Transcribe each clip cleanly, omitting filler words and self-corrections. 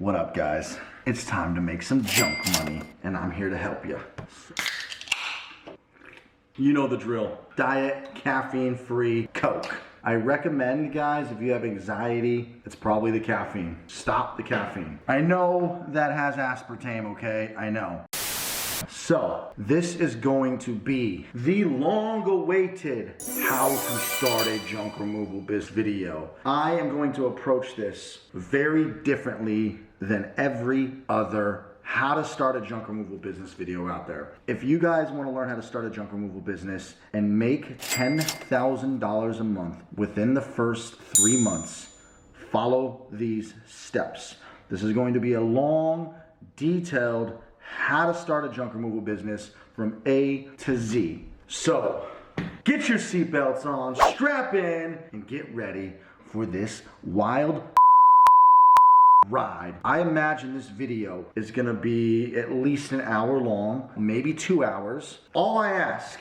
What up, guys? It's time to make some junk money, and I'm here to help you. You know the drill. Diet, caffeine-free Coke. I recommend, guys, if you have anxiety, it's probably the caffeine. Stop the caffeine. I know that has aspartame, okay? I know. So, this is going to be the long-awaited how to start a junk removal biz video. I am going to approach this very differently than every other how to start a junk removal business video out there. If you guys want to learn how to start a junk removal business and make $10,000 a month within the first 3 months, follow these steps. This is going to be a long, detailed how to start a junk removal business from A to Z. So, get your seatbelts on, strap in, and get ready for this wild ride. I imagine this video is gonna be at least an hour long, maybe 2 hours. All I ask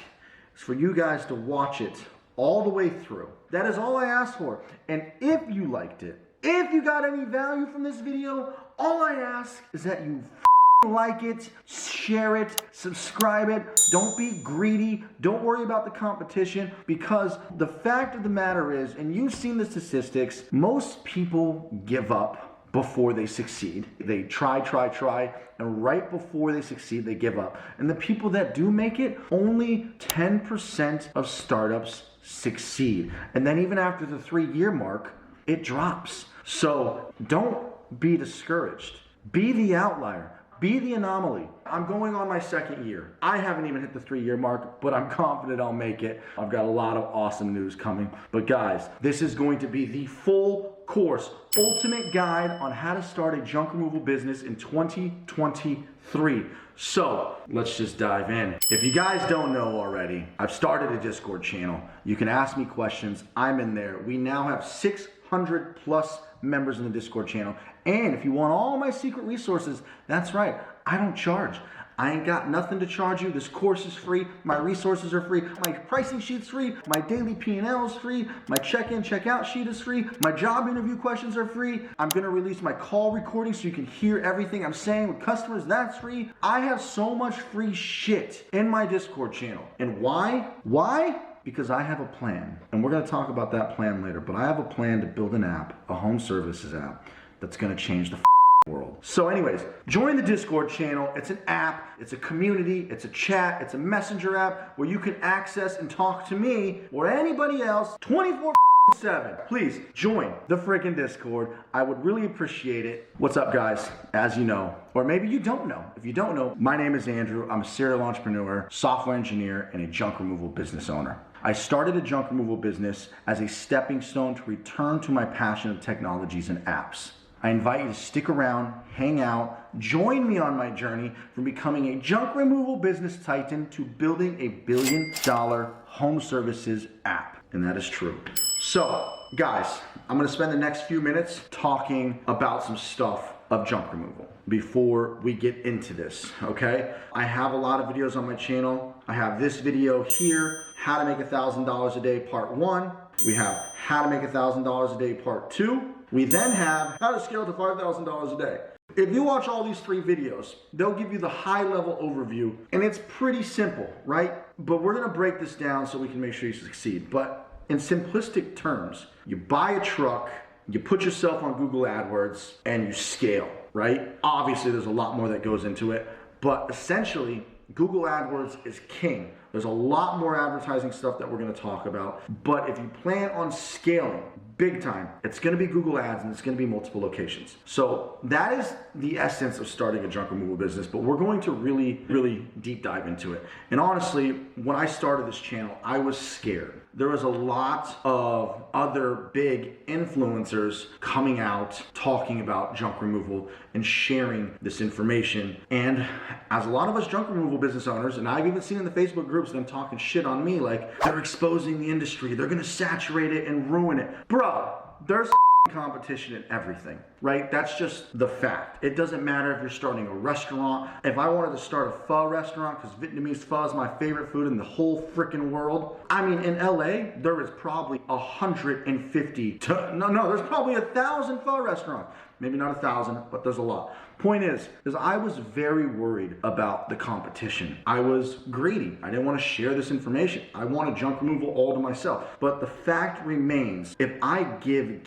is for you guys to watch it all the way through. That is all I ask for. And if you liked it, if you got any value from this video, all I ask is that you like it, share it, subscribe it. Don't be greedy. Don't worry about the competition, because the fact of the matter is, and you've seen the statistics, most people give up before they succeed. They try, and right before they succeed, they give up. And the people that do make it, only 10% of startups succeed. And then even after the 3-year mark, it drops. So don't be discouraged. Be the outlier. Be the anomaly. I'm going on my 2nd year. I haven't even hit the 3-year mark, but I'm confident I'll make it. I've got a lot of awesome news coming. But guys, this is going to be the full course, ultimate guide on how to start a junk removal business in 2023. So let's just dive in. If you guys don't know already, I've started a Discord channel. You can ask me questions. I'm in there. We now have 600 plus members in the Discord channel. And if you want all my secret resources, that's right, I don't charge. I ain't got nothing to charge you. This course is free. My resources are free. My pricing sheet's free. My daily P&L is free. My check-in, check-out sheet is free. My job interview questions are free. I'm gonna release my call recording so you can hear everything I'm saying with customers. That's free. I have so much free shit in my Discord channel. And why? Why? Because I have a plan. And we're gonna talk about that plan later. But I have a plan to build an app, a home services app, that's gonna change the world. So anyways, join the Discord channel. It's an app, it's a community, it's a chat, it's a messenger app where you can access and talk to me or anybody else 24/7. Please join the freaking Discord. I would really appreciate it. What's up, guys? As you know, or maybe you don't know. If you don't know, my name is Andrew. I'm a serial entrepreneur, software engineer, and a junk removal business owner. I started a junk removal business as a stepping stone to return to my passion of technologies and apps. I invite you to stick around, hang out, join me on my journey from becoming a junk removal business titan to building a $1 billion home services app. And that is true. So, guys, I'm gonna spend the next few minutes talking about some stuff of junk removal before we get into this, okay? I have a lot of videos on my channel. I have this video here, how to make $1,000 a day, part 1. We have how to make $1,000 a day, part 2. We then have how to scale to $5,000 a day. If you watch all these 3 videos, they'll give you the high level overview, and it's pretty simple, right? But we're gonna break this down so we can make sure you succeed. But in simplistic terms, you buy a truck, you put yourself on Google AdWords, and you scale, right? Obviously, there's a lot more that goes into it, but essentially, Google AdWords is king. There's a lot more advertising stuff that we're gonna talk about, but if you plan on scaling big time, it's gonna be Google Ads and it's gonna be multiple locations. So that is the essence of starting a junk removal business, but we're going to really deep dive into it. And honestly, when I started this channel, I was scared. There was a lot of other big influencers coming out talking about junk removal and sharing this information. And as a lot of us junk removal business owners, and I've even seen in the Facebook groups them talking shit on me, like they're exposing the industry, they're gonna saturate it and ruin it. Bro, there's competition in everything, right? That's just the fact. It doesn't matter if you're starting a restaurant. If I wanted to start a pho restaurant, because Vietnamese pho is my favorite food in the whole freaking world. I mean, in LA, there is probably 150 to, no, there's probably 1,000 pho restaurants. Maybe not 1,000, but there's a lot. Point is I was very worried about the competition. I was greedy. I didn't want to share this information. I wanted junk removal all to myself. But the fact remains, if I give,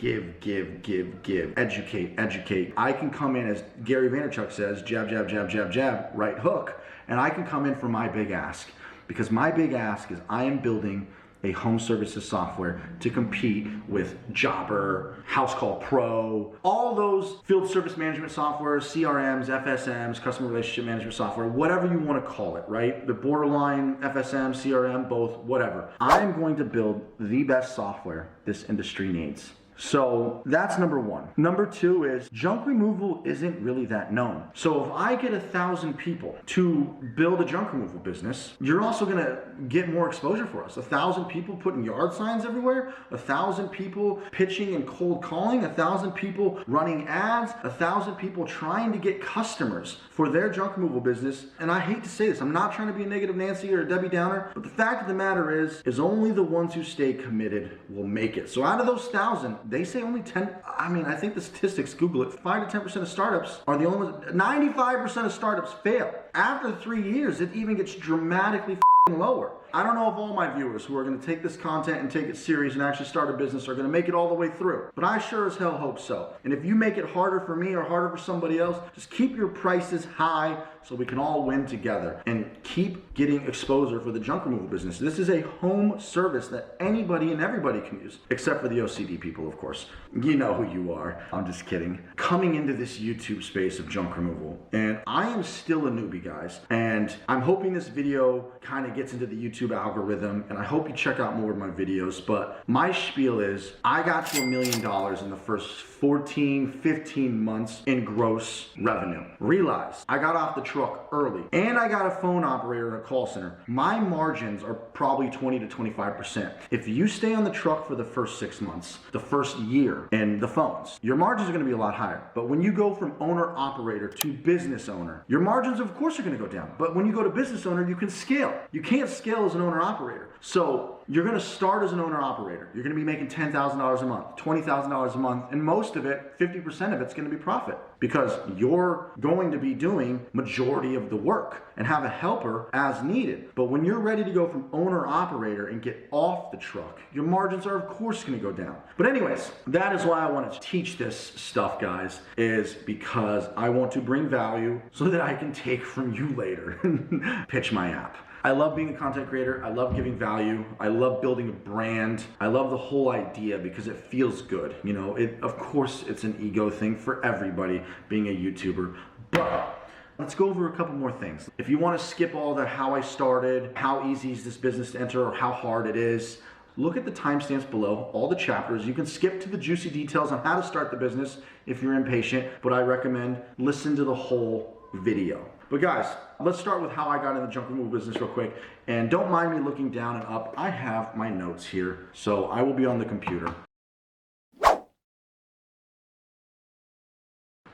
educate, I can come in, as Gary Vaynerchuk says, jab, right hook, and I can come in for my big ask. Because my big ask is I am building a home services software to compete with Jobber, House Call Pro, all those field service management softwares, CRMs, FSMs, customer relationship management software, whatever you want to call it, right? The borderline FSM, CRM, both, whatever. I'm going to build the best software this industry needs. So that's number one. Number two is junk removal isn't really that known. So if I get 1,000 people to build a junk removal business, you're also gonna get more exposure for us. 1,000 people putting yard signs everywhere, 1,000 people pitching and cold calling, 1,000 people running ads, 1,000 people trying to get customers for their junk removal business. And I hate to say this, I'm not trying to be a negative Nancy or a Debbie Downer, but the fact of the matter is only the ones who stay committed will make it. So out of those 1,000, they say only 10, I think the statistics, Google it, 5 to 10% of startups are the only ones, 95% of startups fail. After 3 years, it even gets dramatically lower. I don't know if all my viewers who are going to take this content and take it serious and actually start a business are going to make it all the way through, but I sure as hell hope so. And if you make it harder for me or harder for somebody else, just keep your prices high so we can all win together and keep getting exposure for the junk removal business. This is a home service that anybody and everybody can use, except for the OCD people, of course. You know who you are. I'm just kidding. Coming into this YouTube space of junk removal, and I am still a newbie, guys, and I'm hoping this video kind of gets into the YouTube algorithm, and I hope you check out more of my videos, but my spiel is I got to $1 million in the first 14, 15 months in gross revenue. Realize I got off the truck early and I got a phone operator in a call center. My margins are probably 20 to 25%. If you stay on the truck for the first 6 months, the first year, and the phones, your margins are gonna be a lot higher. But when you go from owner operator to business owner, your margins of course are gonna go down. But when you go to business owner, you can scale. You can't scale as an owner operator. So you're gonna start as an owner operator. You're gonna be making $10,000 a month, $20,000 a month, and most of it, 50% of it's gonna be profit because you're going to be doing majority of the work and have a helper as needed. But when you're ready to go from owner operator and get off the truck, your margins are of course gonna go down. But anyways, that is why I wanted to teach this stuff, guys, is because I want to bring value so that I can take from you later and pitch my app. I love being a content creator. I love giving value. I love building a brand. I love the whole idea because it feels good. You know, of course, it's an ego thing for everybody being a YouTuber, but let's go over a couple more things. If you want to skip all the how I started, how easy is this business to enter, or how hard it is, look at the timestamps below, all the chapters. You can skip to the juicy details on how to start the business if you're impatient, but I recommend listen to the whole video. But guys, let's start with how I got in the junk removal business real quick. And don't mind me looking down and up. I have my notes here, so I will be on the computer.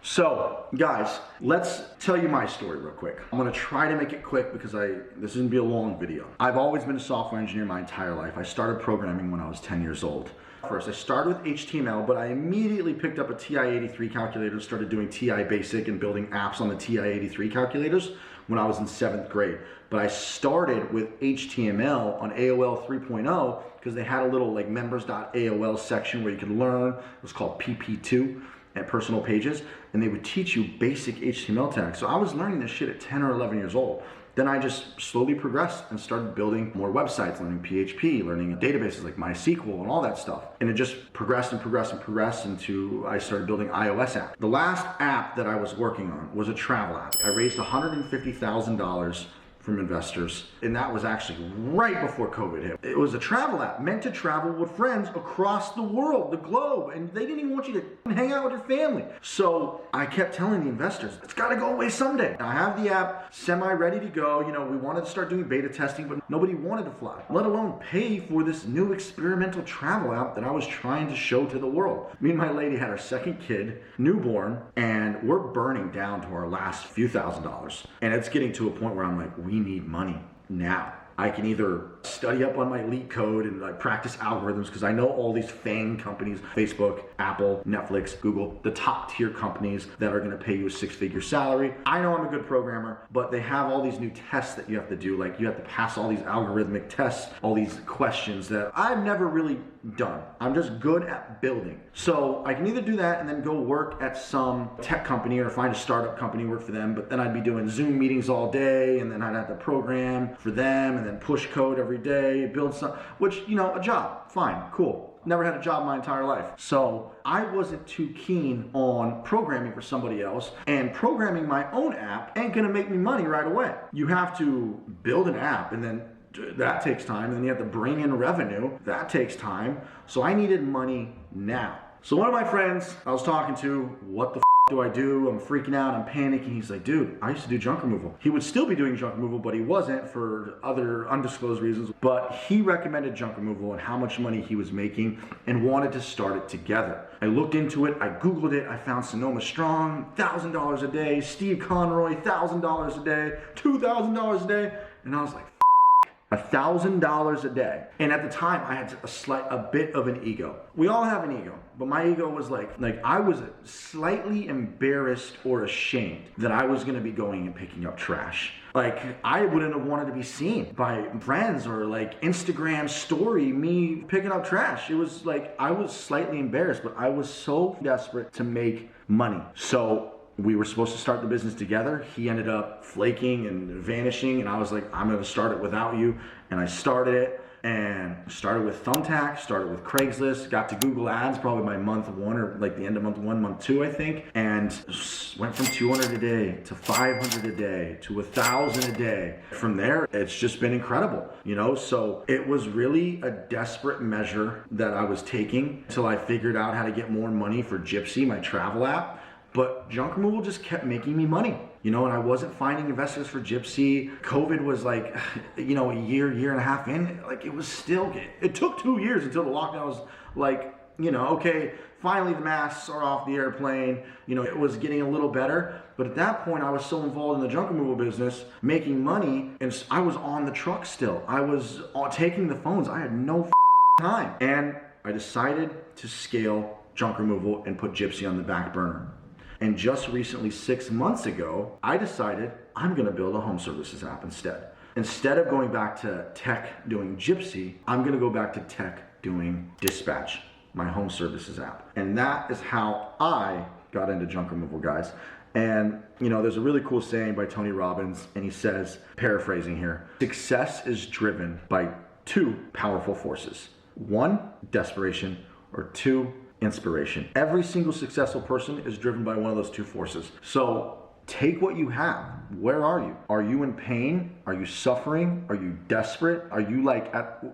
So, guys, let's tell you my story real quick. I'm gonna try to make it quick because this is gonna be a long video. I've always been a software engineer my entire life. I started programming when I was 10 years old. First, I started with HTML, but I immediately picked up a TI-83 calculator, started doing TI Basic and building apps on the TI-83 calculators when I was in 7th grade. But I started with HTML on AOL 3.0 because they had a little like members.aol section where you could learn. It was called PP2 at personal pages, and they would teach you basic HTML tags. So I was learning this shit at 10 or 11 years old. Then I just slowly progressed and started building more websites, learning PHP, learning databases like MySQL and all that stuff. And it just progressed and progressed and progressed until I started building iOS apps. The last app that I was working on was a travel app. I raised $150,000 from investors, and that was actually right before COVID hit. It was a travel app meant to travel with friends across the world, the globe, and they didn't even want you to hang out with your family. So I kept telling the investors, it's gotta go away someday. I have the app semi-ready to go. You know, we wanted to start doing beta testing, but nobody wanted to fly, let alone pay for this new experimental travel app that I was trying to show to the world. Me and my lady had our second kid, newborn, and we're burning down to our last few $1,000s. And it's getting to a point where I'm like, we need money now. I can either study up on my LEET code and like practice algorithms because I know all these FANG companies, Facebook, Apple, Netflix, Google, the top tier companies that are gonna pay you a 6-figure salary. I know I'm a good programmer, but they have all these new tests that you have to do. Like you have to pass all these algorithmic tests, all these questions that I've never really done. I'm just good at building. So I can either do that and then go work at some tech company or find a startup company, work for them, but then I'd be doing Zoom meetings all day and then I'd have to program for them and then push code every day, build some, which, you know, a job, fine, cool. Never had a job my entire life. So I wasn't too keen on programming for somebody else, and programming my own app ain't gonna make me money right away. You have to build an app and then that takes time, and then you have to bring in revenue. That takes time. So I needed money now. So one of my friends I was talking to, what the do I do? I'm freaking out, I'm panicking. He's like, dude, I used to do junk removal. He would still be doing junk removal, but he wasn't for other undisclosed reasons. But he recommended junk removal and how much money he was making and wanted to start it together. I looked into it, I Googled it, I found Sonoma Strong, $1,000 a day, Steve Conroy, $1,000 a day, $2,000 a day, and I was like, $1,000 a day. And at the time I had a bit of an ego. We all have an ego, but my ego was like I was slightly embarrassed or ashamed that I was gonna be going and picking up trash. Like I wouldn't have wanted to be seen by friends or like Instagram story me picking up trash. It was like I was slightly embarrassed, but I was so desperate to make money. So we were supposed to start the business together. He ended up flaking and vanishing, and I was like, I'm gonna start it without you. And I started it, and started with Thumbtack, started with Craigslist, got to Google Ads probably by month 1 or like the end of month 1, month 2, I think, and went from 200 a day to 500 a day to 1,000 a day. From there, it's just been incredible, you know? So it was really a desperate measure that I was taking until I figured out how to get more money for Gypsy, my travel app. But junk removal just kept making me money, you know, and I wasn't finding investors for Gypsy. COVID was like, you know, a year and a half in, like it was still, it took 2 years until the lockdown was like, you know, okay, finally the masks are off the airplane, you know, it was getting a little better. But at that point I was so involved in the junk removal business, making money, and I was on the truck still. I was taking the phones, I had no time. And I decided to scale junk removal and put Gypsy on the back burner. And just recently, 6 months ago, I decided I'm gonna build a home services app instead. Instead of going back to tech doing Gypsy, I'm gonna go back to tech doing Dispatch, my home services app. And that is how I got into junk removal, guys. And you know, there's a really cool saying by Tony Robbins, and he says, paraphrasing here, success is driven by 2 powerful forces. 1, desperation, or 2, inspiration. Every single successful person is driven by one of those 2 forces. So take what you have. Where are you? Are you in pain? Are you suffering? Are you desperate? Are you like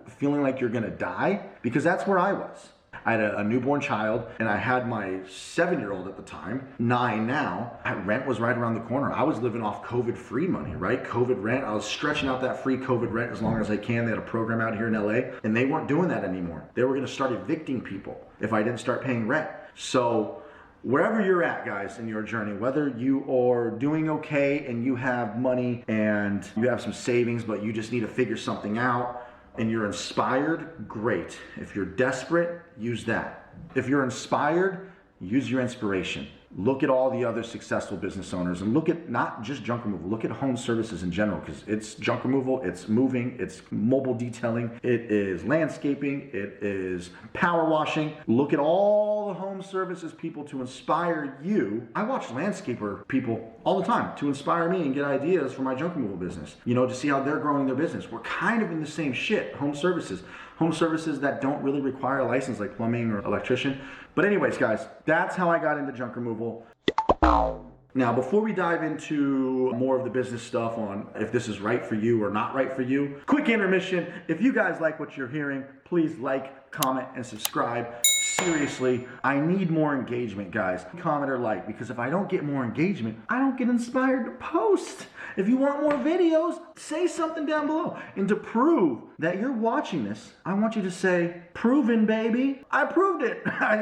feeling like you're gonna die? Because that's where I was. I had a newborn child, and I had my 7-year-old at the time, 9 now. Rent was right around the corner. I was living off COVID-free money, right? COVID rent. I was stretching out that free COVID rent as long as I can. They had a program out here in LA, and they weren't doing that anymore. They were gonna start evicting people if I didn't start paying rent. So wherever you're at, guys, in your journey, whether you are doing okay and you have money and you have some savings, but you just need to figure something out, and you're inspired, great. If you're desperate, use that. If you're inspired, use your inspiration. Look at all the other successful business owners, and look at not just junk removal, look at home services in general, because it's junk removal, it's moving, it's mobile detailing, it is landscaping, it is power washing. Look at all the home services people to inspire you. I watch landscaper people all the time to inspire me and get ideas for my junk removal business, you know, to see how they're growing their business. We're kind of in the same shit, home services. Home services that don't really require a license, like plumbing or electrician. But anyways, guys, that's how I got into junk removal. Now, before we dive into more of the business stuff on if this is right for you or not right for you, quick intermission. If you guys like what you're hearing, please like, comment, and subscribe. Seriously, I need more engagement, guys. Comment or like, because if I don't get more engagement, I don't get inspired to post. If you want more videos, say something down below. And to prove that you're watching this, I want you to say, proven, baby. I proved it.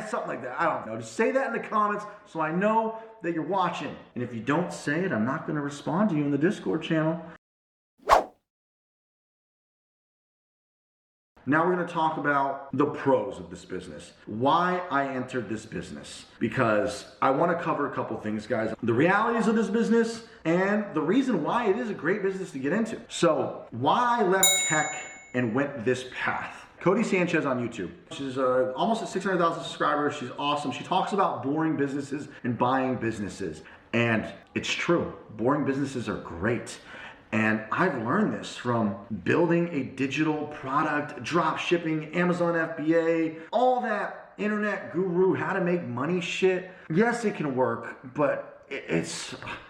Something like that. I don't know. Just say that in the comments so I know that you're watching. And if you don't say it, I'm not going to respond to you in the Discord channel. Now we're going to talk about the pros of this business. Why I entered this business. Because I want to cover a couple things, guys. The realities of this business and the reason why it is a great business to get into. So why I left tech and went this path. Cody Sanchez on YouTube. She's almost at 600,000 subscribers. She's awesome. She talks about boring businesses and buying businesses. And it's true. Boring businesses are great. And I've learned this from building a digital product, drop shipping, Amazon FBA, all that internet guru, how to make money shit. Yes, it can work, but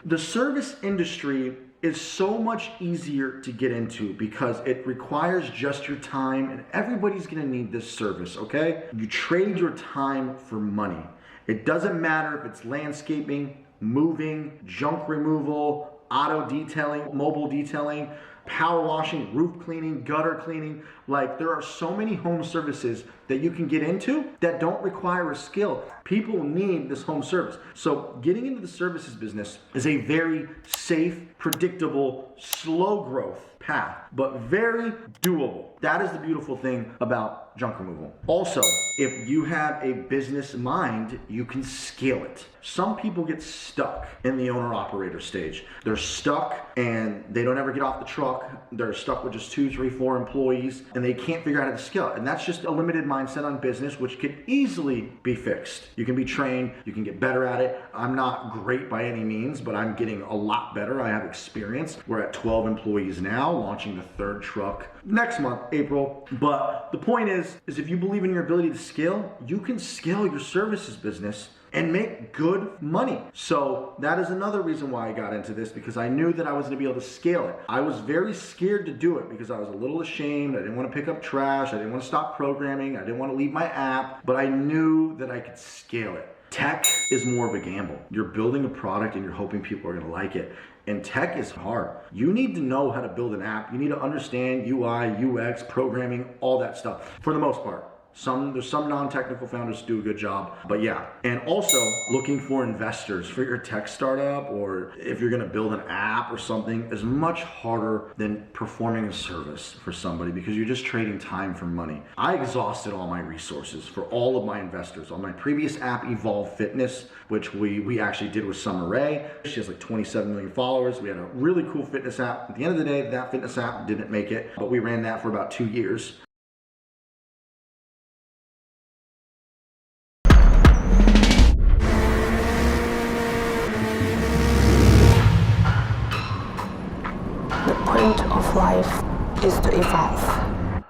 the service industry is so much easier to get into because it requires just your time, and everybody's gonna need this service, okay? You trade your time for money. It doesn't matter if it's landscaping, moving, junk removal, auto detailing, mobile detailing, power washing, roof cleaning, gutter cleaning. Like, there are so many home services that you can get into that don't require a skill. People need this home service. So getting into the services business is a very safe, predictable, slow growth path, but very doable. That is the beautiful thing about junk removal. Also, if you have a business mind, you can scale it. Some people get stuck in the owner-operator stage. They're stuck and they don't ever get off the truck. They're stuck with just 2, 3, 4 employees and they can't figure out how to scale it. And that's just a limited mindset on business, which could easily be fixed. You can be trained, you can get better at it. I'm not great by any means, but I'm getting a lot better. I have experience. We're at 12 employees now, launching the 3rd truck next month, April. But the point is if you believe in your ability to scale, you can scale your services business and make good money. So that is another reason why I got into this, because I knew that I was gonna be able to scale it. I was very scared to do it because I was a little ashamed. I didn't want to pick up trash. I didn't want to stop programming. I didn't want to leave my app, but I knew that I could scale it. Tech is more of a gamble. You're building a product and you're hoping people are gonna like it. And tech is hard. You need to know how to build an app. You need to understand UI, UX, programming, all that stuff, for the most part. There's some non-technical founders who do a good job, but yeah. And also looking for investors for your tech startup, or if you're gonna build an app or something, is much harder than performing a service for somebody because you're just trading time for money. I exhausted all my resources for all of my investors. On my previous app, Evolve Fitness, which we actually did with Summer Rae. She has like 27 million followers. We had a really cool fitness app. At the end of the day, that fitness app didn't make it, but we ran that for about 2 years. Of life is to evolve.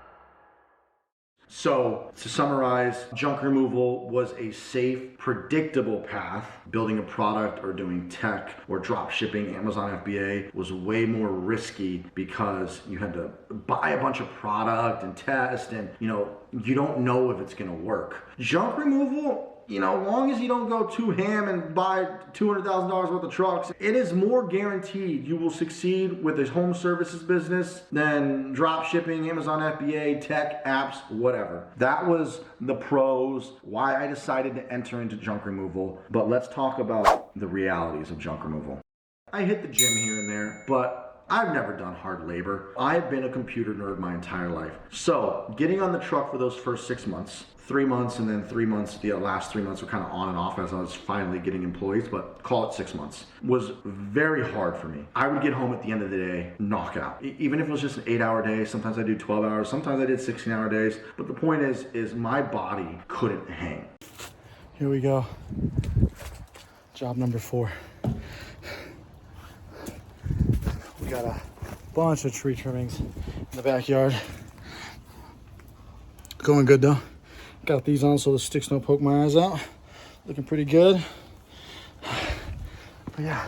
So to summarize, junk removal was a safe, predictable path. Building a product or doing tech or drop shipping, Amazon FBA, was way more risky because you had to buy a bunch of product and test, and you don't know if it's gonna work. Junk removal, long as you don't go too ham and buy $200,000 worth of trucks, it is more guaranteed you will succeed with a home services business than drop shipping, Amazon FBA, tech, apps, whatever. That was the pros, why I decided to enter into junk removal. But let's talk about the realities of junk removal. I hit the gym here and there, but I've never done hard labor. I've been a computer nerd my entire life. So getting on the truck for those first 6 months, 3 months, and then 3 months, the last 3 months were kind of on and off as I was finally getting employees, but call it 6 months, was very hard for me. I would get home at the end of the day, knockout. Even if it was just an 8-hour day, sometimes I do 12 hours, sometimes I did 16-hour days, but the point is my body couldn't hang. Here we go. Job number 4. We got a bunch of tree trimmings in the backyard. Going good though. Got these on so the sticks don't poke my eyes out. Looking pretty good. But yeah.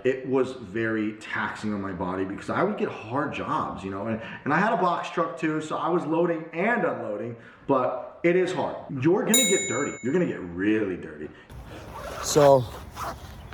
It was very taxing on my body because I would get hard jobs, and I had a box truck too, so I was loading and unloading, but it is hard. You're gonna get dirty. You're gonna get really dirty. So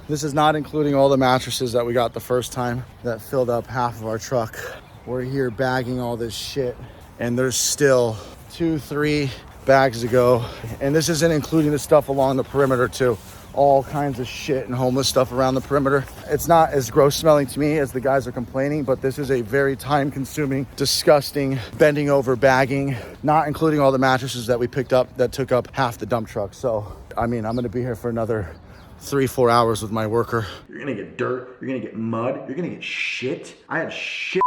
this is not including all the mattresses that we got the first time that filled up half of our truck. We're here bagging all this shit, and there's still 2-3 bags to go. And this isn't including the stuff along the perimeter too. all kinds of shit and homeless stuff around the perimeter. It's not as gross smelling to me as the guys are complaining, but this is a very time consuming, disgusting, bending over bagging, not including all the mattresses that we picked up that took up half the dump truck. So, I mean, I'm gonna be here for another 3-4 hours with my worker. You're gonna get dirt, you're gonna get mud, you're gonna get shit. I had shit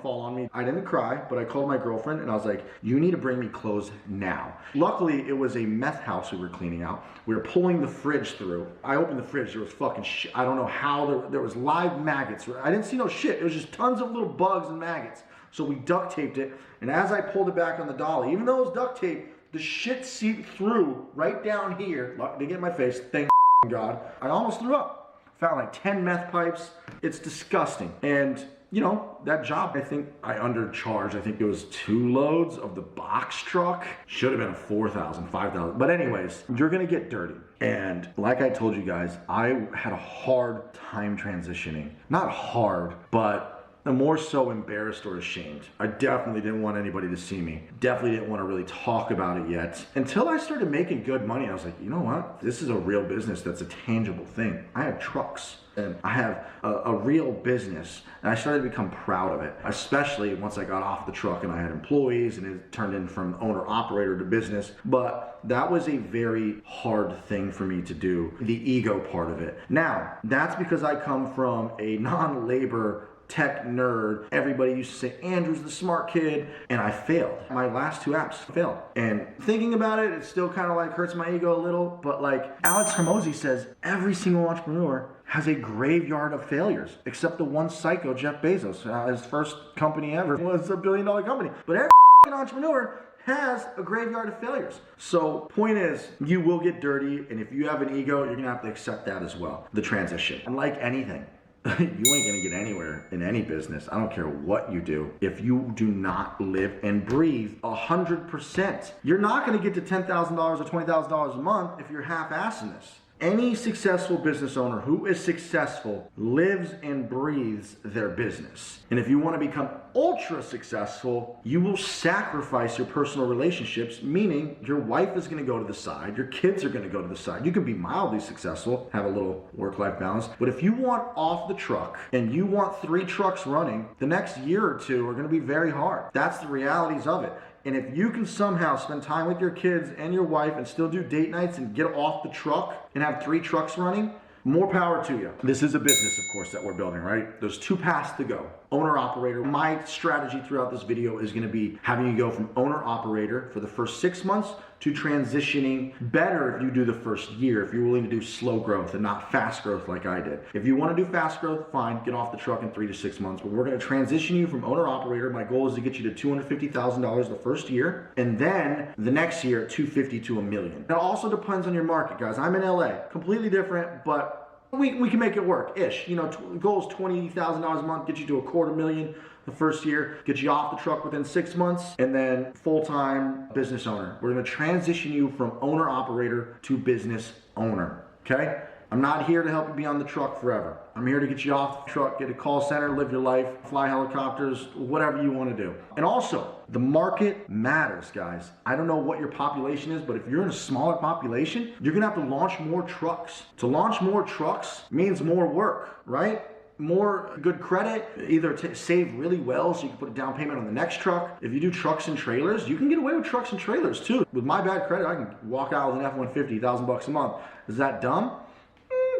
fall on me. I didn't cry, but I called my girlfriend and I was like, you need to bring me clothes now. Luckily, it was a meth house we were cleaning out. We were pulling the fridge through. I opened the fridge, there was fucking shit. I don't know how, there was live maggots. I didn't see no shit. It was just tons of little bugs and maggots. So we duct taped it, and as I pulled it back on the dolly, even though it was duct tape, the shit seeped through right down here. Didn't get in my face, thank God. I almost threw up. Found like 10 meth pipes. It's disgusting. And you know, that job, I think I undercharged. I think it was 2 loads of the box truck. Should have been a 4,000, 5,000. But anyways, you're gonna get dirty. And like I told you guys, I had a hard time transitioning. Not hard, but more so embarrassed or ashamed. I definitely didn't want anybody to see me. Definitely didn't want to really talk about it yet. Until I started making good money, I was like, you know what? This is a real business that's a tangible thing. I have trucks. And I have a real business, and I started to become proud of it, especially once I got off the truck and I had employees and it turned in from owner operator to business. But that was a very hard thing for me to do, the ego part of it. Now, that's because I come from a non-labor tech nerd. Everybody used to say Andrew's the smart kid, and I failed. My last 2 apps failed. And thinking about it, it still kind of like hurts my ego a little, but like Alex Hormozi says, every single entrepreneur has a graveyard of failures, except the one psycho, Jeff Bezos. His first company ever was $1 billion company. But every entrepreneur has a graveyard of failures. So point is, you will get dirty, and if you have an ego, you're gonna have to accept that as well, the transition. And like anything, you ain't gonna get anywhere in any business. I don't care what you do. If you do not live and breathe 100%, you're not gonna get to $10,000 or $20,000 a month if you're half-assing this. Any successful business owner who is successful lives and breathes their business. And if you want to become ultra successful, you will sacrifice your personal relationships, meaning your wife is going to go to the side, your kids are going to go to the side. You can be mildly successful, have a little work-life balance, but if you want off the truck and you want 3 trucks running, the next year or 2 are going to be very hard. That's the realities of it. And if you can somehow spend time with your kids and your wife and still do date nights and get off the truck and have 3 trucks running, more power to you. This is a business, of course, that we're building, right? There's 2 paths to go. Owner-operator. My strategy throughout this video is gonna be having you go from owner-operator for the first 6 months to transitioning better if you do the first year, if you're willing to do slow growth and not fast growth like I did. If you wanna do fast growth, fine, get off the truck in 3 to 6 months, but we're gonna transition you from owner-operator. My goal is to get you to $250,000 the first year, and then the next year, $250,000 to $1 million. It also depends on your market, guys. I'm in LA, completely different, but we can make it work-ish. You know, goal is $20,000 a month, get you to $250,000 the first year, get you off the truck within 6 months, and then full-time business owner. We're gonna transition you from owner-operator to business owner, okay? I'm not here to help you be on the truck forever. I'm here to get you off the truck, get a call center, live your life, fly helicopters, whatever you want to do. And also, the market matters, guys. I don't know what your population is, but if you're in a smaller population, you're gonna have to launch more trucks. To launch more trucks means more work, right? More good credit, either save really well so you can put a down payment on the next truck. If you do trucks and trailers, you can get away with trucks and trailers too. With my bad credit, I can walk out with an F-150, $1,000 a month. Is that dumb?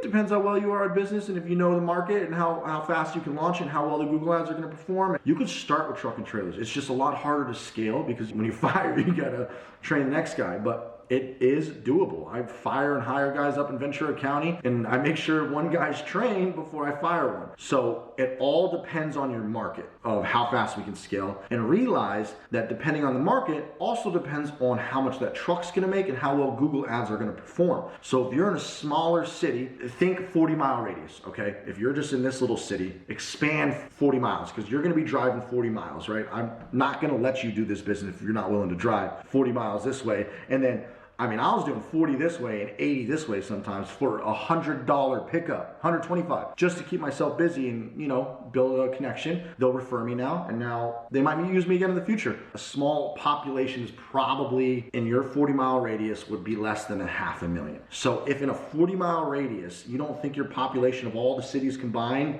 Depends how well you are at business and if you know the market and how fast you can launch and how well the Google ads are going to perform. You could start with truck and trailers. It's just a lot harder to scale because when you fire, you got to train the next guy. But it is doable. I fire and hire guys up in Ventura County and I make sure one guy's trained before I fire one. So it all depends on your market of how fast we can scale, and realize that depending on the market also depends on how much that truck's gonna make and how well Google ads are gonna perform. So if you're in a smaller city, think 40-mile radius, okay? If you're just in this little city, expand 40 miles because you're gonna be driving 40 miles, right? I'm not gonna let you do this business if you're not willing to drive 40 miles this way. And then I mean, I was doing 40 this way and 80 this way sometimes for $100 pickup, 125, just to keep myself busy and, you know, build a connection. They'll refer me now, and now they might use me again in the future. A small population is probably in your 40-mile radius would be less than 500,000. So if in a 40-mile radius, you don't think your population of all the cities combined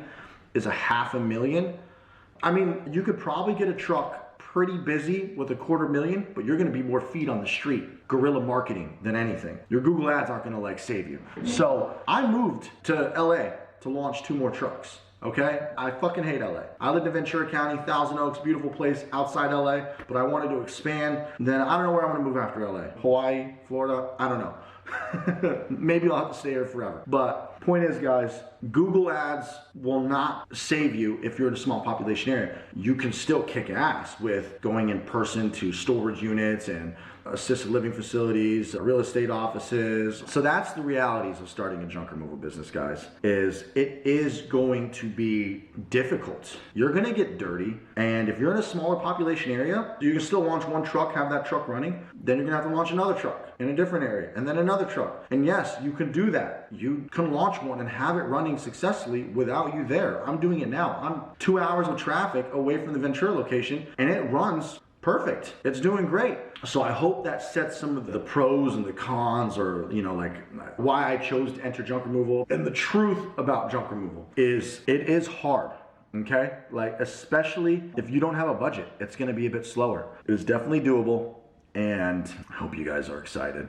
is 500,000, I mean, you could probably get a truck pretty busy with 250,000, but you're gonna be more feet on the street, guerrilla marketing than anything. Your Google ads aren't gonna like save you. So I moved to LA to launch 2 more trucks. Okay? I fucking hate LA. I lived in Ventura County, Thousand Oaks, beautiful place outside LA, but I wanted to expand. Then I don't know where I'm gonna move after LA. Hawaii, Florida, I don't know. Maybe I'll have to stay here forever. But point is, guys, Google ads will not save you if you're in a small population area. You can still kick ass with going in person to storage units and assisted living facilities, real estate offices. So that's the realities of starting a junk removal business, guys, is it is going to be difficult. You're gonna get dirty, and if you're in a smaller population area, you can still launch 1 truck, have that truck running, then you're gonna have to launch another truck in a different area, and then another truck. And yes, you can do that. You can launch one and have it running successfully without you there. I'm doing it now. I'm 2 hours of traffic away from the Ventura location, and it runs perfect. It's doing great. So I hope that sets some of the pros and the cons, or, you know, like why I chose to enter junk removal. And the truth about junk removal is it is hard. Okay? Like, especially if you don't have a budget, it's going to be a bit slower. It is definitely doable, and I hope you guys are excited.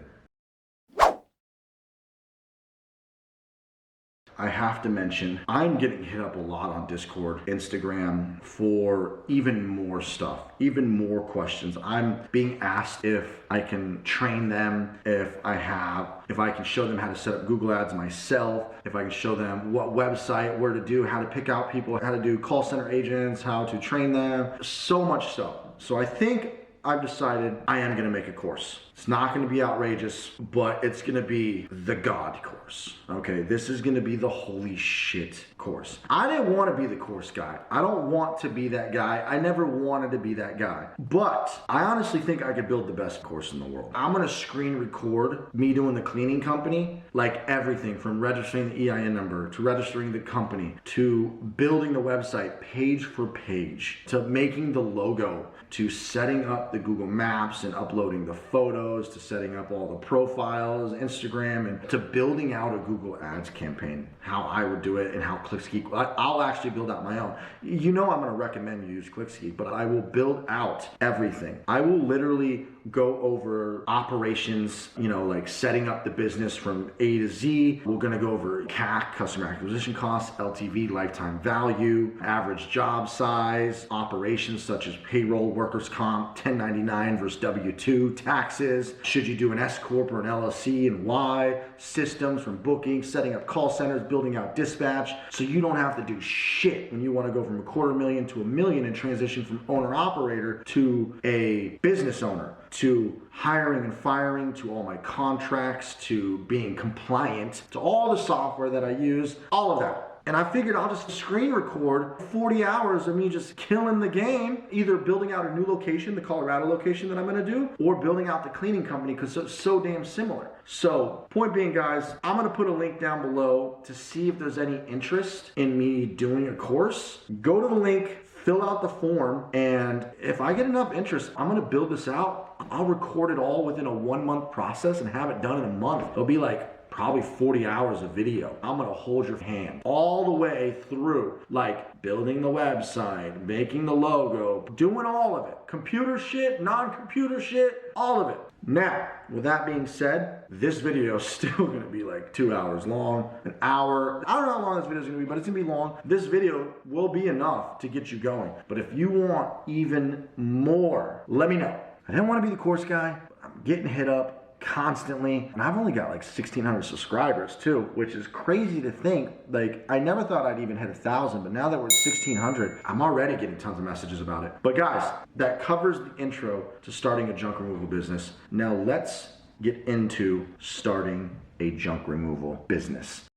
I have to mention, I'm getting hit up a lot on Discord, Instagram for even more stuff, even more questions. I'm being asked if I can train them, if I can show them how to set up Google ads myself, if I can show them what website, where to do, how to pick out people, how to do call center agents, how to train them, so much stuff. So I think I've decided I am gonna make a course. It's not gonna be outrageous, but it's gonna be the God course. Okay, this is gonna be the holy shit course. I didn't wanna be the course guy. I don't want to be that guy. I never wanted to be that guy. But I honestly think I could build the best course in the world. I'm gonna screen record me doing the cleaning company, like everything from registering the EIN number, to registering the company, to building the website page for page, to making the logo, to setting up the Google Maps and uploading the photos, to setting up all the profiles, Instagram, and to building out a Google Ads campaign, how I would do it and how ClickSkeet, I'll actually build out my own. You know I'm gonna recommend you use ClickSkeet, but I will build out everything. I will literally go over operations, you know, like setting up the business from A to Z. We're gonna go over CAC, customer acquisition costs, LTV, lifetime value, average job size, operations such as payroll, workers' comp, 1099 versus W-2, taxes, should you do an S Corp or an LLC and why, systems from booking, setting up call centers, building out dispatch, so you don't have to do shit when you wanna go from $250,000 to $1 million and transition from owner-operator to a business owner, to hiring and firing, to all my contracts, to being compliant, to all the software that I use, all of that. And I figured I'll just screen record 40 hours of me just killing the game, either building out a new location, the Colorado location that I'm gonna do, or building out the cleaning company, because it's so damn similar. So, point being, guys, I'm gonna put a link down below to see if there's any interest in me doing a course. Go to the link, fill out the form, and if I get enough interest, I'm gonna build this out. I'll record it all within a 1-month process and have it done in a month. It'll be like probably 40 hours of video. I'm gonna hold your hand all the way through, like building the website, making the logo, doing all of it. Computer shit, non-computer shit, all of it. Now, with that being said, this video is still gonna be like 2 hours long, an hour. I don't know how long this video is gonna be, but it's gonna be long. This video will be enough to get you going. But if you want even more, let me know. I didn't wanna be the course guy, but I'm getting hit up constantly, and I've only got like 1,600 subscribers too, which is crazy to think. Like, I never thought I'd even hit 1,000, but now that we're at 1,600, I'm already getting tons of messages about it. But guys, that covers the intro to starting a junk removal business. Now let's get into starting a junk removal business.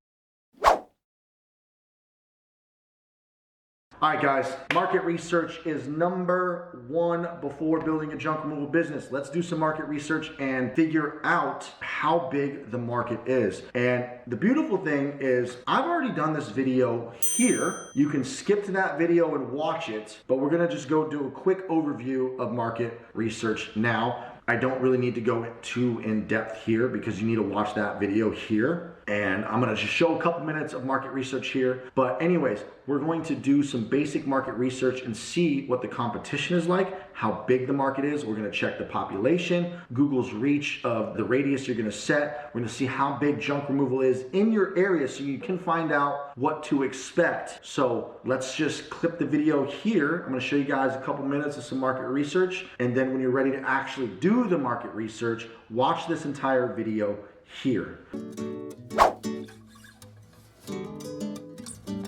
All right, guys, market research is number one before building a junk removal business. Let's do some market research and figure out how big the market is. And the beautiful thing is I've already done this video here. You can skip to that video and watch it, but we're gonna just go do a quick overview of market research now. I don't really need to go too in depth here because you need to watch that video here. And I'm gonna just show a couple minutes of market research here. But anyways, we're going to do some basic market research and see what the competition is like, how big the market is. We're gonna check the population, Google's reach of the radius you're gonna set. We're gonna see how big junk removal is in your area so you can find out what to expect. So let's just clip the video here. I'm gonna show you guys a couple minutes of some market research. And then when you're ready to actually do the market research, watch this entire video here.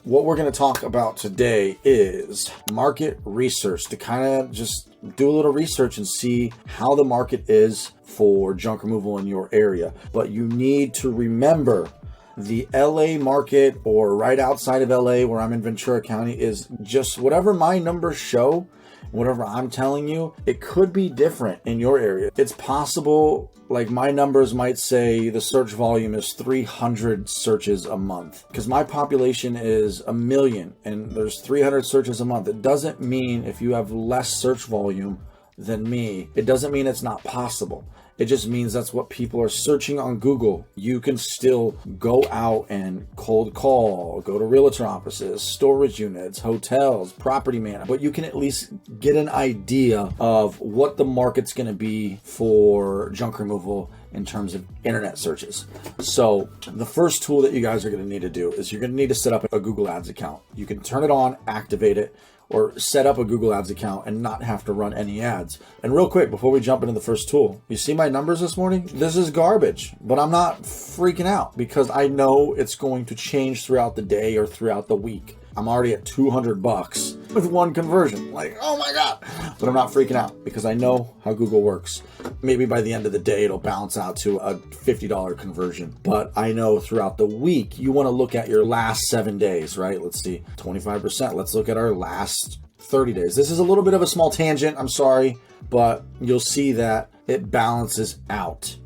What we're going to talk about today is market research, to kind of just do a little research and see how the market is for junk removal in your area. But you need to remember the LA market, or right outside of LA where I'm in Ventura County, is just whatever my numbers show, whatever I'm telling you, it could be different in your area. It's possible, like my numbers might say the search volume is 300 searches a month because my population is 1 million and there's 300 searches a month. It doesn't mean if you have less search volume than me, it doesn't mean it's not possible. It just means that's what people are searching on Google. You can still go out and cold call, go to realtor offices, storage units, hotels, property management, but you can at least get an idea of what the market's going to be for junk removal in terms of internet searches. So the first tool that you guys are going to need to do is you're going to need to set up a Google Ads account. You can turn it on, activate it, or set up a Google Ads account and not have to run any ads. And real quick, before we jump into the first tool, you see my numbers this morning? This is garbage, but I'm not freaking out because I know it's going to change throughout the day or throughout the week. I'm already at $200 with one conversion. Like, oh my God. But I'm not freaking out because I know how Google works. Maybe by the end of the day, it'll balance out to a $50 conversion. But I know throughout the week, you want to look at your last 7 days, right? Let's see, 25%. Let's look at our last 30 days. This is a little bit of a small tangent. I'm sorry, but you'll see that it balances out.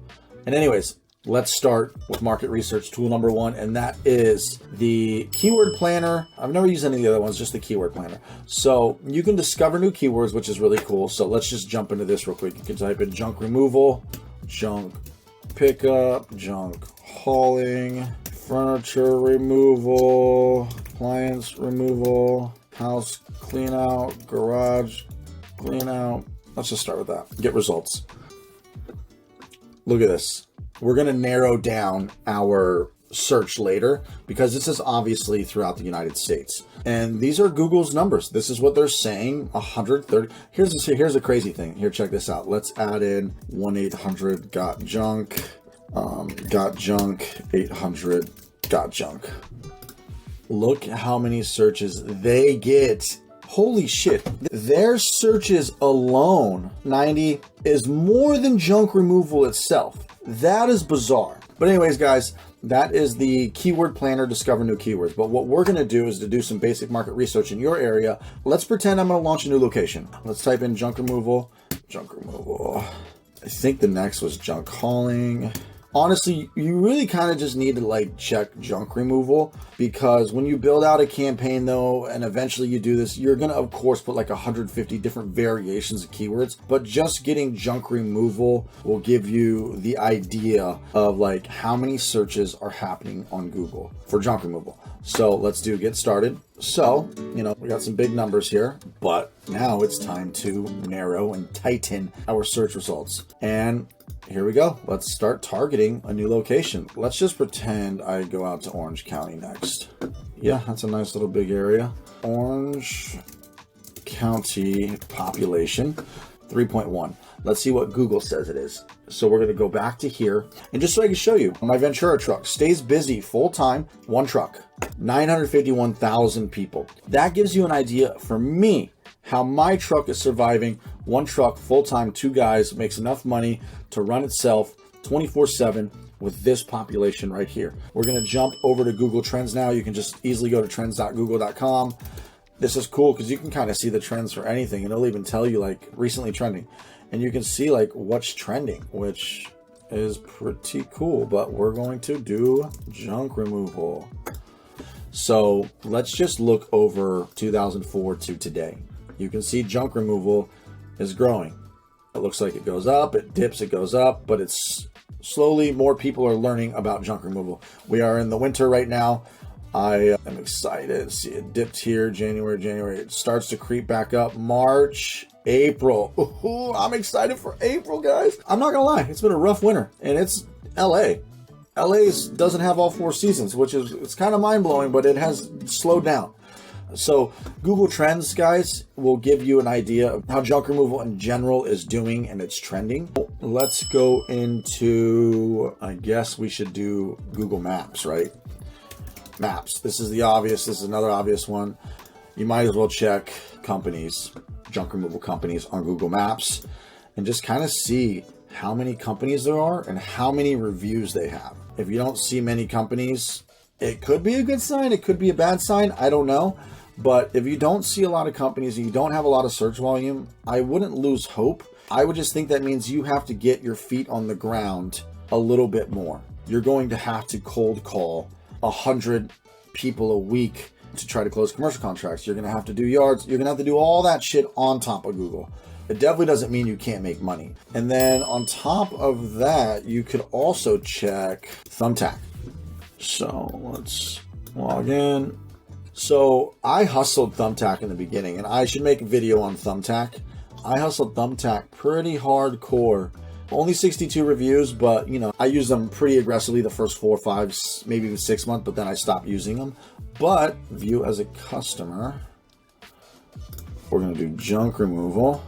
And anyways, let's start with market research tool number one, and that is the keyword planner. I've never used any of the other ones, just the keyword planner. So you can discover new keywords, which is really cool. So let's just jump into this real quick. You can type in junk removal, junk pickup, junk hauling, furniture removal, appliance removal, house clean out, garage clean out. Let's just start with that. Get results. Look at this. We're going to narrow down our search later because this is obviously throughout the United States. And these are Google's numbers. This is what they're saying, 130. Here's a crazy thing. Here, check this out. Let's add in 1-800-GOT-JUNK, got junk, 800 got junk. Look how many searches they get. Holy shit. Their searches alone, 90, is more than junk removal itself. That is bizarre. But anyways, guys, that is the keyword planner, discover new keywords. But what we're going to do is to do some basic market research in your area. Let's pretend I'm going to launch a new location. Let's type in junk removal. Junk removal. I think the next was junk hauling. Honestly, you really kind of just need to like check junk removal because when you build out a campaign though, and eventually you do this, you're going to of course put like 150 different variations of keywords, but just getting junk removal will give you the idea of like how many searches are happening on Google for junk removal. So let's get started. So, we got some big numbers here, but now it's time to narrow and tighten our search results. And here we go. Let's start targeting a new location. Let's just pretend I go out to Orange County next. Yeah, that's a nice little big area. Orange County population, 3.1. Let's see what Google says it is. So we're going to go back to here. And just so I can show you, my Ventura truck stays busy full time, one truck, 951,000 people. That gives you an idea for me how my truck is surviving. One truck, full-time, 2 guys, makes enough money to run itself 24/7 with this population right here. We're going to jump over to Google Trends now. You can just easily go to trends.google.com. this is cool because you can kind of see the trends for anything, and it'll even tell you like recently trending, and you can see like what's trending, which is pretty cool. But we're going to do junk removal. So let's just look over 2004 to today. You can see junk removal is growing. It looks like it goes up, it dips, it goes up, but it's slowly more people are learning about junk removal. We are in the winter right now. I am excited. See, it dipped here, January. It starts to creep back up. March, April. Ooh, I'm excited for April, guys. I'm not gonna lie, it's been a rough winter, and it's LA. LA doesn't have all 4 seasons, which is, it's kind of mind-blowing, but it has slowed down. So Google Trends, guys, will give you an idea of how junk removal in general is doing, and it's trending. Let's go into, I guess we should do Google Maps, right? Maps. This is the obvious. This is another obvious one. You might as well check companies, junk removal companies on Google Maps, and just kind of see how many companies there are and how many reviews they have. If you don't see many companies, it could be a good sign. It could be a bad sign. I don't know. But if you don't see a lot of companies and you don't have a lot of search volume, I wouldn't lose hope. I would just think that means you have to get your feet on the ground a little bit more. You're going to have to cold call 100 people a week to try to close commercial contracts. You're going to have to do yards. You're going to have to do all that shit on top of Google. It definitely doesn't mean you can't make money. And then on top of that, you could also check Thumbtack. So let's log in. So I hustled Thumbtack in the beginning, and I should make a video on Thumbtack. I hustled Thumbtack pretty hardcore. Only 62 reviews, but you know, I used them pretty aggressively the first 4 or 5, maybe even 6 months, but then I stopped using them. But view as a customer, we're gonna do junk removal.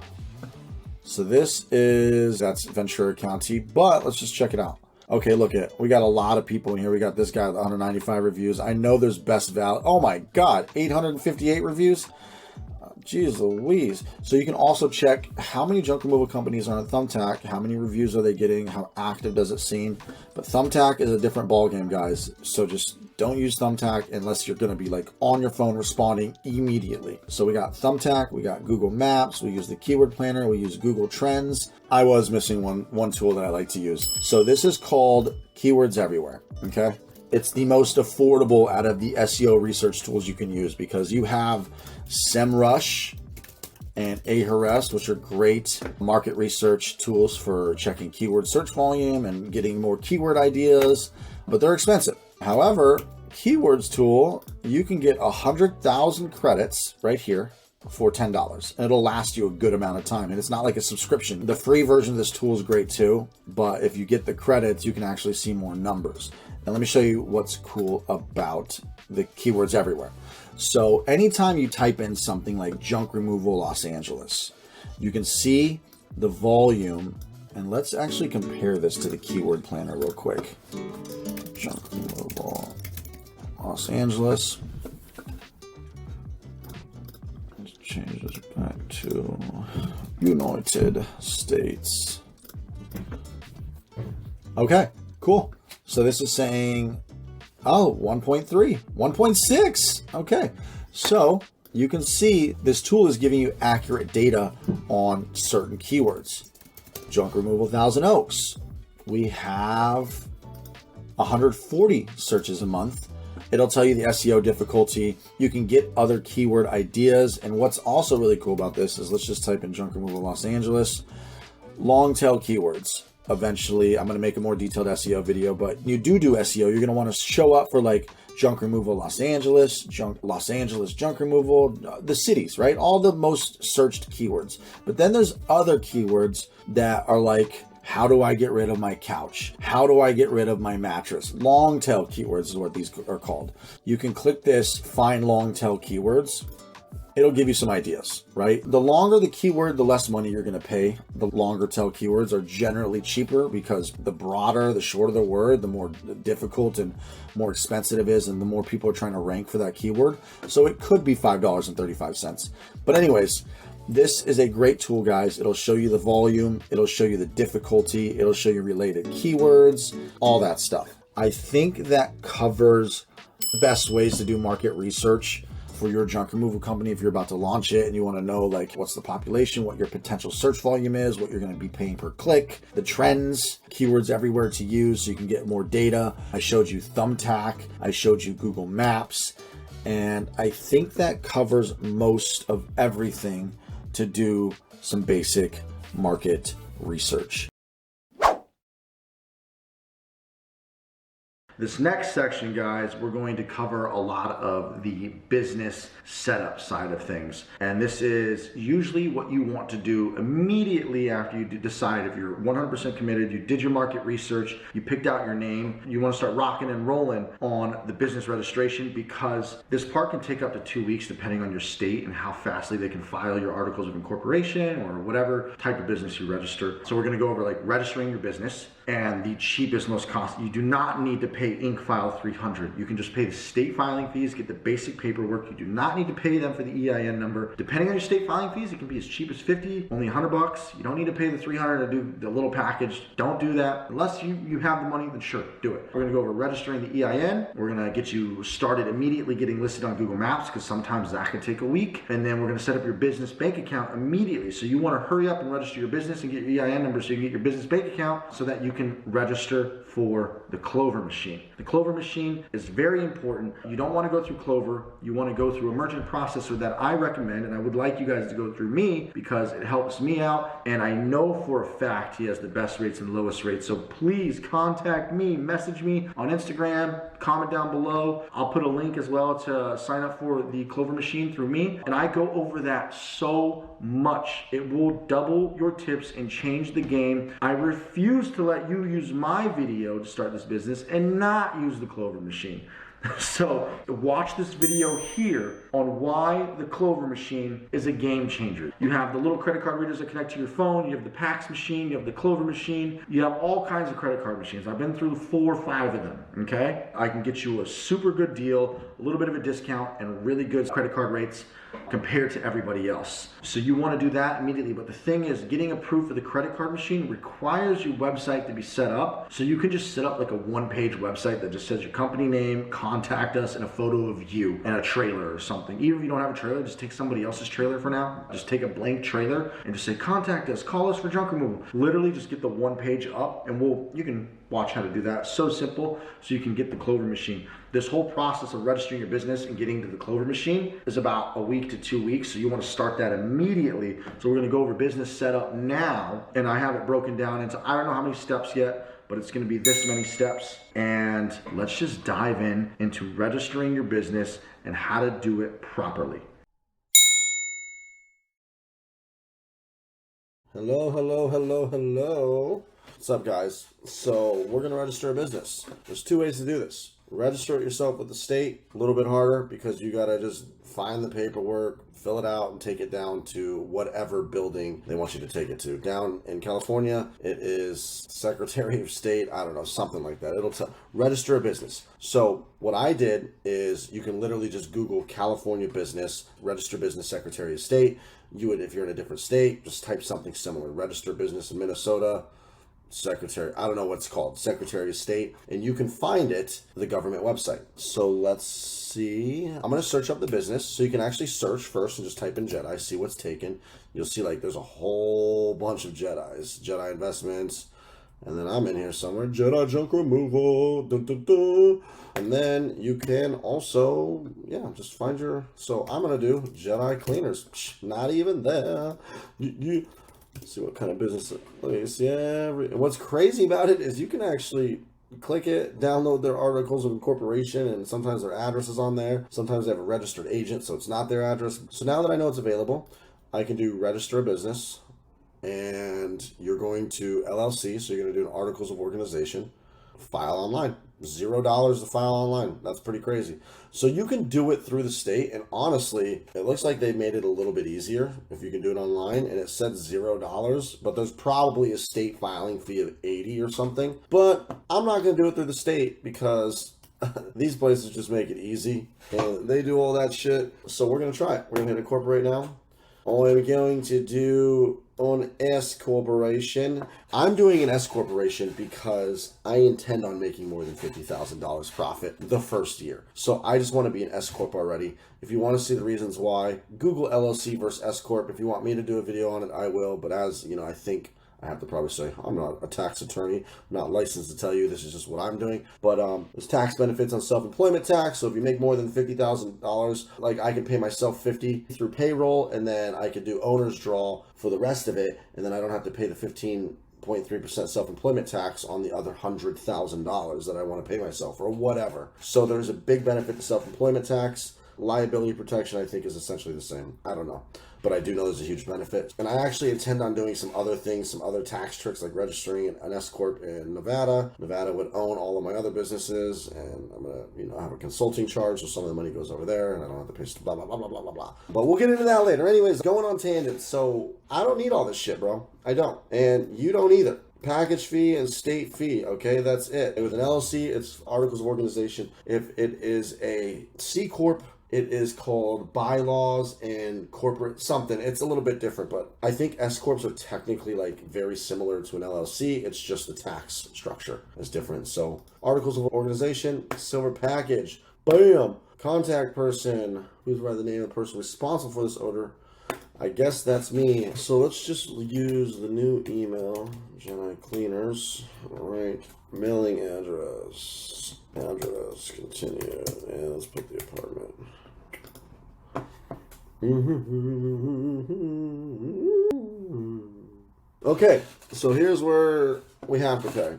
So that's Ventura County, but let's just check it out. Okay, look at, we got a lot of people in here. We got this guy with 195 reviews. I know there's best value. Oh my God, 858 reviews. Jeez Louise. So you can also check how many junk removal companies are on Thumbtack, how many reviews are they getting, how active does it seem. But Thumbtack is a different ballgame, guys. So just don't use Thumbtack unless you're going to be like on your phone responding immediately. So we got Thumbtack, we got Google Maps, we use the keyword planner, we use Google Trends. I was missing one tool that I like to use. So this is called Keywords Everywhere, okay? It's the most affordable out of the SEO research tools you can use because you have SEMrush and IRS, which are great market research tools for checking keyword search volume and getting more keyword ideas, but they're expensive. However, Keywords tool, you can get 100,000 credits right here for $10, and it'll last you a good amount of time. And it's not like a subscription. The free version of this tool is great too, but if you get the credits, you can actually see more numbers. And let me show you what's cool about the Keywords Everywhere. So anytime you type in something like junk removal Los Angeles, you can see the volume. And let's actually compare this to the keyword planner real quick. Junk removal Los Angeles. Let's change this back to United States. Okay, cool. So this is saying, oh, 1.3, 1.6. Okay. So you can see this tool is giving you accurate data on certain keywords. Junk removal, Thousand Oaks. We have 140 searches a month. It'll tell you the SEO difficulty. You can get other keyword ideas. And what's also really cool about this is, let's just type in junk removal Los Angeles, long tail keywords. Eventually, I'm going to make a more detailed SEO video, but you do SEO. You're going to want to show up for like junk removal Los Angeles junk removal, the cities, right? All the most searched keywords. But then there's other keywords that are like, how do I get rid of my couch? How do I get rid of my mattress? Long tail keywords is what these are called. You can click this, find long tail keywords. It'll give you some ideas, right? The longer the keyword, the less money you're going to pay. The longer tail keywords are generally cheaper because the broader, the shorter the word, the more difficult and more expensive it is, and the more people are trying to rank for that keyword. So it could be $5.35. But anyways, this is a great tool, guys. It'll show you the volume. It'll show you the difficulty. It'll show you related keywords, all that stuff. I think that covers the best ways to do market research for your junk removal company if you're about to launch it and you want to know like what's the population, what your potential search volume is, what you're going to be paying per click, the trends, keywords everywhere to use so you can get more data. I showed you Thumbtack, I showed you Google Maps, and I think that covers most of everything to do some basic market research. This next section, guys, we're going to cover a lot of the business setup side of things. And this is usually what you want to do immediately after you decide if you're 100% committed, you did your market research, you picked out your name, you want to start rocking and rolling on the business registration, because this part can take up to 2 weeks depending on your state and how fastly they can file your articles of incorporation or whatever type of business you register. So we're going to go over like registering your business, and the cheapest, most cost. You do not need to pay Inc. File 300. You can just pay the state filing fees, get the basic paperwork. You do not need to pay them for the EIN number. Depending on your state filing fees, it can be as cheap as 50, only 100 bucks. You don't need to pay the 300 to do the little package. Don't do that. Unless you have the money, then sure, do it. We're gonna go over registering the EIN. We're gonna get you started immediately getting listed on Google Maps, because sometimes that can take a week. And then we're gonna set up your business bank account immediately. So you wanna hurry up and register your business and get your EIN number so you can get your business bank account so that you can register for the Clover machine. The Clover machine is very important. You don't want to go through Clover. You want to go through a merchant processor that I recommend, and I would like you guys to go through me because it helps me out, and I know for a fact he has the best rates and lowest rates. So please contact me, message me on Instagram, comment down below. I'll put a link as well to sign up for the Clover machine through me, and I go over that so much. It will double your tips and change the game. I refuse to let you use my video to start this business and not use the Clover machine. So watch this video here on why the Clover machine is a game changer. You have the little credit card readers that connect to your phone, you have the PAX machine, you have the Clover machine, you have all kinds of credit card machines. I've been through 4 or 5 of them, okay? I can get you a super good deal, a little bit of a discount, and really good credit card rates compared to everybody else. So you want to do that immediately. But the thing is, getting approved for the credit card machine requires your website to be set up. So you can just set up like a one-page website that just says your company name, contact us, and a photo of you and a trailer or something. Even if you don't have a trailer, just take somebody else's trailer for now. Just take a blank trailer and just say, contact us, call us for junk removal. Literally just get the one page up, and you can watch how to do that. So simple, so you can get the Clover machine. This whole process of registering your business and getting to the Clover machine is about a week to 2 weeks, so you want to start that immediately. So we're going to go over business setup now, and I have it broken down into, I don't know how many steps yet, but it's going to be this many steps. And let's just dive into registering your business and how to do it properly. Hello. What's up, guys? So we're going to register a business. There's 2 ways to do this. Register it yourself with the state, a little bit harder because you got to just find the paperwork, fill it out, and take it down to whatever building they want you to take it to. Down in California, it is Secretary of State, I don't know, something like that. It'll register a business. So what I did is you can literally just Google California business, register business, Secretary of State. You would, if you're in a different state, just type something similar. Register business in Minnesota, Secretary, I don't know what it's called, Secretary of State, and you can find it the government website. So let's see. I'm going to search up the business, so you can actually search first and just type in Jedi, see what's taken. You'll see like there's a whole bunch of Jedis, Jedi Investments, and then I'm in here somewhere, Jedi Junk Removal, dun, dun, dun. And then you can also, just find your, so I'm going to do Jedi Cleaners, not even there. Let's see what kind of business. Let me see. What's crazy about it is you can actually click it, download their articles of incorporation, and sometimes their address is on there. Sometimes they have a registered agent, so it's not their address. So now that I know it's available, I can do register a business, and you're going to LLC, so you're going to do an articles of organization, file online. $0 to file online. That's pretty crazy. So you can do it through the state, and honestly, it looks like they made it a little bit easier if you can do it online, and it said $0, but there's probably a state filing fee of $80 or something. But I'm not going to do it through the state because these places just make it easy, and they do all that shit. So we're going to try it. We're going to hit incorporate now. I'm going to do an S corporation. I'm doing an S corporation because I intend on making more than $50,000 profit the first year. So I just want to be an S corp already. If you want to see the reasons why, Google LLC versus S corp. If you want me to do a video on it, I will. But as you know, I think I have to probably say I'm not a tax attorney. I'm not licensed to tell you. This is just what I'm doing. But there's tax benefits on self-employment tax. So if you make more than $50,000, like I can pay myself $50 through payroll, and then I could do owner's draw for the rest of it, and then I don't have to pay the 15.3% self-employment tax on the other $100,000 that I want to pay myself or whatever. So there's a big benefit to self-employment tax. Liability protection, I think, is essentially the same. I don't know. But I do know there's a huge benefit. And I actually intend on doing some other things, some other tax tricks, like registering an S corp in Nevada. Nevada would own all of my other businesses, and I'm gonna, have a consulting charge, so some of the money goes over there, and I don't have to pay blah blah blah blah blah blah blah. But we'll get into that later. Anyways, going on tangents. So I don't need all this shit, bro. I don't, and you don't either. Package fee and state fee, okay, that's it. With an LLC, it's articles of organization. If it is a C corp, it is called bylaws and corporate something. It's a little bit different, but I think S corps are technically like very similar to an LLC. It's just the tax structure is different. So articles of organization, silver package, bam. Contact person, who's by the name of the person responsible for this order. I guess that's me. So let's just use the new email, Jedi Cleaners. All right, mailing address, continue, and let's put the apartment. Okay, so here's where we have to pay.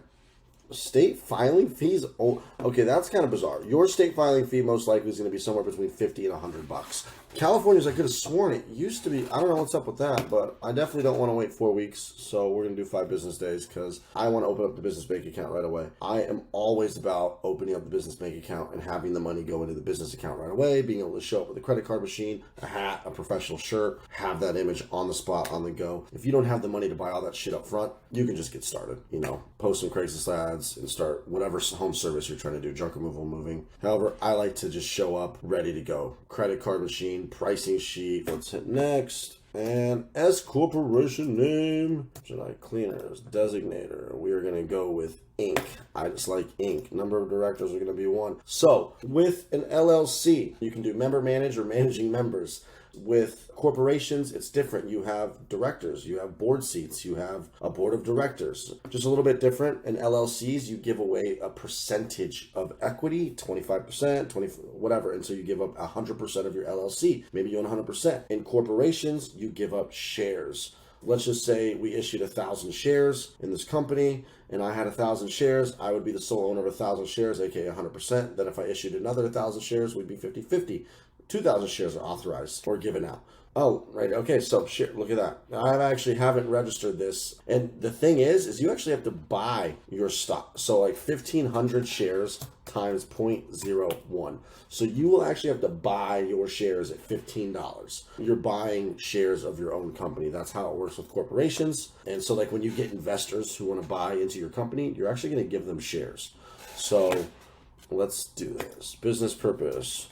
State filing fees? Oh, okay, that's kind of bizarre. Your state filing fee most likely is going to be somewhere between $50 and $100. California's, I could have sworn it used to be, I don't know what's up with that, but I definitely don't want to wait 4 weeks, so we're going to do 5 business days because I want to open up the business bank account right away. I am always about opening up the business bank account and having the money go into the business account right away, being able to show up with a credit card machine, a hat, a professional shirt, have that image on the spot, on the go. If you don't have the money to buy all that shit up front, you can just get started, post some Craigslist ads and start whatever home service you're trying to do, junk removal, moving. However, I like to just show up ready to go. Credit card machine, pricing sheet. Let's hit next. And S corporation name, Jedi Cleaners, designator. We are going to go with Inc. I just like Inc. Number of directors are going to be 1. So with an LLC, you can do member manage or managing members. With corporations, it's different. You have directors, you have board seats, you have a board of directors. Just a little bit different. In LLCs, you give away a percentage of equity, 25%, 20, whatever. And so you give up 100% of your LLC. Maybe you own 100%. In corporations, you give up shares. Let's just say we issued 1,000 shares in this company, and I had 1,000 shares. I would be the sole owner of 1,000 shares, aka 100%. Then if I issued another 1,000 shares, we'd be 50-50. 2,000 shares are authorized or given out. Oh, right. Okay. So look at that. I actually haven't registered this. And the thing is you actually have to buy your stock. So like 1,500 shares times 0.01. So you will actually have to buy your shares at $15. You're buying shares of your own company. That's how it works with corporations. And so like when you get investors who want to buy into your company, you're actually going to give them shares. So let's do this. Business purpose.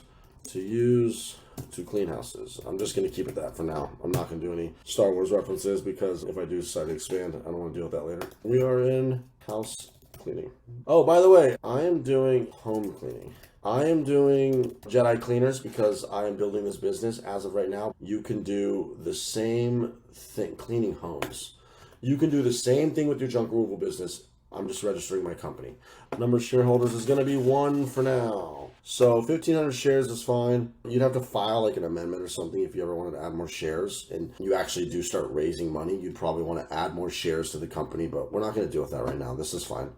To use to clean houses. I'm just going to keep it that for now. I'm not going to do any Star Wars references because if I do decide to expand, I don't want to deal with that later. We are in house cleaning. Oh, by the way, I am doing home cleaning. I am doing Jedi Cleaners because I am building this business. As of right now, you can do the same thing, cleaning homes. You can do the same thing with your junk removal business. I'm just registering my company. Number of shareholders is going to be 1 for now. So 1,500 shares is fine. You'd have to file like an amendment or something if you ever wanted to add more shares and you actually do start raising money. You'd probably want to add more shares to the company, but we're not going to deal with that right now. This is fine.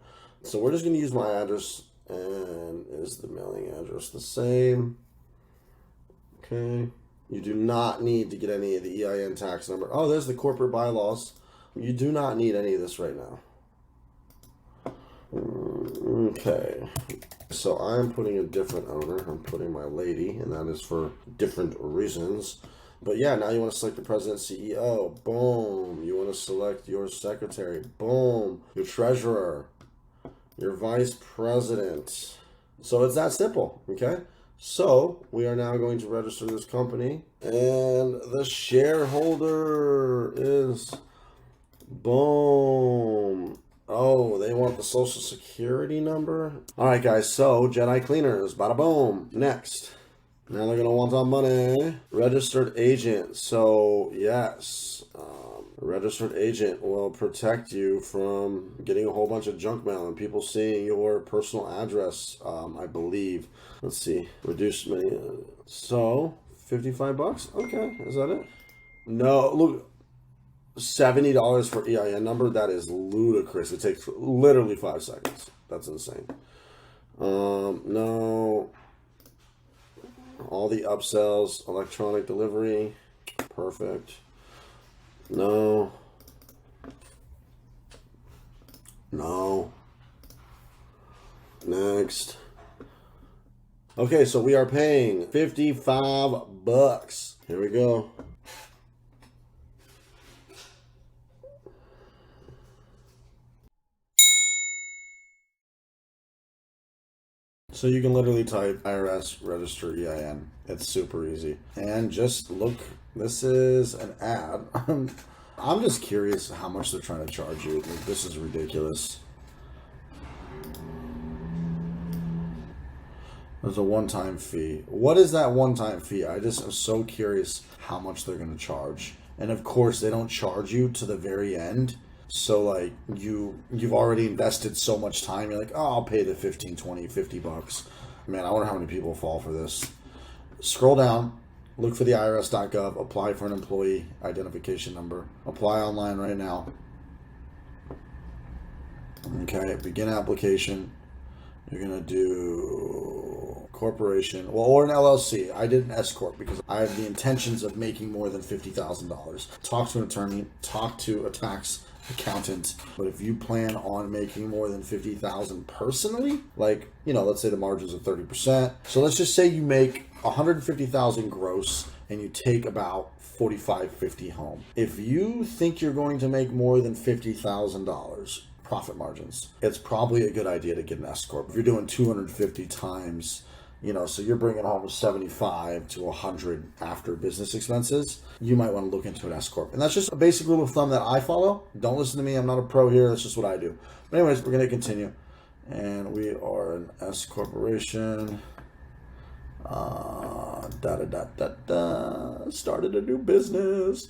So we're just going to use my address. And is the mailing address the same? Okay. You do not need to get any of the EIN tax number. Oh, there's the corporate bylaws. You do not need any of this right now. Okay, so I'm putting a different owner. I'm putting my lady, and that is for different reasons. But yeah, now you want to select the president, CEO. Boom. You want to select your secretary. Boom. Your treasurer. Your vice president. So it's that simple, okay? So we are now going to register this company, and the shareholder is boom. Oh, they want the social security number. All right, guys. So Jedi Cleaners, bada boom. Next. Now they're gonna want our money. Registered agent. So yes, registered agent will protect you from getting a whole bunch of junk mail and people seeing your personal address. I believe. Let's see. Reduced many. So $55. Okay, is that it? No, look. $70 for EIN number. That is ludicrous. It takes literally 5 seconds. That's insane. No. All the upsells, electronic delivery, perfect. No. No. Next. Okay, so we are paying $55. Here we go. So you can literally type IRS register EIN. It's super easy. And just look, this is an ad. I'm just curious how much they're trying to charge you. Like, this is ridiculous. There's a one-time fee. What is that one-time fee? I just am so curious how much they're going to charge. And of course, they don't charge you to the very end. So like you've already invested so much time. You're like, oh, I'll pay the 15, 20, $50. Man, I wonder how many people fall for this. Scroll down, look for the IRS.gov, apply for an employee identification number. Apply online right now. Okay, begin application. You're gonna do corporation, well, or an LLC. I did an S corp because I have the intentions of making more than $50,000. Talk to an attorney, talk to a tax accountant. But if you plan on making more than $50,000 personally, like, you know, let's say the margins are 30%. So let's just say you make $150,000 gross and you take about 45, 50 home. If you think you're going to make more than $50,000 profit margins, it's probably a good idea to get an S corp. If you're doing 250 times, you know, so you're bringing home 75 to 100 after business expenses, you might want to look into an S corp. And that's just a basic rule of thumb that I follow. Don't listen to me. I'm not a pro here. That's just what I do. But anyways, we're going to continue. And we are an S corporation. Started a new business.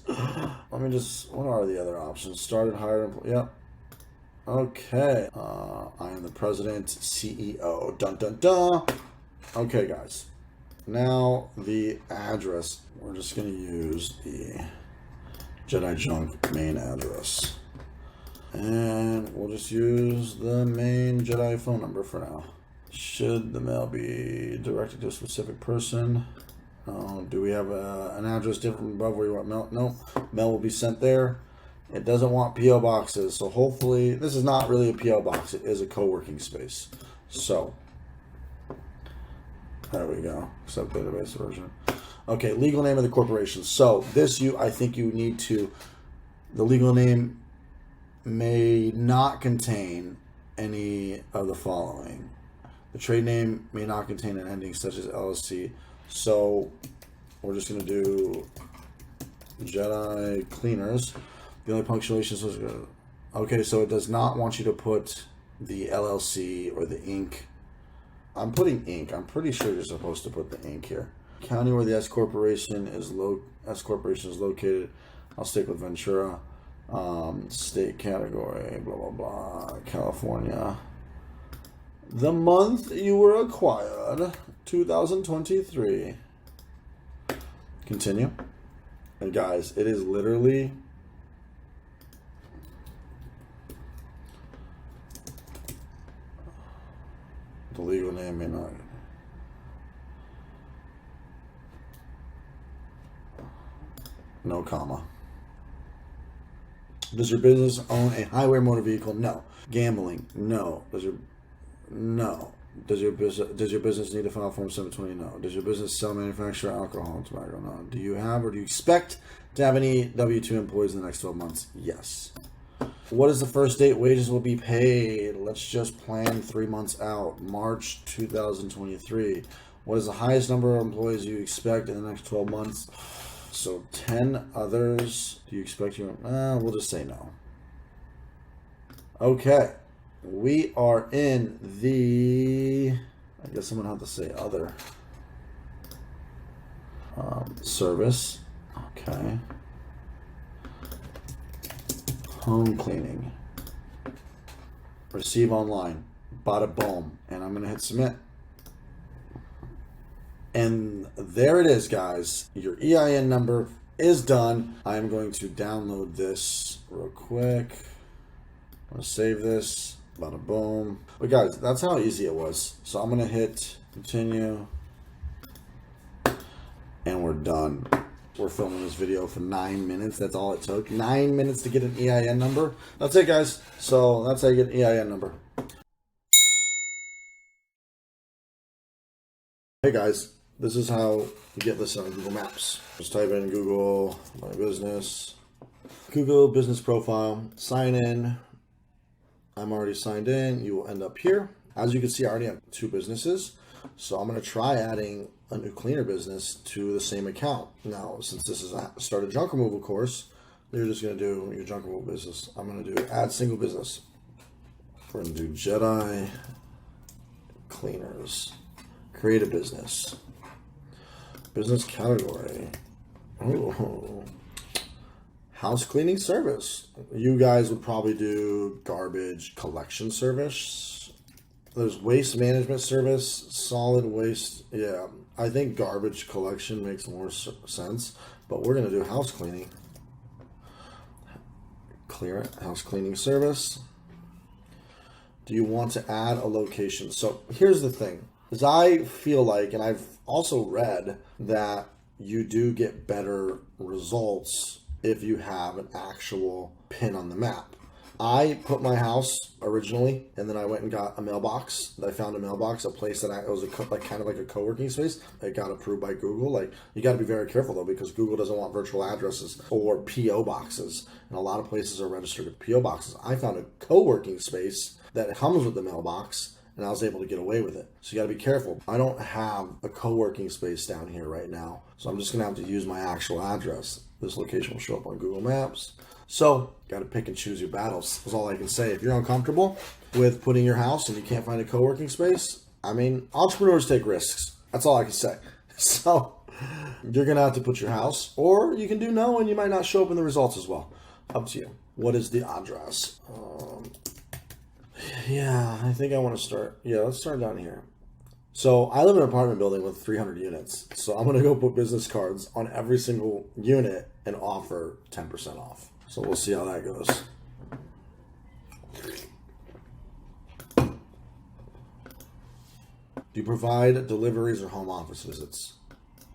Let me just, what are the other options? Started, hired, yep. Okay. I am the president, CEO. Dun, dun, dun. Okay, guys. Now the address. We're just going to use the Jedi Junk main address. And we'll just use the main Jedi phone number for now. Should the mail be directed to a specific person? Do we have an address different above where you want mail? No. Mail will be sent there. It doesn't want P.O. boxes. So hopefully, this is not really a P.O. box. It is a co-working space. So, there we go. Except database version. Okay, legal name of the corporation. So this I think you need to, the legal name may not contain any of the following. The trade name may not contain an ending such as LLC. So we're just going to do Jedi Cleaners. The only punctuation is, okay, so it does not want you to put the LLC or the Inc. I'm putting Inc. I'm pretty sure you're supposed to put the Inc. here. County where the S corporation is located. I'll stick with Ventura. State category, blah blah blah. California. The month you were acquired, 2023. Continue. And guys, it is literally the legal name may not. No comma. Does your business own a highway motor vehicle? No. Gambling? No. Does your business need to file Form 720? No. Does your business sell, manufacture alcohol and tobacco? No. Do you have or do you expect to have any W-2 employees in the next 12 months? Yes. What is the first date wages will be paid? Let's just plan 3 months out. March 2023. What is the highest number of employees you expect in the next 12 months? So 10 others. Do you expect you? We'll just say no. Okay. We are in the, I guess I'm going to have to say other. Service. Okay. Home cleaning. Receive online. Bada boom. And I'm going to hit submit. And there it is, guys. Your EIN number is done. I'm going to download this real quick. I'm going to save this. Bada boom. But guys, that's how easy it was. So I'm going to hit continue. And we're done. We're filming this video for 9 minutes. That's all it took. 9 minutes to get an EIN number. That's it, guys. So that's how you get an EIN number. Hey, guys. This is how you get listed on Google Maps. Just type in Google My Business, Google Business Profile, sign in. I'm already signed in. You will end up here. As you can see, I already have 2 businesses. So I'm going to try adding a new cleaner business to the same account. Now, since this is a start a junk removal course, you're just going to do your junk removal business. I'm going to do add single business. We're going to do Jedi Cleaners. Create a business. Business category. Ooh. House cleaning service. You guys would probably do garbage collection service. There's waste management service, solid waste. Yeah, I think garbage collection makes more sense, but we're going to do house cleaning. Clear it. House cleaning service. Do you want to add a location? So here's the thing. Is I feel like, and I've also read that you do get better results if you have an actual pin on the map. I put my house originally, and then I went and got a mailbox. I found a mailbox, a place that it was kind of like a co-working space. It got approved by Google. Like, you got to be very careful though, because Google doesn't want virtual addresses or PO boxes, and a lot of places are registered with PO boxes. I found a co-working space that comes with the mailbox, and I was able to get away with it. So you got to be careful. I don't have a co-working space down here right now, so I'm just gonna have to use my actual address. This location will show up on Google Maps. So, got to pick and choose your battles, is all I can say. If you're uncomfortable with putting your house and you can't find a co-working space, I mean, entrepreneurs take risks. That's all I can say. So, you're going to have to put your house, or you can do no, and you might not show up in the results as well. Up to you. What is the address? Yeah, I think I want to start. Yeah, let's start down here. So I live in an apartment building with 300 units. So I'm going to go put business cards on every single unit and offer 10% off. So we'll see how that goes. Do you provide deliveries or home office visits?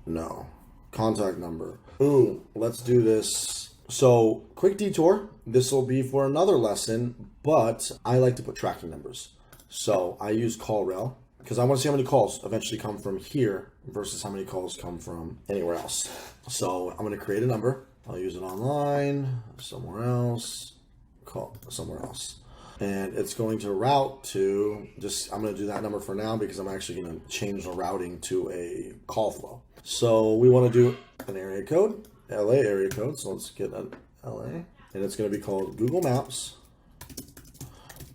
No. Contact number. Ooh, let's do this. So quick detour. This will be for another lesson, but I like to put tracking numbers. So I use CallRail, because I want to see how many calls eventually come from here versus how many calls come from anywhere else. So I'm going to create a number. I'll use it online, somewhere else, call somewhere else. And it's going to route to I'm going to do that number for now because I'm actually going to change the routing to a call flow. So we want to do an area code, LA area code. So let's get an LA, and it's going to be called Google Maps,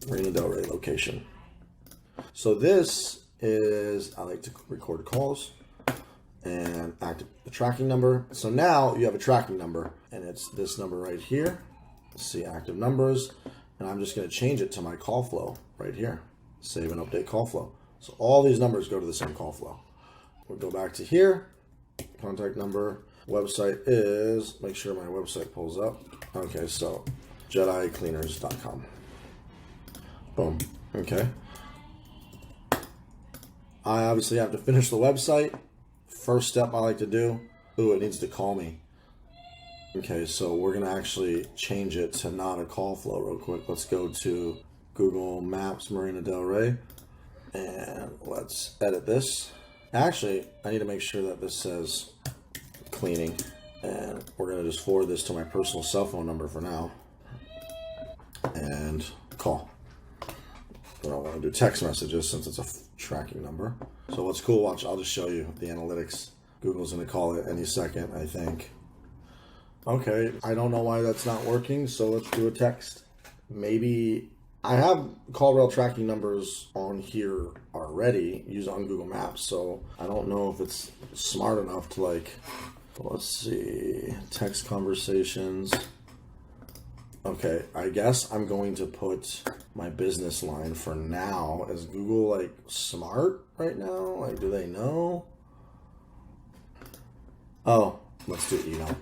Marina Del Rey location. So this is, I like to record calls and active the tracking number. So now you have a tracking number, and it's this number right here. See active numbers, and I'm just going to change it to my call flow right here. Save and update call flow. So all these numbers go to the same call flow. We'll go back to here. Contact number. Website is, make sure my website pulls up. Okay, so JediCleaners.com. Boom. Okay. I obviously have to finish the website. First step I like to do, it needs to call me. Okay, so we're going to actually change it to not a call flow real quick. Let's go to Google Maps, Marina Del Rey, and let's edit this. Actually, I need to make sure that this says cleaning, and we're going to just forward this to my personal cell phone number for now, and call. I don't want to do text messages since it's a tracking number. So what's cool, watch, I'll just show you the analytics. Google's gonna call it any second, I think. Okay, I don't know why that's not working, so let's do a text. Maybe I have call rail tracking numbers on here already, used on Google Maps, so I don't know if it's smart enough to like, let's see, text conversations. Okay, I guess I'm going to put my business line for now. Is Google like smart right now? Like, do they know? Oh, let's do email.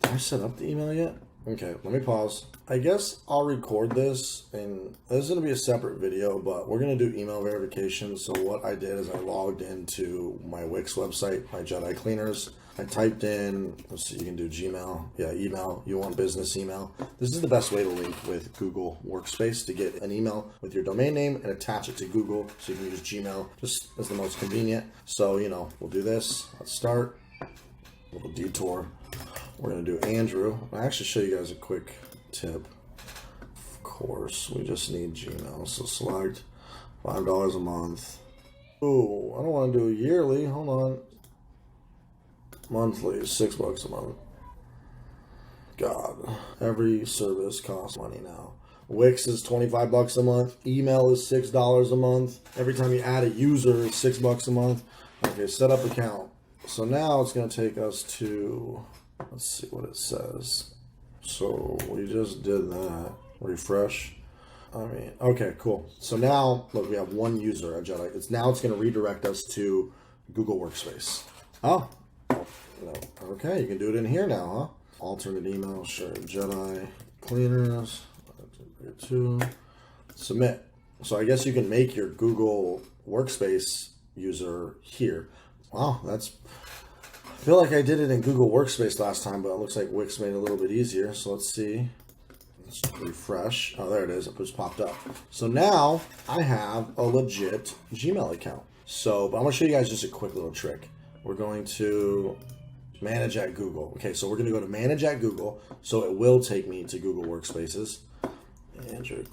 Did I set up the email yet? Okay, let me pause. I guess I'll record this, and this is going to be a separate video, but we're going to do email verification. So what I did is I logged into my Wix website, my Jedi Cleaners. I typed in, let's see, you can do Gmail. Yeah, email. You want business email. This is the best way to link with Google Workspace, to get an email with your domain name and attach it to Google, so you can use Gmail just as the most convenient. So, you know, we'll do this. Let's start. A little detour. We're going to do Andrew. I'll actually show you guys a quick tip. Of course, we just need Gmail. So select $5 a month. Oh, I don't want to do a yearly. Hold on. Monthly is $6 a month. God, every service costs money now. Wix is $25 a month. Email is $6 a month. Every time you add a user, it's $6 a month. Okay, set up account. So now it's going to take us to, let's see what it says. So we just did that. Refresh. Okay, cool. So now, look, we have one user at Jedi. It's going to redirect us to Google Workspace. Oh, no. Okay, you can do it in here now, huh? Alternate email, sure. Jedi Cleaners. 2. Submit. So I guess you can make your Google Workspace user here. Wow, I feel like I did it in Google Workspace last time, but it looks like Wix made it a little bit easier. So let's see. Let's refresh. Oh, there it is. It just popped up. So now I have a legit Gmail account. So, but I'm going to show you guys just a quick little trick. We're going to manage at Google. Okay, so we're going to go to manage at Google. So it will take me to Google Workspaces. Andrew,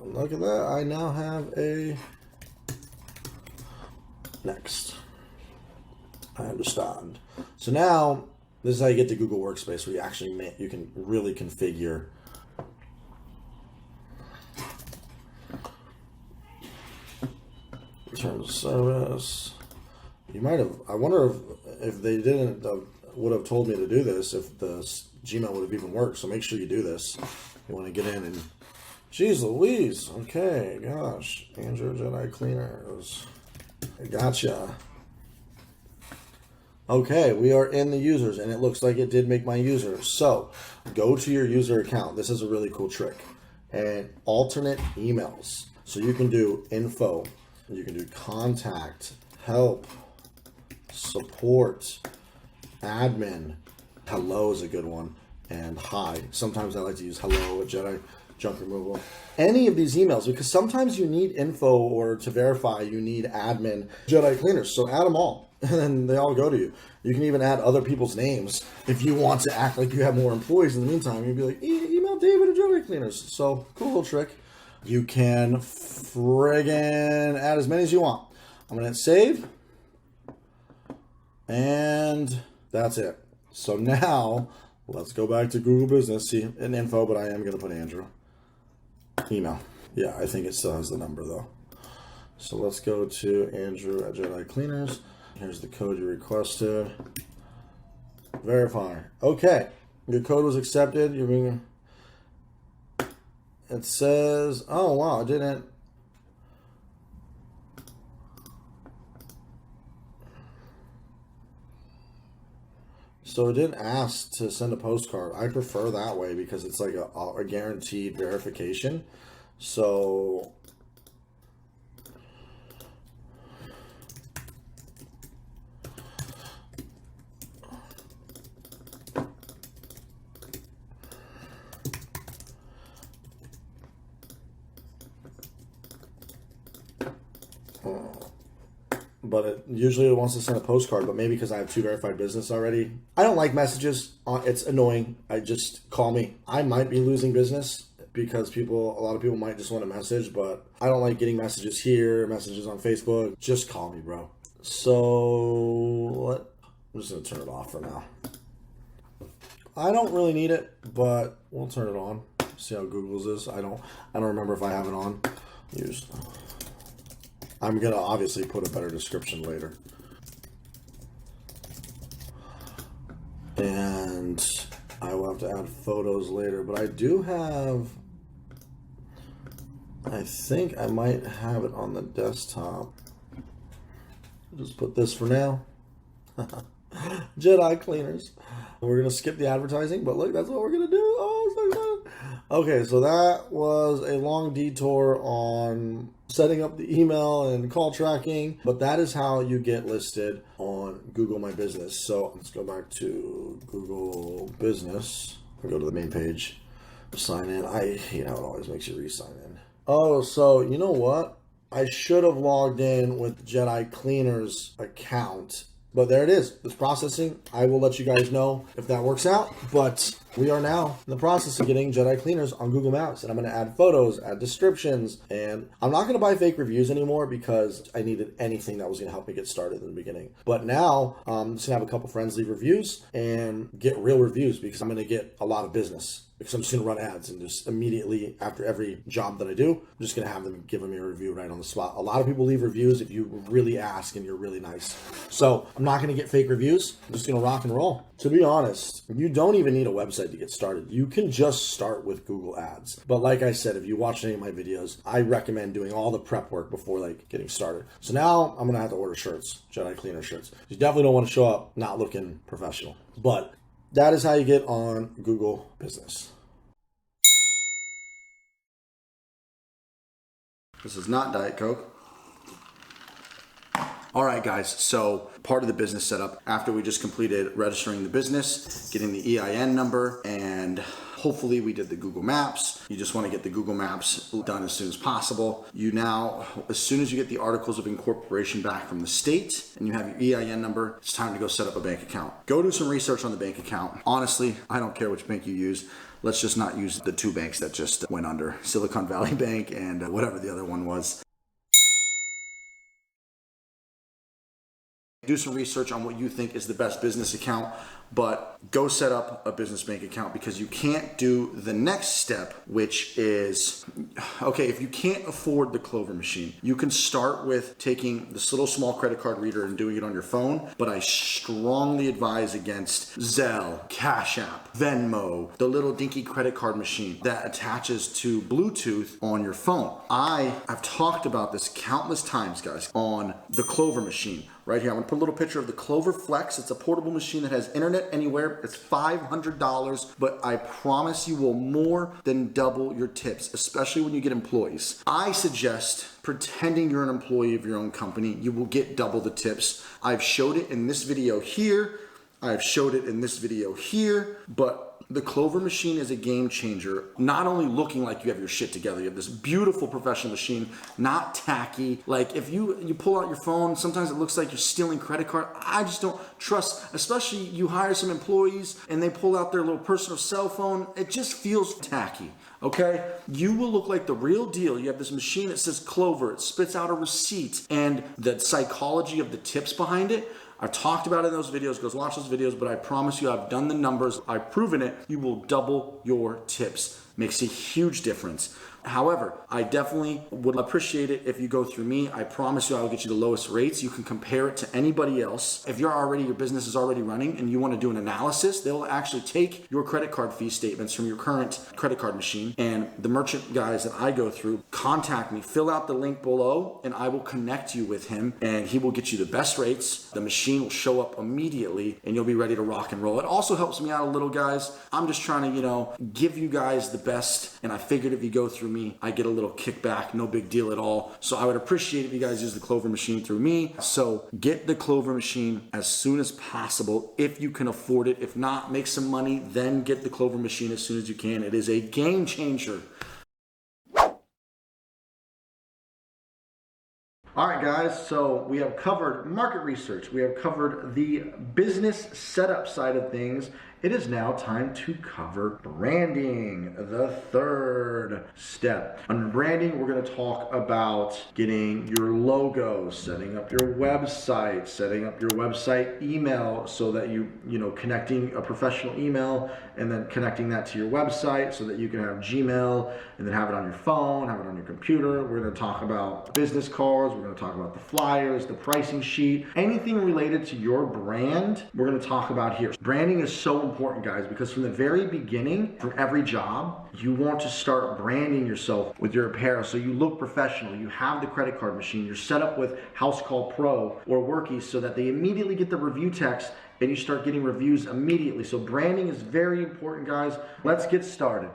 look at that. I now have a next. I understand. So now this is how you get to Google Workspace, where you actually you can really configure terms of service. You might have. I wonder if they didn't would have told me to do this, if the Gmail would have even worked. So make sure you do this. You want to get in and. Jeez Louise. Okay, gosh. Andrew Jedi Cleaners. I gotcha. Okay, we are in the users, and it looks like it did make my user. So, go to your user account. This is a really cool trick. And alternate emails. So you can do info, you can do contact, help, support, admin. Hello is a good one, and hi. Sometimes I like to use hello at Jedi Junk Removal. Any of these emails, because sometimes you need info, or to verify you need admin Jedi Cleaners. So add them all. And they all go to you. You can even add other people's names if you want to act like you have more employees in the meantime. You'd be like, email David at Jedi Cleaners. So, cool little trick. You can friggin' add as many as you want. I'm going to hit save. And that's it. So now, let's go back to Google Business. See, an info, but I am going to put Andrew. Email. Yeah, I think it still has the number, though. So let's go to Andrew at Jedi Cleaners. Here's the code you requested. Verify. Okay. Your code was accepted. You're being. It says, oh wow, it didn't. So it didn't ask to send a postcard. I prefer that way because it's like a guaranteed verification. So but it usually wants to send a postcard, but maybe because I have 2 verified business already. I don't like messages. It's annoying. Just call me. I might be losing business because a lot of people might just want a message, but I don't like getting messages here, messages on Facebook. Just call me, bro. So I'm just gonna turn it off for now. I don't really need it, but we'll turn it on. See how Google's is. I don't remember if I have it on. I'm gonna obviously put a better description later. And I will have to add photos later, but I do have, I think I might have it on the desktop. Just put this for now. Jedi cleaners. We're gonna skip the advertising, but look, that's what we're gonna do. Oh, so excited. Okay, so that was a long detour on setting up the email and call tracking, but that is how you get listed on Google My Business. So let's go back to Google Business. I'll go to the main page, sign in. I hate how it always makes you re-sign in. Oh, so you know what? I should have logged in with Jedi Cleaner's account. But there it is. It's processing. I will let you guys know if that works out. But we are now in the process of getting Jedi Cleaners on Google Maps. And I'm going to add photos, add descriptions. And I'm not going to buy fake reviews anymore because I needed anything that was going to help me get started in the beginning. But now I'm just going to have a couple friends leave reviews and get real reviews because I'm going to get a lot of business. Because I'm just going to run ads and just immediately after every job that I do, I'm just going to have them give me a review right on the spot. A lot of people leave reviews if you really ask and you're really nice. So I'm not going to get fake reviews. I'm just going to rock and roll. To be honest, you don't even need a website to get started. You can just start with Google Ads. But like I said, if you watch any of my videos, I recommend doing all the prep work before like getting started. So now I'm going to have to order shirts, Jedi Cleaner shirts. You definitely don't want to show up not looking professional. But that is how you get on Google Business. This is not Diet Coke. All right, guys, so part of the business setup, after we just completed registering the business, getting the EIN number, and hopefully we did the Google Maps. You just want to get the Google Maps done as soon as possible. You now, as soon as you get the articles of incorporation back from the state and you have your EIN number, it's time to go set up a bank account. Go do some research on the bank account. Honestly, I don't care which bank you use. Let's just not use the two banks that just went under, Silicon Valley Bank and whatever the other one was. Do some research on what you think is the best business account, but go set up a business bank account because you can't do the next step, which is, okay, if you can't afford the Clover machine, you can start with taking this little small credit card reader and doing it on your phone, but I strongly advise against Zelle, Cash App, Venmo, the little dinky credit card machine that attaches to Bluetooth on your phone. I've talked about this countless times, guys, on the Clover machine. Right here, I'm gonna put a little picture of the Clover Flex. It's a portable machine that has internet anywhere. It's $500, but I promise you will more than double your tips, especially when you get employees. I suggest pretending you're an employee of your own company. You will get double the tips. I've showed it in this video here. I've showed it in this video here, but the Clover machine is a game changer. Not only looking like you have your shit together, you have this beautiful professional machine, not tacky. Like if you pull out your phone, sometimes it looks like you're stealing credit card. I just don't trust, especially you hire some employees and they pull out their little personal cell phone. It just feels tacky. Okay, you will look like the real deal. You have this machine that says Clover, it spits out a receipt, and the psychology of the tips behind it. I've talked about it in those videos, go watch those videos, but I promise you I've done the numbers, I've proven it, you will double your tips. Makes a huge difference. However, I definitely would appreciate it if you go through me. I promise you I will get you the lowest rates. You can compare it to anybody else. If your business is already running and you want to do an analysis, they'll actually take your credit card fee statements from your current credit card machine, and the merchant guys that I go through, contact me, fill out the link below, and I will connect you with him, and he will get you the best rates. The machine will show up immediately, and you'll be ready to rock and roll. It also helps me out a little, guys. I'm just trying to, give you guys the best, and I figured if you go through me, I get a little kickback, no big deal at all. So I would appreciate if you guys use the Clover machine through me. So get the Clover machine as soon as possible if you can afford it. If not, make some money, then get the Clover machine as soon as you can. It is a game changer. All right, guys, so we have covered market research. We have covered the business setup side of things, it is now time to cover branding, the third step. Under branding, we're going to talk about getting your logo, setting up your website, setting up your website email so that connecting a professional email and then connecting that to your website so that you can have Gmail and then have it on your phone, have it on your computer. We're going to talk about business cards. We're going to talk about the flyers, the pricing sheet, anything related to your brand, we're going to talk about here. Branding is so important, guys, because from the very beginning, from every job, you want to start branding yourself with your apparel so you look professional. You have the credit card machine. You're set up with House Call Pro or Workies so that they immediately get the review text and you start getting reviews immediately. So branding is very important, guys. Let's get started.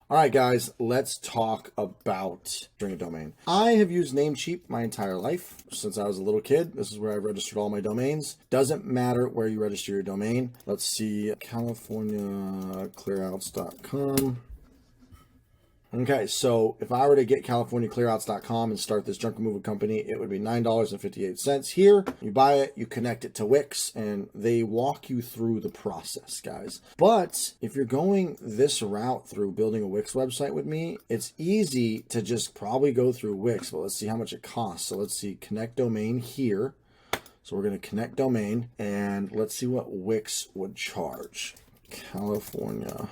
All right, guys, let's talk about registering a domain. I have used Namecheap my entire life since I was a little kid. This is where I registered all my domains. Doesn't matter where you register your domain. Let's see, CaliforniaClearouts.com. Okay, so if I were to get CaliforniaClearouts.com and start this junk removal company, it would be $9.58 here. You buy it, you connect it to Wix, and they walk you through the process, guys. But if you're going this route through building a Wix website with me, it's easy to just probably go through Wix, but let's see how much it costs. So let's see, connect domain here. So we're going to connect domain, and let's see what Wix would charge. California.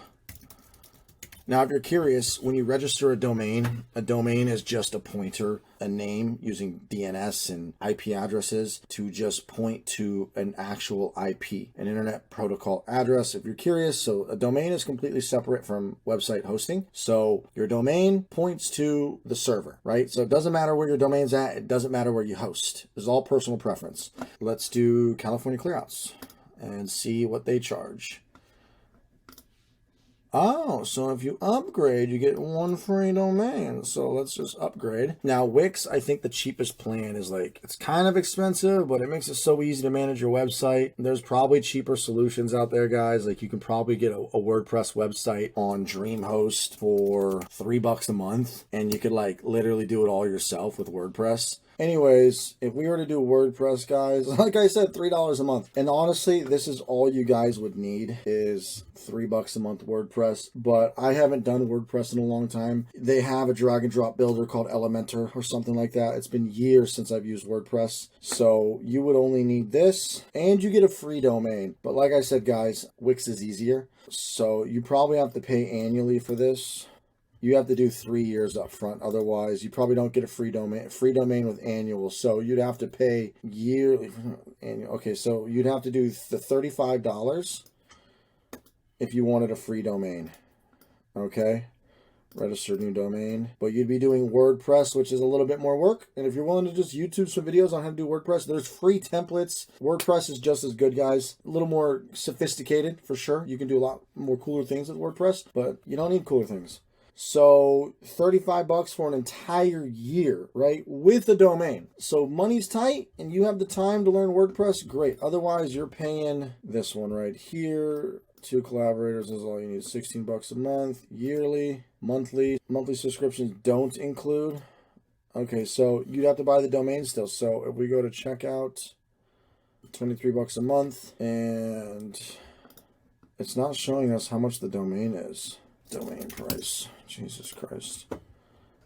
Now, if you're curious, when you register a domain is just a pointer, a name using DNS and IP addresses to just point to an actual IP, an internet protocol address. If you're curious, so a domain is completely separate from website hosting. So your domain points to the server, right? So it doesn't matter where your domain's at. It doesn't matter where you host. It's all personal preference. Let's do California Clearouts and see what they charge. Oh, so if you upgrade, you get one free domain. So let's just upgrade. Now, Wix, I think the cheapest plan is it's kind of expensive, but it makes it so easy to manage your website. There's probably cheaper solutions out there, guys. You can probably get a WordPress website on DreamHost for $3 a month, and you could literally do it all yourself with WordPress. Anyways, if we were to do WordPress, guys, like I said, $3 a month. And honestly, this is all you guys would need is $3 a month WordPress. But I haven't done WordPress in a long time. They have a drag and drop builder called Elementor or something like that. It's been years since I've used WordPress. So you would only need this and you get a free domain. But like I said, guys, Wix is easier. So you probably have to pay annually for this. You have to do 3 years up front. Otherwise, you probably don't get a free domain with annual. So you'd have to pay yearly. Okay, so you'd have to do the $35 if you wanted a free domain. Okay, register new domain. But you'd be doing WordPress, which is a little bit more work. And if you're willing to just YouTube some videos on how to do WordPress, there's free templates. WordPress is just as good, guys. A little more sophisticated, for sure. You can do a lot more cooler things with WordPress, but you don't need cooler things. So $35 for an entire year, right? With a domain. So money's tight and you have the time to learn WordPress, great. Otherwise, you're paying this one right here. 2 collaborators is all you need. $16 a month, yearly, monthly. Monthly subscriptions don't include. Okay, so you'd have to buy the domain still. So if we go to checkout, $23 a month, and it's not showing us how much the domain is. Domain price. Jesus Christ.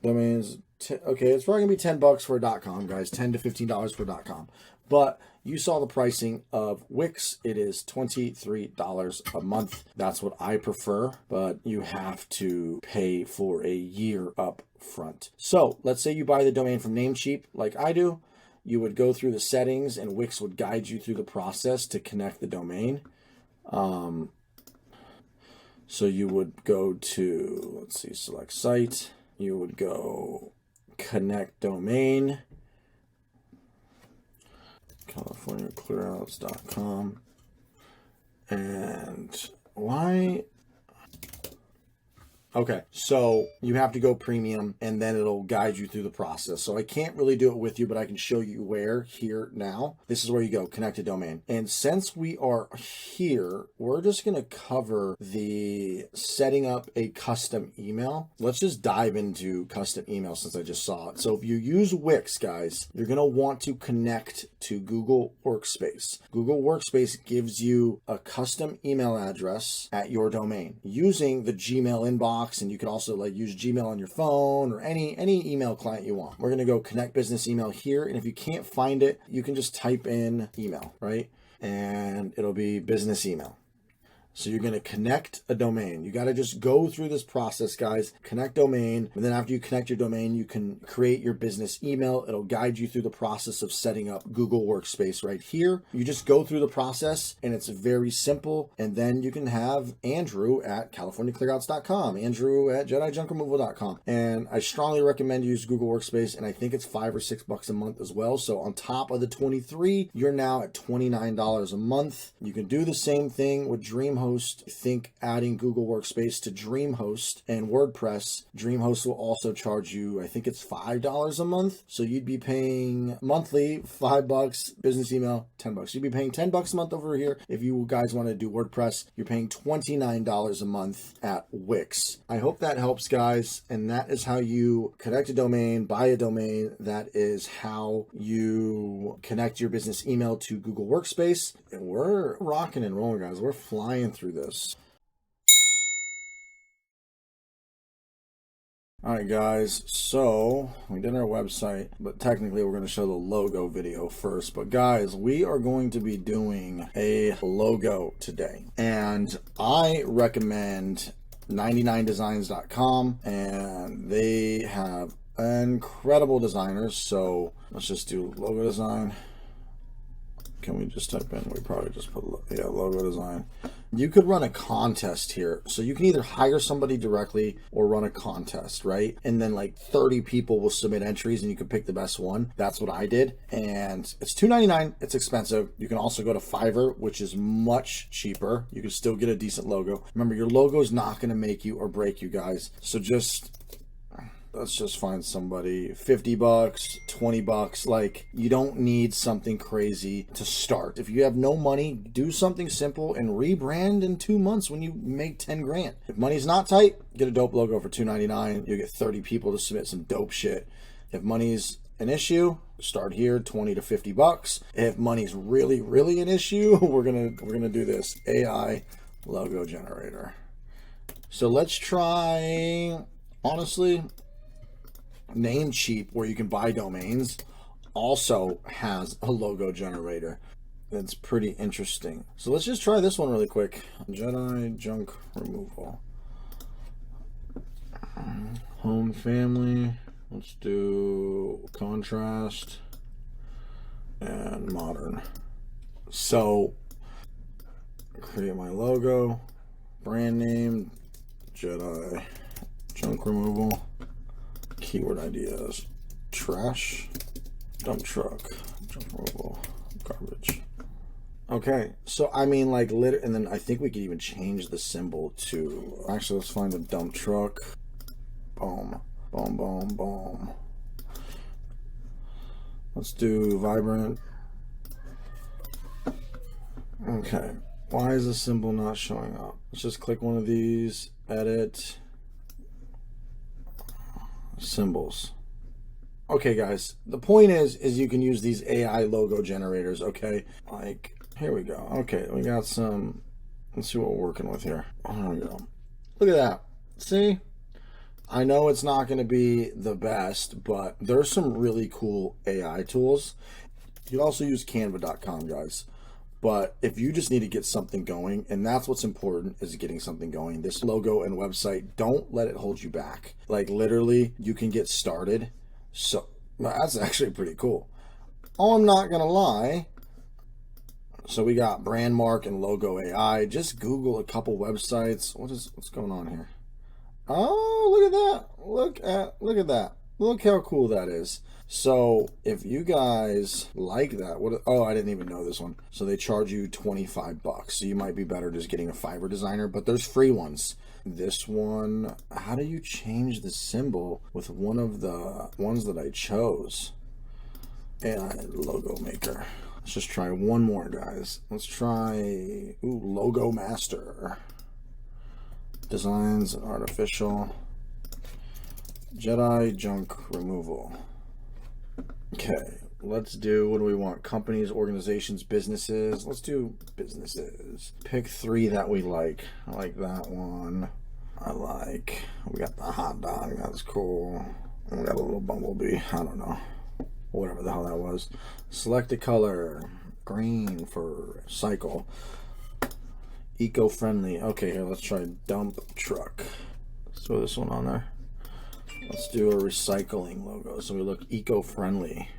Domains. Okay, it's probably going to be $10 for a .com, guys. $10 to $15 for a .com. But you saw the pricing of Wix. It is $23 a month. That's what I prefer. But you have to pay for a year up front. So let's say you buy the domain from Namecheap like I do. You would go through the settings and Wix would guide you through the process to connect the domain. So you would go to, let's see, select site. You would go connect domain, CaliforniaClearouts.com. And why? Okay, so you have to go premium and then it'll guide you through the process. So I can't really do it with you, but I can show you where here now. This is where you go, connect a domain. And since we are here, we're just gonna cover the setting up a custom email. Let's just dive into custom email since I just saw it. So if you use Wix, guys, you're gonna want to connect to Google Workspace. Google Workspace gives you a custom email address at your domain using the Gmail inbox. And you can also like use Gmail on your phone or any email client you want. We're going to go connect business email here. And if you can't find it, you can just type in email, right? And it'll be business email. So you're going to connect a domain. You got to just go through this process, guys. Connect domain. And then after you connect your domain, you can create your business email. It'll guide you through the process of setting up Google Workspace right here. You just go through the process and it's very simple. And then you can have Andrew at CaliforniaClearouts.com, Andrew at JediJunkRemoval.com. And I strongly recommend you use Google Workspace. And I think it's $5 or $6 a month as well. So on top of the 23, you're now at $29 a month. You can do the same thing with DreamHost. I think adding Google Workspace to DreamHost and WordPress, DreamHost will also charge you, I think it's $5 a month. So you'd be paying monthly $5, business email, $10. You'd be paying $10 a month over here. If you guys want to do WordPress, you're paying $29 a month at Wix. I hope that helps, guys. And that is how you connect a domain, buy a domain. That is how you connect your business email to Google Workspace. And we're rocking and rolling, guys. We're flying through this. All right, guys, so we did our website, but technically we're going to show the logo video first. But guys, we are going to be doing a logo today, and I recommend 99designs.com, and they have incredible designers. So let's just do logo design. Can we just type in, we probably just put, yeah, logo design. You could run a contest here. So you can either hire somebody directly or run a contest, right? And then like 30 people will submit entries and you can pick the best one. That's what I did. And it's $2.99. It's expensive. You can also go to Fiverr, which is much cheaper. You can still get a decent logo. Remember, your logo is not going to make you or break you, guys. So let's just find somebody. $50, $20. Like, you don't need something crazy to start. If you have no money, do something simple and rebrand in 2 months when you make 10 grand. If money's not tight, get a dope logo for $2.99. You get 30 people to submit some dope shit. If money's an issue, start here, $20 to $50. If money's really, really an issue, we're gonna do this AI logo generator. So let's try, honestly, Namecheap, where you can buy domains, also has a logo generator. That's pretty interesting. So let's just try this one really quick. Jedi Junk Removal. Home family. Let's do contrast and modern. So create my logo, brand name, Jedi Junk Removal. Keyword ideas: trash, dump truck, junk removal, garbage. Okay, so I mean, like, and then I think we could even change the symbol to, actually, let's find a dump truck. Boom, boom, boom, boom. Let's do vibrant. Okay, why is the symbol not showing up? Let's just click one of these, edit. Symbols. Okay, guys, the point is you can use these AI logo generators. Okay, like, here we go. Okay, we got some, let's see what we're working with here. There we go. Look at that. See, I know it's not going to be the best, but there's some really cool AI tools. You can also use canva.com, guys. But if you just need to get something going, and that's what's important, is getting something going. This logo and website, don't let it hold you back. Like, literally, you can get started. So that's actually pretty cool. Oh, I'm not gonna lie. So we got brand mark and logo AI. Just Google a couple websites. What's going on here? Oh, look at that. Look at that. Look how cool that is. So if you guys like that, oh, I didn't even know this one. So they charge you 25 bucks. So you might be better just getting a Fiverr designer, but there's free ones. This one, how do you change the symbol with one of the ones that I chose? AI logo maker. Let's just try one more, guys. Let's try, logo master. Designs and artificial. Jedi junk removal. Okay, let's do, what do we want? Companies, organizations, businesses. Let's do businesses. Pick 3 that we like. I like that one. We got the hot dog. That's cool. And we got a little bumblebee. I don't know. Whatever the hell that was. Select a color. Green for cycle. Eco-friendly. Okay, here, let's try dump truck. Let's throw this one on there. Let's do a recycling logo so we look eco-friendly.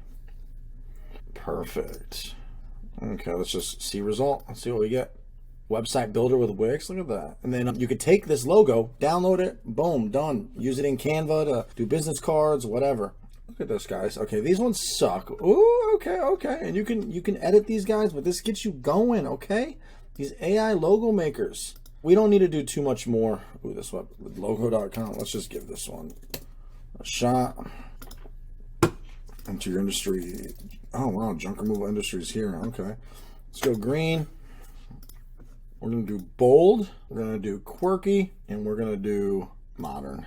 Perfect. Okay, let's just see result. Let's see what we get. Website builder with Wix. Look at that. And then you could take this logo, download it, boom, done. Use it in Canva to do business cards, whatever. Look at this, guys. Okay, these ones suck. Ooh, okay. And you can edit these guys, but this gets you going, okay? These AI logo makers. We don't need to do too much more. Ooh, this one with logo.com. Let's just give this one a shot. Enter your industry. Oh wow, junk removal industries here. Okay, let's go green. We're gonna do bold. We're gonna do quirky, and we're gonna do modern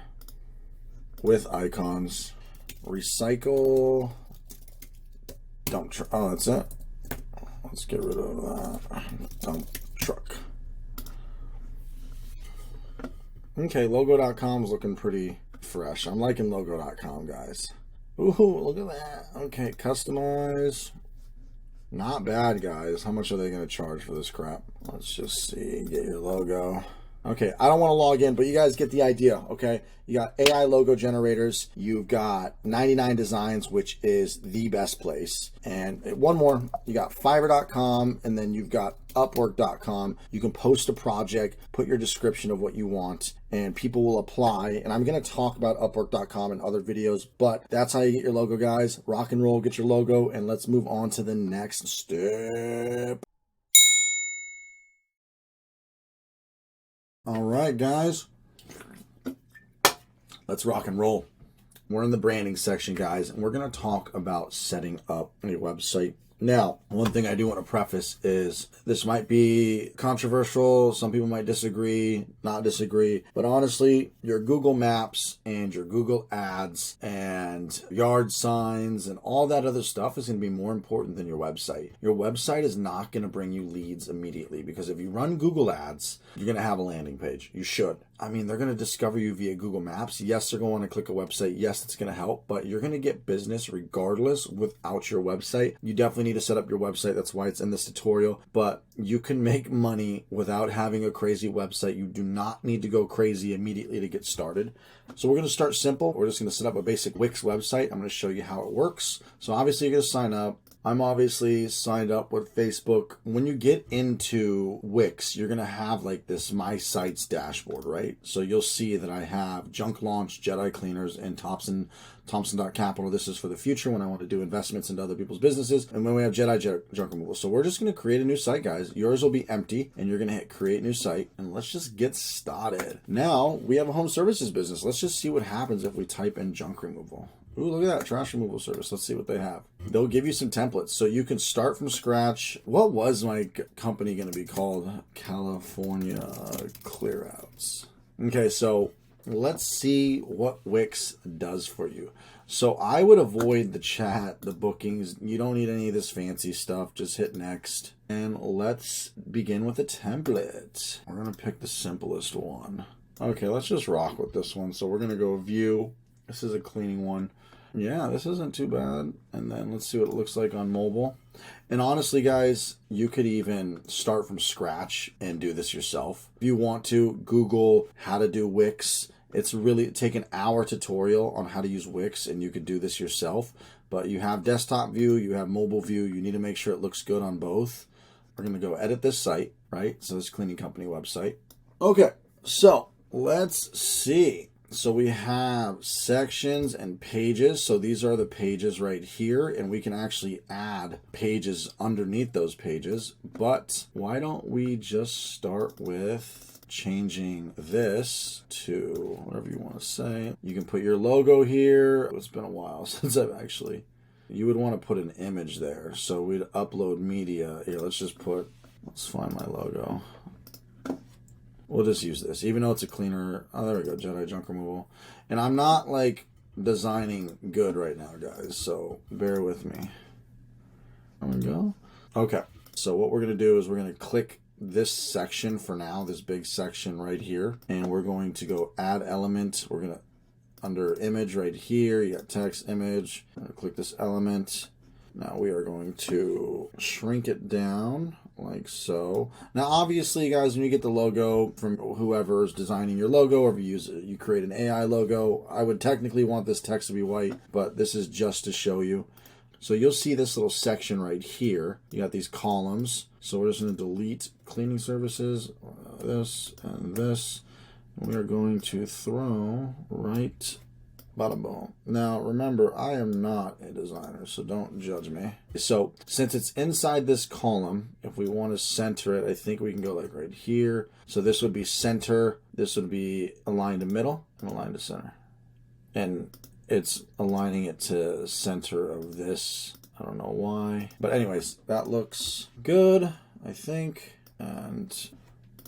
with icons. Recycle. Dump truck. Oh, that's it. Let's get rid of that. Dump truck. Okay, logo.com is looking pretty fresh. I'm liking logo.com, guys. Ooh, look at that. Okay, customize. Not bad, guys. How much are they going to charge for this crap? Let's just see. Get your logo. Okay, I don't want to log in, but you guys get the idea, okay? You got AI logo generators. You've got 99 Designs, which is the best place. And one more, you got Fiverr.com, and then you've got Upwork.com. You can post a project, put your description of what you want, and people will apply. And I'm going to talk about Upwork.com in other videos, but that's how you get your logo, guys. Rock and roll, get your logo, and let's move on to the next step. All right, guys, let's rock and roll. We're in the branding section, guys, and we're going to talk about setting up a website. Now, one thing I do want to preface is this might be controversial. Some people might disagree, not disagree. But honestly, your Google Maps and your Google Ads and yard signs and all that other stuff is going to be more important than your website. Your website is not going to bring you leads immediately, because if you run Google Ads, you're going to have a landing page. You should. I mean, they're going to discover you via Google Maps. Yes, they're going to click a website. Yes, it's going to help, but you're going to get business regardless without your website. You definitely need to set up your website. That's why it's in this tutorial, but you can make money without having a crazy website. You do not need to go crazy immediately to get started. So we're going to start simple. We're just going to set up a basic Wix website. I'm going to show you how it works. So obviously you're going to sign up. I'm obviously signed up with Facebook. When you get into Wix, you're going to have like this My Sites dashboard, right? So you'll see that I have Junk Launch, Jedi Cleaners, and Thompson.capital. This is for the future when I want to do investments into other people's businesses. And then we have Jedi Junk Removal. So we're just going to create a new site, guys. Yours will be empty, and you're going to hit Create New Site. And let's just get started. Now, we have a home services business. Let's just see what happens if we type in junk removal. Ooh, look at that, trash removal service. Let's see what they have. They'll give you some templates so you can start from scratch. What was my company going to be called? California Clearouts. Okay, so let's see what Wix does for you. So I would avoid the chat, the bookings. You don't need any of this fancy stuff. Just hit next. And let's begin with a template. We're going to pick the simplest one. Okay, let's just rock with this one. So we're going to go view. This is a cleaning one. Yeah, this isn't too bad. And then let's see what it looks like on mobile. And honestly, guys, you could even start from scratch and do this yourself. If you want to, Google how to do Wix. It's really take an hour tutorial on how to use Wix, and you could do this yourself. But you have desktop view, you have mobile view. You need to make sure it looks good on both. We're going to go edit this site, right? So this cleaning company website. Okay, so let's see. So we have sections and pages. So these are the pages right here, and we can actually add pages underneath those pages. But why don't we just start with changing this to whatever you want to say. You can put your logo here. It's been a while since I've actually... You would want to put an image there. So we'd upload media. Here, let's find my logo. We'll just use this, even though it's a cleaner. Oh, there we go, Jedi Junk Removal. And I'm not like designing good right now, guys, so bear with me. There we go. Okay, so what we're gonna do is we're gonna click this section for now, this big section right here, and we're going to go add element. We're gonna, under image right here, you got text, image. I'm gonna click this element. Now we are going to shrink it down like so. Now, obviously, guys, when you get the logo from whoever is designing your logo, or if you create an AI logo, I would technically want this text to be white, but this is just to show you. So you'll see this little section right here. You got these columns. So we're just going to delete cleaning services, this and this. We are going to throw right bada boom. Now remember, I am not a designer, so don't judge me. So since it's inside this column, if we want to center it, I think we can go like right here. So this would be center, this would be aligned to middle, and aligned to center. And it's aligning it to center of this. I don't know why. But anyways, that looks good, I think. And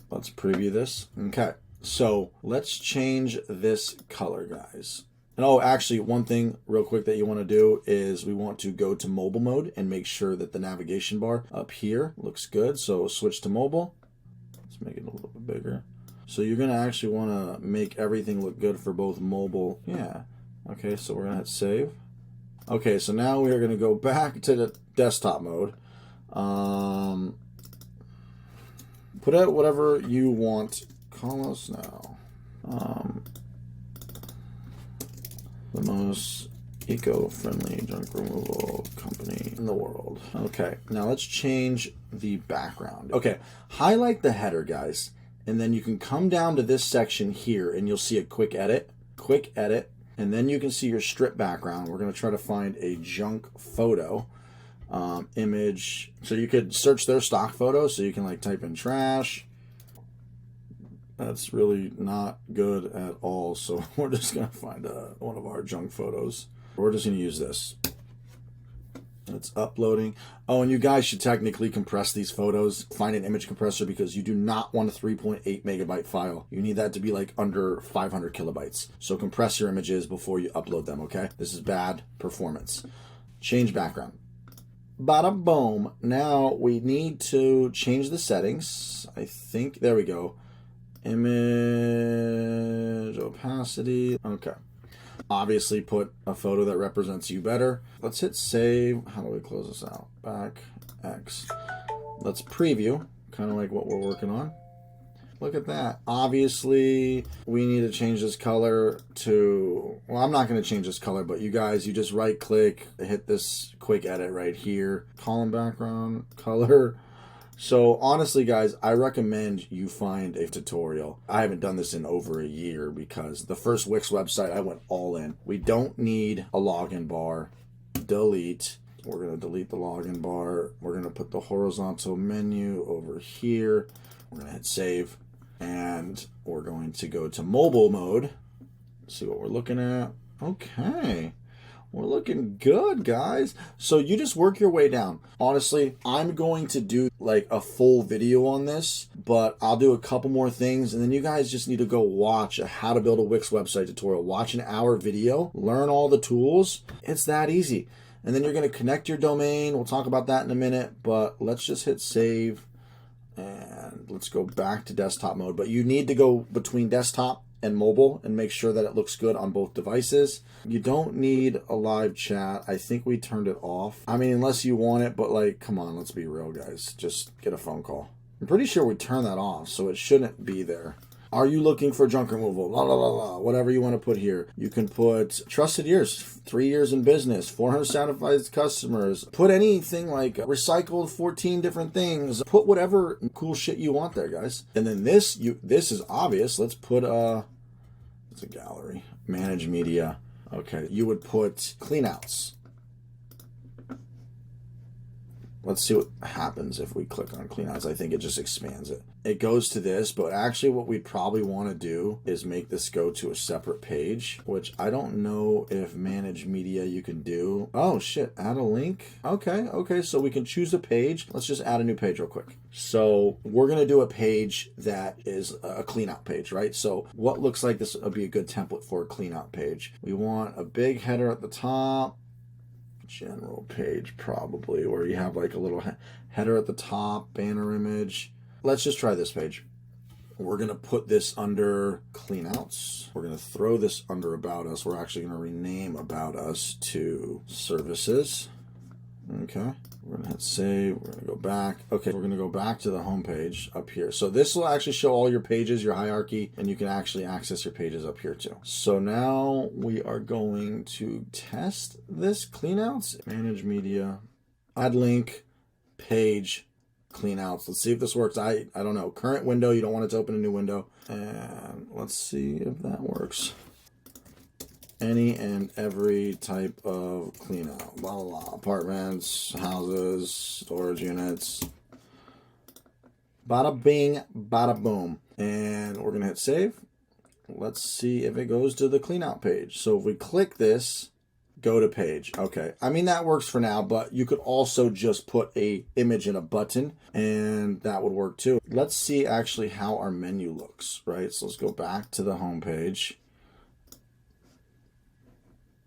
let's preview this. Okay, so let's change this color, guys. And oh, actually, one thing real quick that you want to do is we want to go to mobile mode and make sure that the navigation bar up here looks good. So switch to mobile. Let's make it a little bit bigger. So you're going to actually want to make everything look good for both mobile. Yeah. Okay, so we're going to hit save. Okay, so now we are going to go back to the desktop mode. Put out whatever you want. Call us now. The most eco-friendly junk removal company in the world. Okay, now let's change the background. Okay, highlight the header, guys, and then you can come down to this section here and you'll see a quick edit, and then you can see your strip background. We're gonna try to find a junk photo image. So you could search their stock photos, so you can like type in trash. That's really not good at all, so we're just going to find one of our junk photos. We're just going to use this. It's uploading. Oh, and you guys should technically compress these photos. Find an image compressor because you do not want a 3.8 megabyte file. You need that to be like under 500 kilobytes. So compress your images before you upload them, okay? This is bad performance. Change background. Bada boom. Now we need to change the settings. I think, there we go. Image opacity. Okay. Obviously put a photo that represents you better. Let's hit save. How do we close this out? Back X. Let's preview, kind of like what we're working on. Look at that. Obviously, we need to change this color to, well, I'm not going to change this color, but you guys, you just right click, hit this quick edit right here. Column background, color. So honestly, guys, I recommend you find a tutorial. I haven't done this in over a year because the first Wix website, I went all in. We don't need a login bar. Delete. We're going to delete the login bar. We're going to put the horizontal menu over here. We're going to hit save. And we're going to go to mobile mode. See what we're looking at. Okay. We're looking good, guys. So you just work your way down. Honestly, I'm going to do like a full video on this, but I'll do a couple more things. And then you guys just need to go watch a how to build a Wix website tutorial. Watch an hour video, learn all the tools. It's that easy. And then you're going to connect your domain. We'll talk about that in a minute, but let's just hit save and let's go back to desktop mode. But you need to go between desktop and mobile and make sure that it looks good on both devices. You don't need a live chat. I think we turned it off. I mean, unless you want it, but like, come on, let's be real, guys. Just get a phone call. I'm pretty sure we turned that off, so it shouldn't be there. Are you looking for junk removal? La la la la. Whatever you want to put here. You can put trusted years, 3 years in business, 400 satisfied customers. Put anything like recycled 14 different things. Put whatever cool shit you want there, guys. And then this is obvious. Let's put It's a gallery. Manage media. Okay, you would put cleanouts. Let's see what happens if we click on cleanouts. I think it just expands it. It goes to this, but actually what we'd probably want to do is make this go to a separate page, which I don't know if manage media you can do. Oh shit, add a link. Okay, so we can choose a page. Let's just add a new page real quick. So we're gonna do a page that is a clean out page, right? So what looks like this would be a good template for a clean out page. We want a big header at the top. General page probably, where you have like a little header at the top, banner image. Let's just try this page. We're going to put this under cleanouts. We're going to throw this under about us. We're actually going to rename about us to services. Okay. We're going to hit save. We're going to go back. Okay. We're going to go back to the home page up here. So this will actually show all your pages, your hierarchy, and you can actually access your pages up here too. So now we are going to test this cleanouts. Manage media, add link, page, cleanouts. Let's see if this works. I don't know. Current window. You don't want it to open a new window. And let's see if that works. Any and every type of clean out, blah, blah, blah. Apartments, houses, storage units. Bada bing, bada boom. And we're going to hit save. Let's see if it goes to the clean out page. So if we click this, go to page. Okay. I mean, that works for now, but you could also just put a image in a button and that would work too. Let's see actually how our menu looks, right? So let's go back to the home page.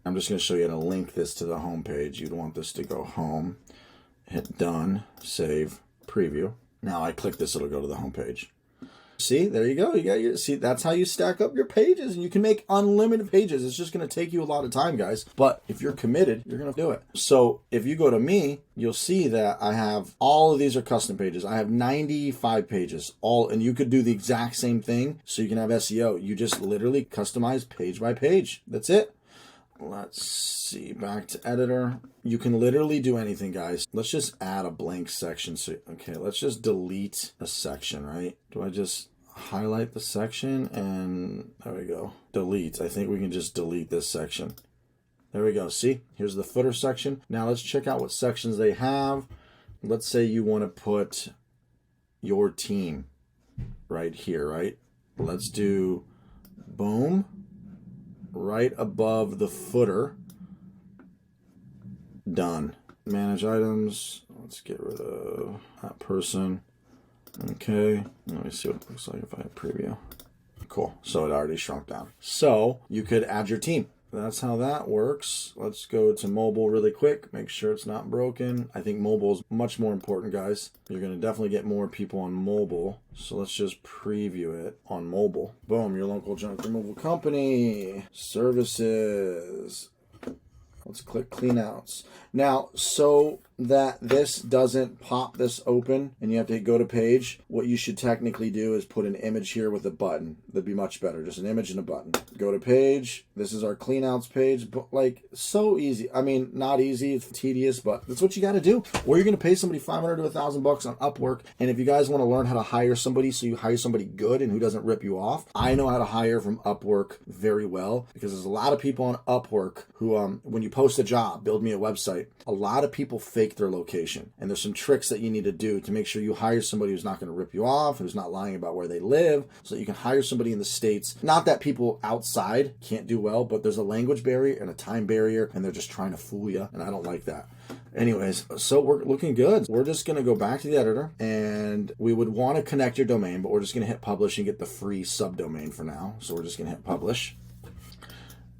I'm just going to show you how to link this to the home page. You'd want this to go home, hit done, save, preview. Now I click this, it'll go to the home page. See, there you go. You got your, see, that's how you stack up your pages, and you can make unlimited pages. It's just going to take you a lot of time, guys. But if you're committed, you're going to do it. So if you go to me, you'll see that I have all of these are custom pages. I have 95 pages all, and you could do the exact same thing. So you can have SEO. You just literally customize page by page. That's it. Let's see, back to editor. You can literally do anything, guys. Let's just add a blank section. So, okay, let's just delete a section, right? Do I just highlight the section and there we go. Delete. I think we can just delete this section. There we go. See, here's the footer section. Now let's check out what sections they have. Let's say you want to put your team right here, right? Let's do boom. Right above the footer. Done. Manage items. Let's get rid of that person. Okay. Let me see what it looks like if I have preview. Cool. So it already shrunk down. So you could add your team. That's how that works. Let's go to mobile really quick. Make sure it's not broken. I think mobile is much more important, guys. You're going to definitely get more people on mobile. So let's just preview it on mobile. Boom, your local junk removal company. Services. Let's click cleanouts. Now, so that this doesn't pop this open and you have to go to page, what you should technically do is put an image here with a button. That'd be much better. Just an image and a button. Go to page. This is our cleanouts page. But like, so easy. I mean, not easy. It's tedious, but that's what you got to do. Or you're going to pay somebody $500 to $1,000 on Upwork. And if you guys want to learn how to hire somebody so you hire somebody good and who doesn't rip you off, I know how to hire from Upwork very well because there's a lot of people on Upwork who, when you post a job, build me a website, a lot of people fake their location. And there's some tricks that you need to do to make sure you hire somebody who's not going to rip you off, who's not lying about where they live, so that you can hire somebody in the States. Not that people outside can't do well, but there's a language barrier and a time barrier, and they're just trying to fool you, and I don't like that. Anyways, so we're looking good. We're just going to go back to the editor, and we would want to connect your domain, but we're just going to hit publish and get the free subdomain for now. So we're just going to hit publish,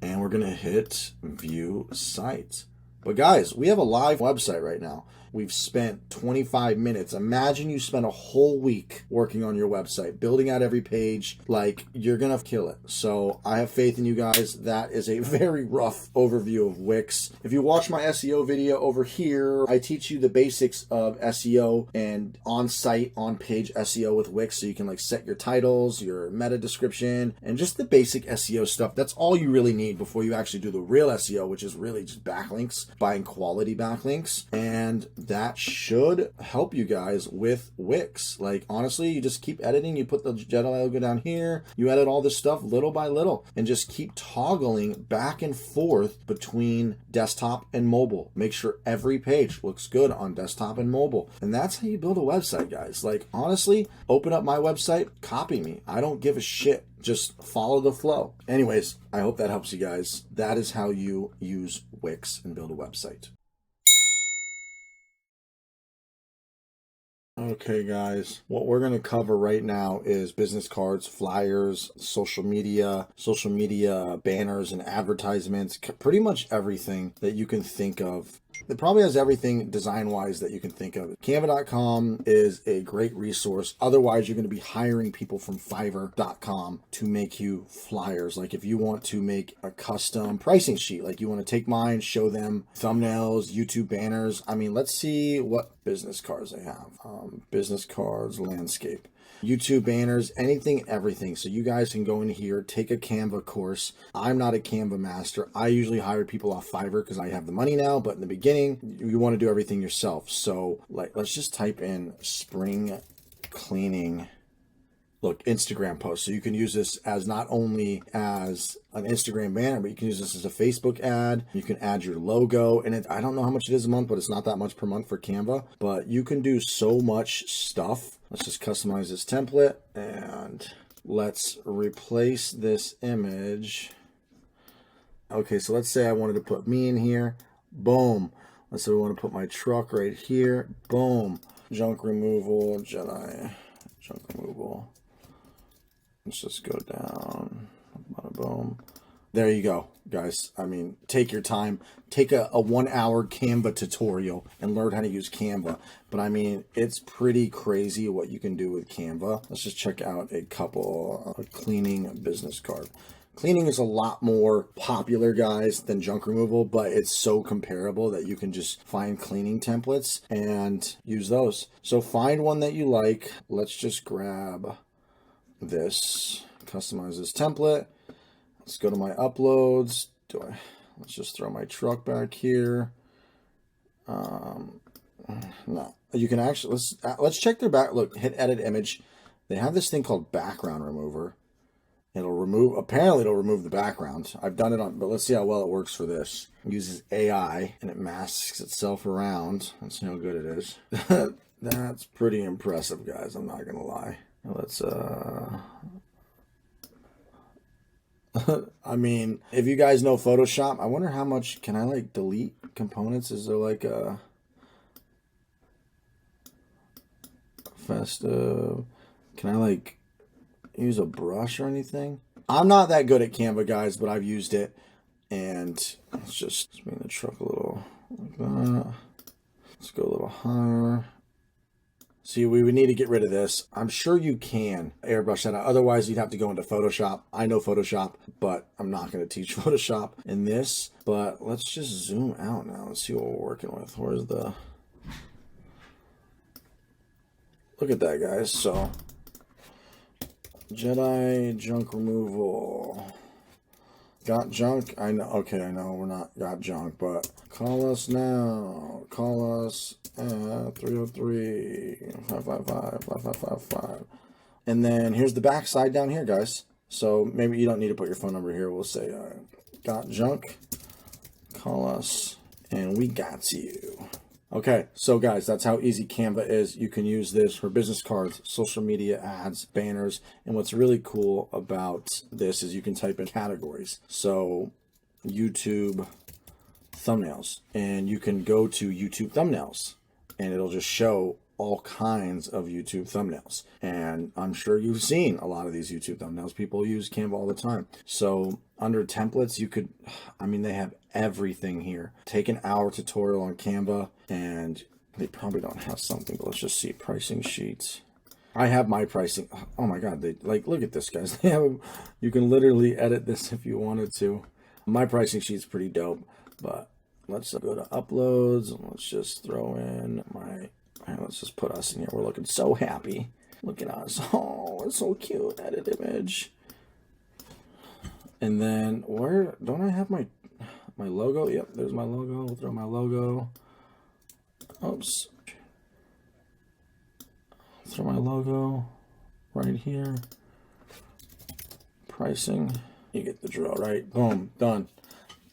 and we're going to hit view site. But guys, we have a live website right now. We've spent 25 minutes. Imagine you spent a whole week working on your website, building out every page. Like, you're going to kill it. So I have faith in you guys. That is a very rough overview of Wix. If you watch my SEO video over here, I teach you the basics of SEO and on-site, on-page SEO with Wix. So you can like set your titles, your meta description, and just the basic SEO stuff. That's all you really need before you actually do the real SEO, which is really just backlinks, buying quality backlinks. And that should help you guys with Wix. Like, honestly, you just keep editing. You put the Jedi logo down here. You edit all this stuff little by little and just keep toggling back and forth between desktop and mobile. Make sure every page looks good on desktop and mobile. And that's how you build a website, guys. Like, honestly, open up my website, copy me. I don't give a shit. Just follow the flow. Anyways, I hope that helps you guys. That is how you use Wix and build a website. Okay, guys, what we're going to cover right now is business cards, flyers, social media banners and advertisements, pretty much everything that you can think of. It probably has everything design-wise that you can think of. Canva.com is a great resource. Otherwise, you're going to be hiring people from Fiverr.com to make you flyers. Like if you want to make a custom pricing sheet, like you want to take mine, show them thumbnails, YouTube banners. I mean, let's see what business cards they have. Business cards, landscape. YouTube banners, anything, everything. So you guys can go in here, take a Canva course. I'm not a Canva master. I usually hire people off Fiverr because I have the money now, but in the beginning, you want to do everything yourself. So like, let's just type in spring cleaning. Look, Instagram post. So you can use this as not only as an Instagram banner, but you can use this as a Facebook ad. You can add your logo in it. I don't know how much it is a month, but it's not that much per month for Canva. But you can do so much stuff. Let's just customize this template and let's replace this image. Okay, so let's say I wanted to put me in here. Boom. Let's say we want to put my truck right here. Boom. Junk removal, Jedi. Junk removal. Let's just go down. Bada boom. There you go, guys. I mean, take your time. Take a 1 hour Canva tutorial and learn how to use Canva. But I mean, it's pretty crazy what you can do with Canva. Let's just check out a couple of cleaning business card. Cleaning is a lot more popular, guys, than junk removal, but it's so comparable that you can just find cleaning templates and use those. So find one that you like. Let's just grab this, customize this template. Let's go to my uploads. Let's just throw my truck back here. No, you can actually, let's check their back. Look, hit edit image. They have this thing called background remover. Apparently it'll remove the background. I've done it on, but let's see how well it works for this. It uses AI and it masks itself around. Let's see how good it is. That's pretty impressive, guys. I'm not gonna lie. Let's I mean, if you guys know Photoshop, I wonder how much can I like delete components? Is there like a festive? Can I like use a brush or anything? I'm not that good at Canva, guys, but I've used it. And let's just swing the truck a little like that. Let's go a little higher. See, we would need to get rid of this. I'm sure you can airbrush that out. Otherwise, you'd have to go into Photoshop. I know Photoshop, but I'm not going to teach Photoshop in this. But let's just zoom out now and see what we're working with. Where's the... Look at that, guys. So, Jedi junk removal. Got junk? I know. Okay, I know we're not got junk, but call us now. Call us at 303-555-5555. And then here's the back side down here, guys. So maybe you don't need to put your phone number here. We'll say, got junk. Call us, and we got you. Okay, so guys, that's how easy Canva is. You can use this for business cards, social media ads, banners, and what's really cool about this is you can type in categories. So YouTube thumbnails, and you can go to YouTube thumbnails, and it'll just show all kinds of YouTube thumbnails. And I'm sure you've seen a lot of these YouTube thumbnails. People use Canva all the time. So under templates, you could, I mean, they have everything here. Take an hour tutorial on Canva, and they probably don't have something, but let's just see pricing sheets. I have my pricing. Oh my God, they like, look at this, guys. They have, you can literally edit this if you wanted to. My pricing sheet's pretty dope, but let's go to uploads and let's just throw in my, let's just put us in here. We're looking so happy. Look at us. Oh, it's so cute. Edit image. And then where don't I have my logo? Yep, there's my logo. We'll throw my logo. Oops. Throw my logo right here. Pricing. You get the drill, right? Boom, done.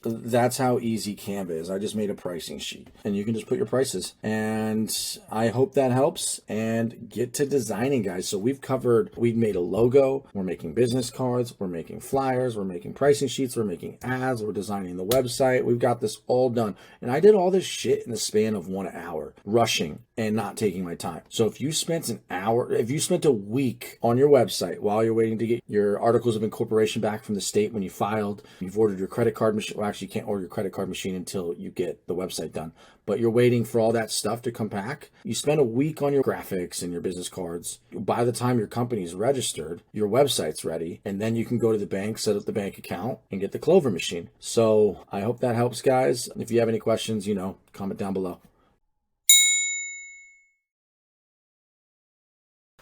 That's how easy Canva is. I just made a pricing sheet and you can just put your prices, and I hope that helps. And get to designing, guys. So we've made a logo, we're making business cards, we're making flyers, we're making pricing sheets, we're making ads, we're designing the website. We've got this all done. And I did all this shit in the span of 1 hour, rushing and not taking my time. So if you spent a week on your website while you're waiting to get your articles of incorporation back from the state when you filed, you've ordered your credit card machine. Well, actually, you can't order your credit card machine until you get the website done, but you're waiting for all that stuff to come back. You spend a week on your graphics and your business cards. By the time your company's registered, your website's ready, and then you can go to the bank, set up the bank account, and get the Clover machine. So I hope that helps, guys. If you have any questions, comment down below.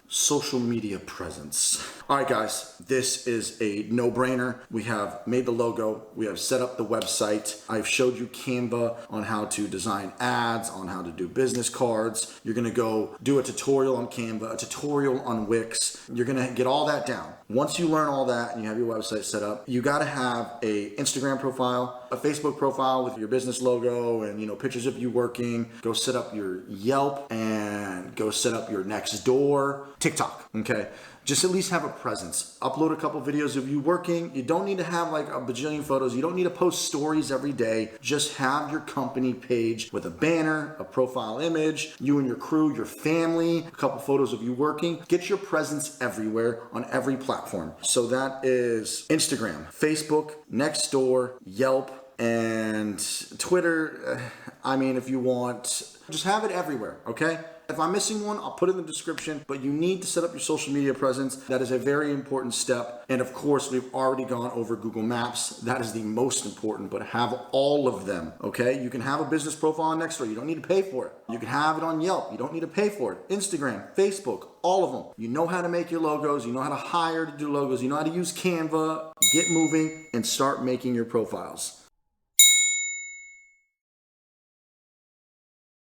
Social media presence. All right, guys, this is a no-brainer. We have made the logo, we have set up the website. I've showed you Canva on how to design ads, on how to do business cards. You're gonna go do a tutorial on Canva, a tutorial on Wix. You're gonna get all that down. Once you learn all that and you have your website set up, you gotta have a Instagram profile, a Facebook profile with your business logo and pictures of you working. Go set up your Yelp and go set up your Nextdoor, TikTok, okay? Just at least have a presence. Upload a couple videos of you working. You don't need to have like a bajillion photos. You don't need to post stories every day. Just have your company page with a banner, a profile image, you and your crew, your family, a couple photos of you working. Get your presence everywhere on every platform. So that is Instagram, Facebook, Nextdoor, Yelp, and Twitter. If you want, just have it everywhere, okay? If I'm missing one, I'll put it in the description, but you need to set up your social media presence. That is a very important step. And of course, we've already gone over Google Maps. That is the most important, but have all of them, okay? You can have a business profile on Nextdoor. You don't need to pay for it. You can have it on Yelp. You don't need to pay for it. Instagram, Facebook, all of them. You know how to make your logos. You know how to hire to do logos. You know how to use Canva. Get moving and start making your profiles.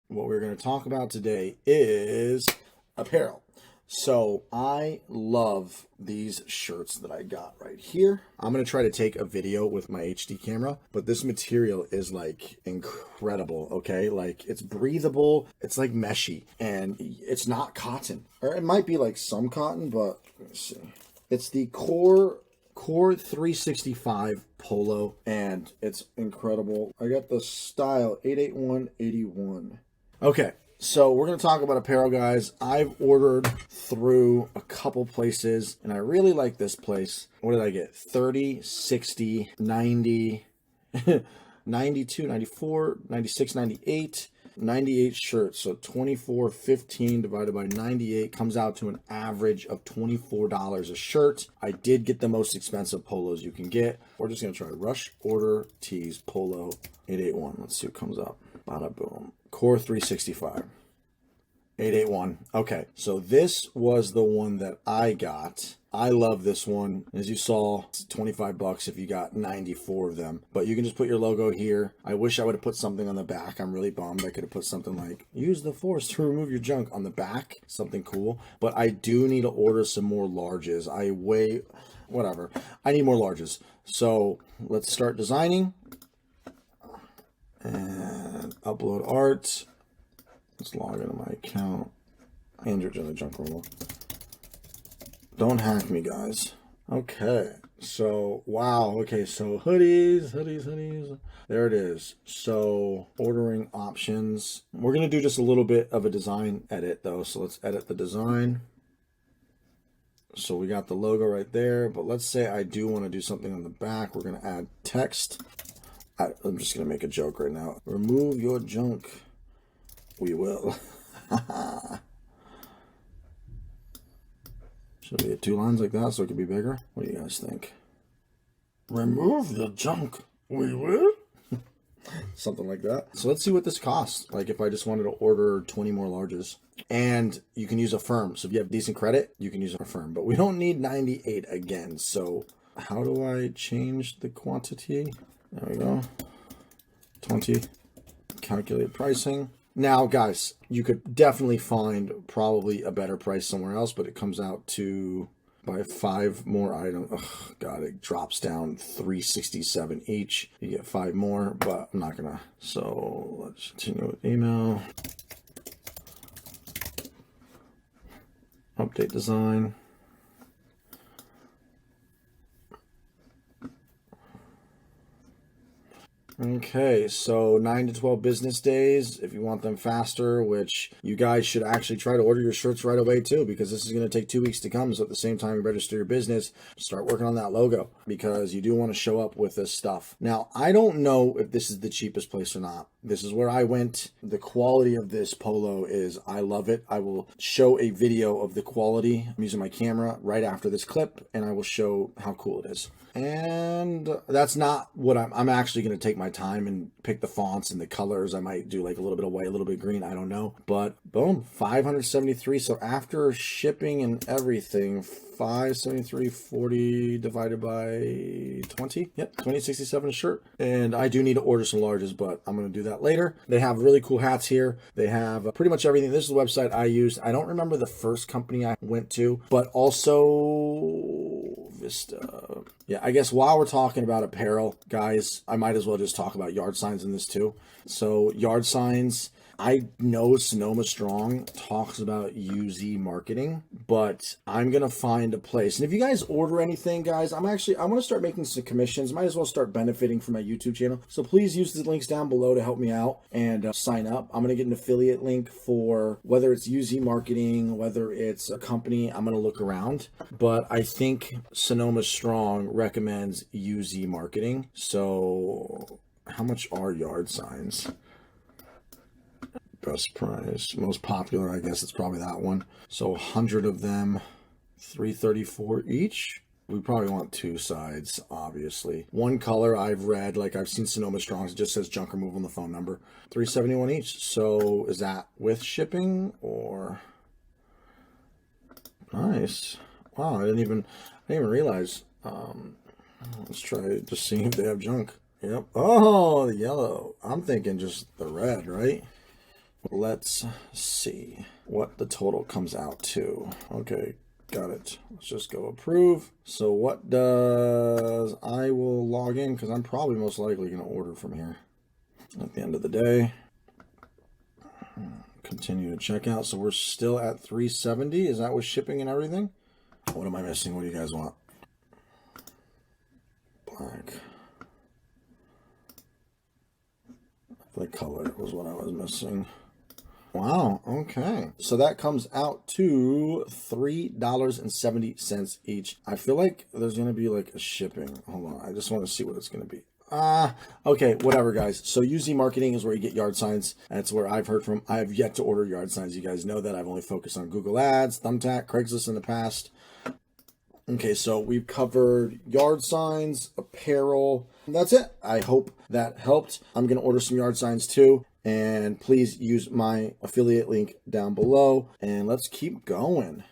What we're going to talk about today is apparel. So I love these shirts that I got right here. I'm going to try to take a video with my HD camera, but this material is like incredible, okay? Like it's breathable, it's like meshy, and it's not cotton. Or it might be like some cotton, but let me see. It's the Core 365 polo, and it's incredible. I got the style 88181. Okay, so we're going to talk about apparel, guys. I've ordered through a couple places, and I really like this place. What did I get? 30, 60, 90, 92, 94, 96, 98, 98 shirts. So 24.15 divided by 98 comes out to an average of $24 a shirt. I did get the most expensive polos you can get. We're just going to try Rush Order Tees Polo 881. Let's see what comes up. Bada boom. Core 365. 881. Okay, so this was the one that I got. I love this one. As you saw, it's $25 if you got 94 of them. But you can just put your logo here. I wish I would have put something on the back. I'm really bummed. I could have put something like, use the force to remove your junk on the back. Something cool. But I do need to order some more larges. Whatever. I need more larges. So let's start designing. And upload art. Let's log into my account. Andrew's in the junk removal. Don't hack me, guys. Okay, so wow. Okay, so hoodies. There it is. So ordering options. We're gonna do just a little bit of a design edit though. So let's edit the design. So we got the logo right there, but let's say I do want to do something on the back. We're gonna add text. I'm just gonna make a joke right now. Remove your junk. We will. Should we have 2 lines like that so it could be bigger? What do you guys think? Remove the junk. We will. Something like that. So let's see what this costs. Like if I just wanted to order 20 more larges. And you can use Affirm. So if you have decent credit, you can use Affirm. But we don't need 98 again. So how do I change the quantity? There we go. 20. Calculate pricing. Now, guys, you could definitely find probably a better price somewhere else, but it comes out to buy 5 more items. Oh, God, it drops down $367 each. You get 5 more, but I'm not gonna. So let's continue with email. Update design. Okay, so 9 to 12 business days if you want them faster, which you guys should actually try to order your shirts right away too, because this is going to take 2 weeks to come. So at the same time you register your business, start working on that logo, because you do want to show up with this stuff. Now, I don't know if this is the cheapest place or not. This is where I went. The quality of this polo is, I love it. I will show a video of the quality. I'm using my camera right after this clip, and I will show how cool it is. And that's not what I'm actually going to take my time and pick the fonts and the colors. I might do like a little bit of white, a little bit of green. I don't know. But boom, 573. So after shipping and everything, 573.40 divided by 20. Yep, 20.67 a shirt. And I do need to order some larges, but I'm going to do that later. They have really cool hats here. They have pretty much everything. This is the website I used. I don't remember the first company I went to, but also Vista. Yeah, I guess while we're talking about apparel, guys, I might as well just talk about yard signs in this too. So yard signs, I know Sonoma Strong talks about UZ marketing, but I'm going to find a place. And if you guys order anything, guys, I want to start making some commissions. Might as well start benefiting from my YouTube channel. So please use the links down below to help me out and sign up. I'm going to get an affiliate link for whether it's UZ marketing, whether it's a company. I'm going to look around, but I think Sonoma Strong recommends UZ marketing. So how much are yard signs? Best price, most popular, I guess it's probably that one. So 100 of them, $334 each. We probably want 2 sides, obviously. One color I've read, like I've seen Sonoma Strong's, it just says junk removal on the phone number. $371 each. So is that with shipping or? Nice. Wow, I didn't even realize. Let's try just seeing if they have junk. Yep. Oh, the yellow. I'm thinking just the red, right? Let's see what the total comes out to. Okay, got it. Let's just go approve. So what does, I will log in because I'm probably most likely going to order from here at the end of the day. Continue to check out. So we're still at $370. Is that with shipping and everything? What am I missing? What do you guys want? Black. The color was what I was missing. Wow, okay. So that comes out to $3.70 each. I feel like there's going to be like a shipping. Hold on, I just want to see what it's going to be. Okay, whatever, guys. So UZ marketing is where you get yard signs. That's where I've heard from. I have yet to order yard signs. You guys know that. I've only focused on Google Ads, Thumbtack, Craigslist in the past. Okay, so we've covered yard signs, apparel. That's it. I hope that helped. I'm going to order some yard signs too. And please use my affiliate link down below. And let's keep going.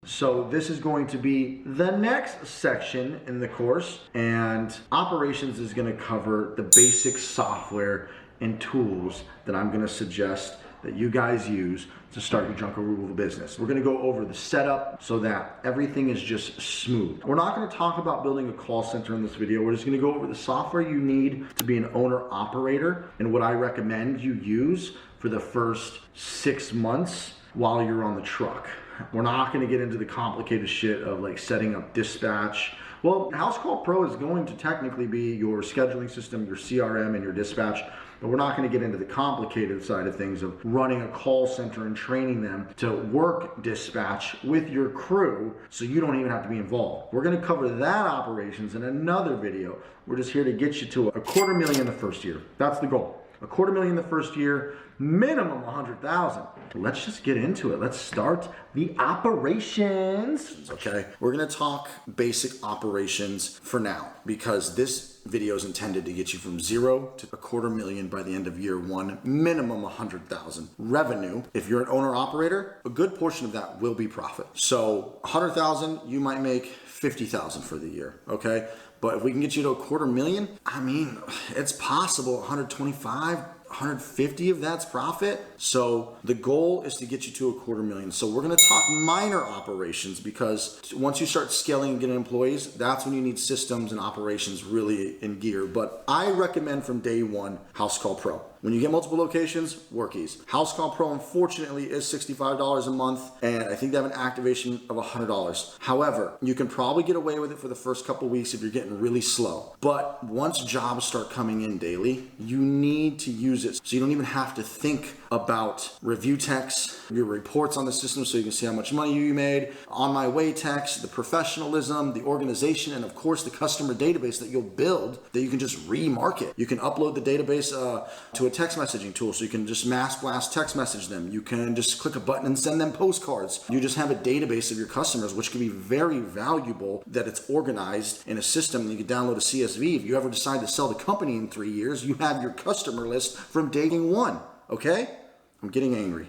So this is going to be the next section in the course. And operations is going to cover the basic software and tools that I'm going to suggest that you guys use to start your junk removal business. We're gonna go over the setup so that everything is just smooth. We're not gonna talk about building a call center in this video. We're just gonna go over the software you need to be an owner operator and what I recommend you use for the first 6 months while you're on the truck. We're not gonna get into the complicated shit of like setting up dispatch. Well, House Call Pro is going to technically be your scheduling system, your CRM, and your dispatch. But we're not going to get into the complicated side of things of running a call center and training them to work dispatch with your crew so you don't even have to be involved. We're going to cover that operations in another video. We're just here to get you to $250,000 the first year. That's the goal. $250,000 the first year, minimum $100,000. Let's just get into it. Let's start the operations. Okay, we're gonna talk basic operations for now because this video is intended to get you from 0 to $250,000 by the end of year 1, minimum $100,000 revenue. If you're an owner operator, a good portion of that will be profit. So $100,000, you might make $50,000 for the year, okay? But if we can get you to $250,000, I mean, it's possible. 125, 150 of that's profit. So the goal is to get you to $250,000. So we're going to talk minor operations, because once you start scaling and getting employees, that's when you need systems and operations really in gear. But I recommend from day one House Call Pro. When you get multiple locations, Workies. House Call Pro, unfortunately, is $65 a month, and I think they have an activation of $100. However, you can probably get away with it for the first couple weeks if you're getting really slow. But once jobs start coming in daily, you need to use it so you don't even have to think about review text, your reports on the system so you can see how much money you made, on my way text, the professionalism, the organization, and of course the customer database that you'll build that you can just remarket. You can upload the database to a text messaging tool, so you can just mass blast text message them. You can just click a button and send them postcards. You just have a database of your customers, which can be very valuable, that it's organized in a system, and you can download a CSV. If you ever decide to sell the company in 3 years, you have your customer list from day one. Okay? I'm getting angry.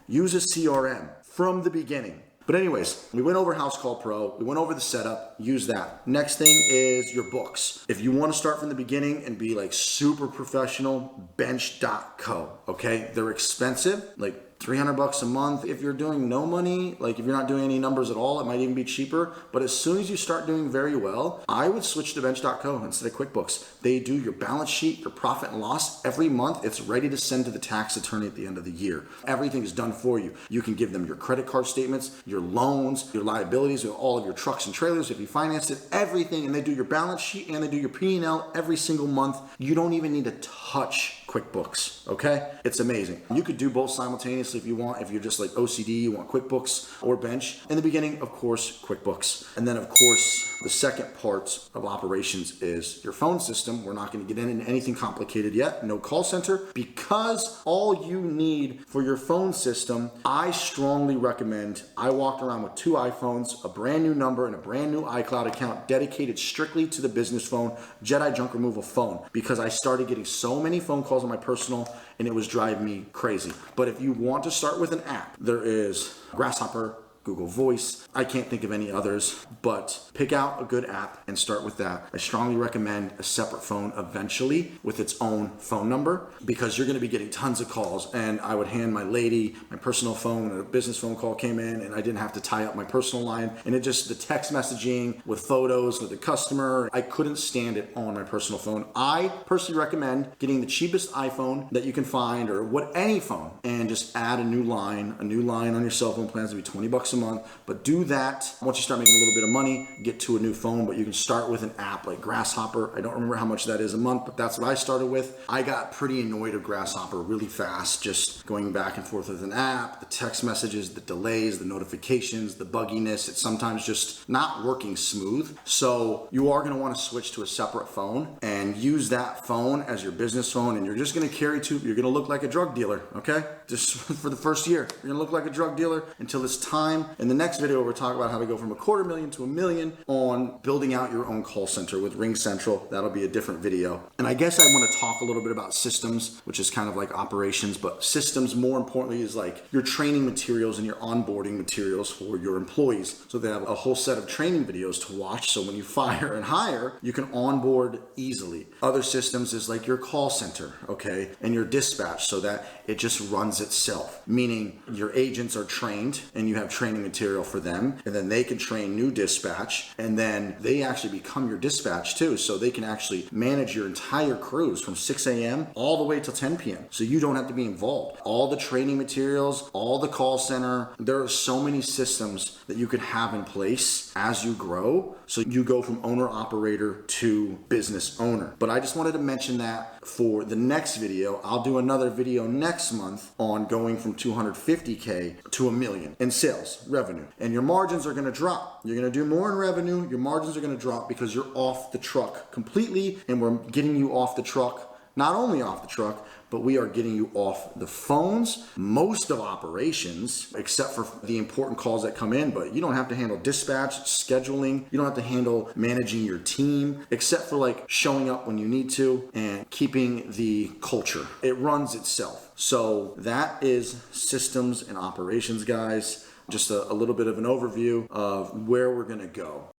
Use a CRM from the beginning. But anyways, we went over House Call Pro. We went over the setup. Use that. Next thing is your books. If you want to start from the beginning and be like super professional, bench.co. Okay? They're expensive, like $300 a month. If you're doing no money, like if you're not doing any numbers at all, it might even be cheaper. But as soon as you start doing very well, I would switch to bench.co instead of QuickBooks. They do your balance sheet, your profit and loss every month. It's ready to send to the tax attorney at the end of the year. Everything is done for you. You can give them your credit card statements, your loans, your liabilities, all of your trucks and trailers if you financed it, everything. And they do your balance sheet and they do your P&L every single month. You don't even need to touch QuickBooks, okay? It's amazing. You could do both simultaneously if you want. If you're just like OCD, you want QuickBooks or Bench. In the beginning, of course, QuickBooks. And then of course, the second part of operations is your phone system. We're not going to get into anything complicated yet. No call center, because all you need for your phone system, I strongly recommend, I walked around with 2 iPhones, a brand new number, and a brand new iCloud account dedicated strictly to the business phone, Jedi Junk Removal phone, because I started getting so many phone calls on my personal and it was driving me crazy. But if you want to start with an app, there is Grasshopper, Google Voice. I can't think of any others, but pick out a good app and start with that. I strongly recommend a separate phone eventually with its own phone number, because you're going to be getting tons of calls. And I would hand my lady my personal phone when a business phone call came in, and I didn't have to tie up my personal line. And it just, the text messaging with photos with the customer, I couldn't stand it on my personal phone. I personally recommend getting the cheapest iPhone that you can find, or any phone, and just add a new line on your cell phone plans to be $20 a month. But do that once you start making a little bit of money, get to a new phone. But you can start with an app like Grasshopper. I don't remember how much that is a month, but that's what I started with. I got pretty annoyed of Grasshopper really fast, just going back and forth with an app, the text messages, the delays, the notifications, the bugginess. It's sometimes just not working smooth. So you are going to want to switch to a separate phone and use that phone as your business phone. And you're just going to you're going to look like a drug dealer, okay? Just for the first year, you're going to look like a drug dealer until it's time. In the next video, we'll talk about how we go from $250,000 to $1 million on building out your own call center with Ring Central. That'll be a different video. And I guess I want to talk a little bit about systems, which is kind of like operations, but systems more importantly is like your training materials and your onboarding materials for your employees. So they have a whole set of training videos to watch. So when you fire and hire, you can onboard easily. Other systems is like your call center, okay? And your dispatch, so that it just runs itself, meaning your agents are trained and you have training material for them, and then they can train new dispatch, and then they actually become your dispatch too, so they can actually manage your entire crews from 6 a.m. all the way till 10 p.m. so you don't have to be involved. All the training materials, all the call center, there are so many systems that you could have in place as you grow, so you go from owner operator to business owner. But I just wanted to mention that for the next video. I'll do another video next month on going from 250K to $1 million in sales revenue, and your margins are going to drop. You're going to do more in revenue, your margins are going to drop because you're off the truck completely, and we're getting you off the truck, not only off the truck, but we are getting you off the phones, most of operations, except for the important calls that come in. But you don't have to handle dispatch, scheduling. You don't have to handle managing your team, except for like showing up when you need to and keeping the culture. It runs itself. So that is systems and operations, guys. Just a little bit of an overview of where we're going to go.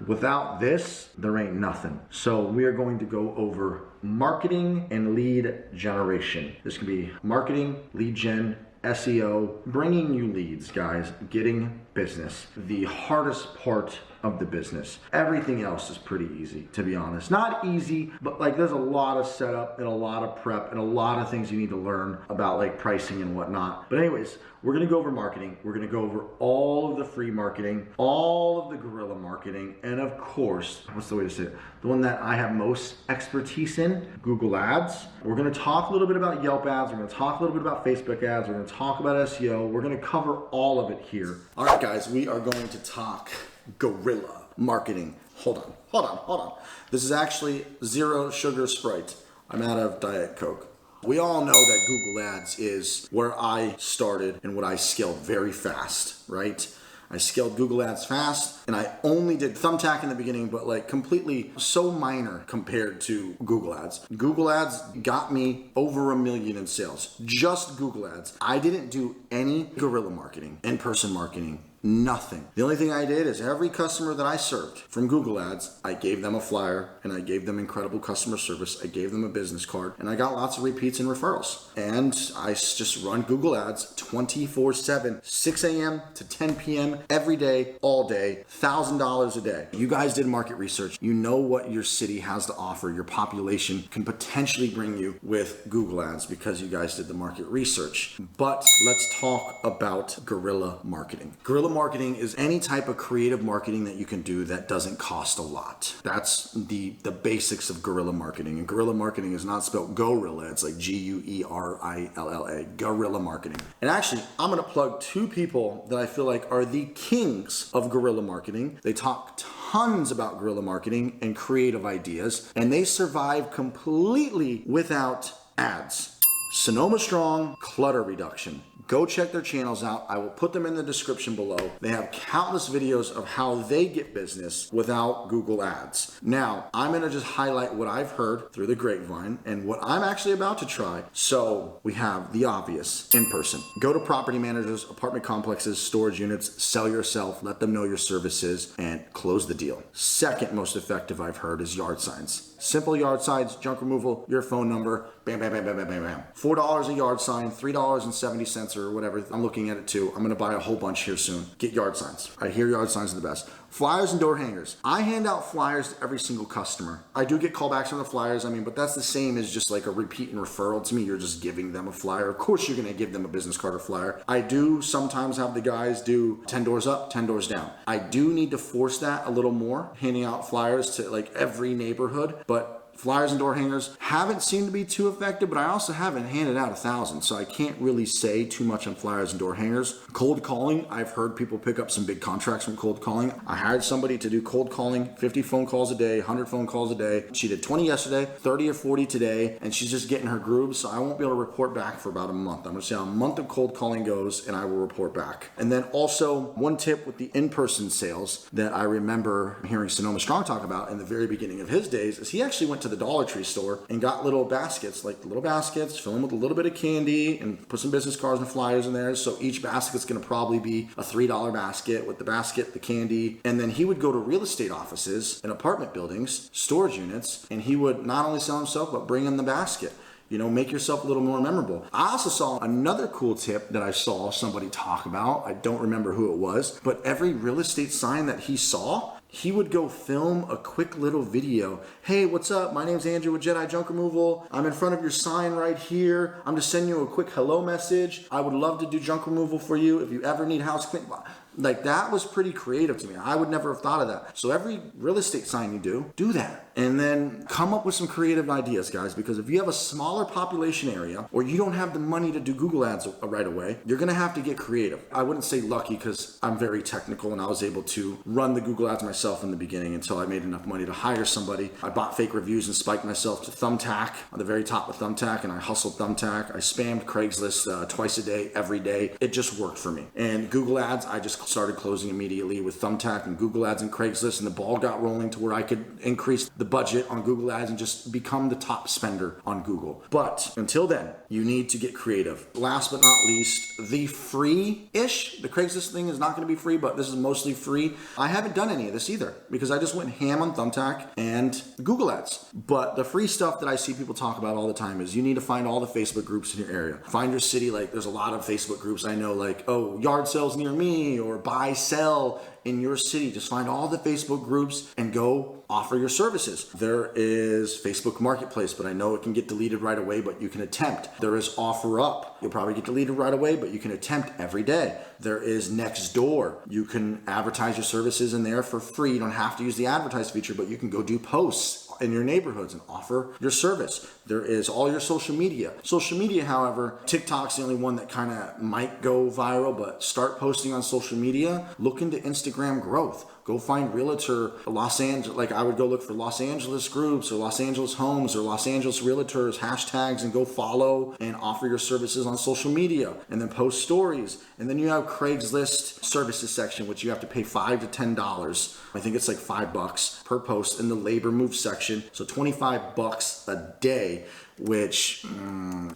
Without this, there ain't nothing. So we are going to go over marketing and lead generation. This can be marketing, lead gen, SEO, bringing you leads, guys, getting business. The hardest part of the business. Everything else is pretty easy, to be honest. Not easy, but like there's a lot of setup and a lot of prep and a lot of things you need to learn about like pricing and whatnot. But anyways, we're gonna go over marketing. We're gonna go over all of the free marketing, all of the guerrilla marketing, and of course, what's the way to say it? The one that I have most expertise in, Google Ads. We're gonna talk a little bit about Yelp ads. We're gonna talk a little bit about Facebook ads. We're gonna talk about SEO. We're gonna cover all of it here. All right, guys, we are going to talk guerrilla marketing. Hold on. This is actually zero sugar Sprite. I'm out of Diet Coke. We all know that Google Ads is where I started and what I scaled very fast, right? I scaled Google Ads fast, and I only did Thumbtack in the beginning, but like completely so minor compared to Google Ads. Google Ads got me over $1 million in sales, just Google Ads. I didn't do any guerrilla marketing, in-person marketing, nothing. The only thing I did is every customer that I served from Google Ads, I gave them a flyer and I gave them incredible customer service. I gave them a business card and I got lots of repeats and referrals. And I just run Google Ads 24/7, 6 a.m. to 10 p.m. every day, all day, $1,000 a day. You guys did market research. You know what your city has to offer. Your population can potentially bring you with Google Ads because you guys did the market research. But let's talk about guerrilla marketing. Guerrilla marketing is any type of creative marketing that you can do that doesn't cost a lot. That's the basics of guerrilla marketing. And guerrilla marketing is not spelled gorilla. It's like Guerilla, guerrilla marketing. And actually, I'm going to plug two people that I feel like are the kings of guerrilla marketing. They talk tons about guerrilla marketing and creative ideas, and they survive completely without ads. Sonoma Strong, Clutter Reduction. Go check their channels out. I will put them in the description below. They have countless videos of how they get business without Google Ads. Now, I'm going to just highlight what I've heard through the grapevine and what I'm actually about to try. So we have the obvious in person. Go to property managers, apartment complexes, storage units, sell yourself, let them know your services, and close the deal. Second most effective I've heard is yard signs. Simple yard signs, junk removal, your phone number, bam, bam, bam, bam, bam, bam, bam. $4 a yard sign, $3.70 or whatever. I'm looking at it too. I'm gonna buy a whole bunch here soon. Get yard signs. I hear yard signs are the best. Flyers and door hangers. I hand out flyers to every single customer. I do get callbacks on the flyers, but that's the same as just like a repeat and referral to me. You're just giving them a flyer. Of course you're gonna give them a business card or flyer. I do sometimes have the guys do 10 doors up, 10 doors down. I do need to force that a little more, handing out flyers to like every neighborhood, but flyers and door hangers haven't seemed to be too effective, but I also haven't handed out 1,000, so I can't really say too much on flyers and door hangers. Cold calling, I've heard people pick up some big contracts from cold calling. I hired somebody to do cold calling, 50 phone calls a day, 100 phone calls a day. She did 20 yesterday, 30 or 40 today, and she's just getting her groove, so I won't be able to report back for about a month. I'm gonna see how a month of cold calling goes, and I will report back. And then also, one tip with the in-person sales that I remember hearing Sonoma Strong talk about in the very beginning of his days is he actually went to the Dollar Tree store and got little baskets, fill them with a little bit of candy and put some business cards and flyers in there. So each basket's going to probably be a $3 basket with the basket, the candy. And then he would go to real estate offices and apartment buildings, storage units, and he would not only sell himself, but bring in the basket. Make yourself a little more memorable. I also saw another cool tip that I saw somebody talk about. I don't remember who it was, but every real estate sign that he saw, he would go film a quick little video. Hey, what's up? My name's Andrew with Jedi Junk Removal. I'm in front of your sign right here. I'm just sending you a quick hello message. I would love to do junk removal for you if you ever need house cleaning. Like, that was pretty creative to me. I would never have thought of that. So every real estate sign you do that. And then come up with some creative ideas, guys, because if you have a smaller population area or you don't have the money to do Google Ads right away, you're gonna have to get creative. I wouldn't say lucky because I'm very technical and I was able to run the Google Ads myself in the beginning until I made enough money to hire somebody. I bought fake reviews and spiked myself to Thumbtack, on the very top of Thumbtack, and I hustled Thumbtack. I spammed Craigslist twice a day, every day. It just worked for me. And Google Ads, I just started closing immediately with Thumbtack and Google Ads and Craigslist, and the ball got rolling to where I could increase the budget on Google Ads and just become the top spender on Google. But until then, you need to get creative. Last but not least, the free-ish, the Craigslist thing is not going to be free, but this is mostly free. I haven't done any of this either because I just went ham on Thumbtack and Google Ads. But the free stuff that I see people talk about all the time is you need to find all the Facebook groups in your area. Find your city, like there's a lot of Facebook groups I know, like, oh, yard sales near me or buy, sell in your city. Just find all the Facebook groups and go offer your services. There is Facebook Marketplace, but I know it can get deleted right away, but you can attempt. There is OfferUp. You'll probably get deleted right away, but you can attempt every day. There is Nextdoor. You can advertise your services in there for free. You don't have to use the advertise feature, but you can go do posts in your neighborhoods and offer your service. There is all your social media. Social media, however, TikTok's the only one that kind of might go viral, but start posting on social media. Look into Instagram growth. Go find realtor Los Angeles, like I would go look for Los Angeles groups or Los Angeles homes or Los Angeles realtors, hashtags, and go follow and offer your services on social media and then post stories. And then you have Craigslist services section, which you have to pay $5 to $10. I think it's like $5 per post in the labor move section. So $25 a day, which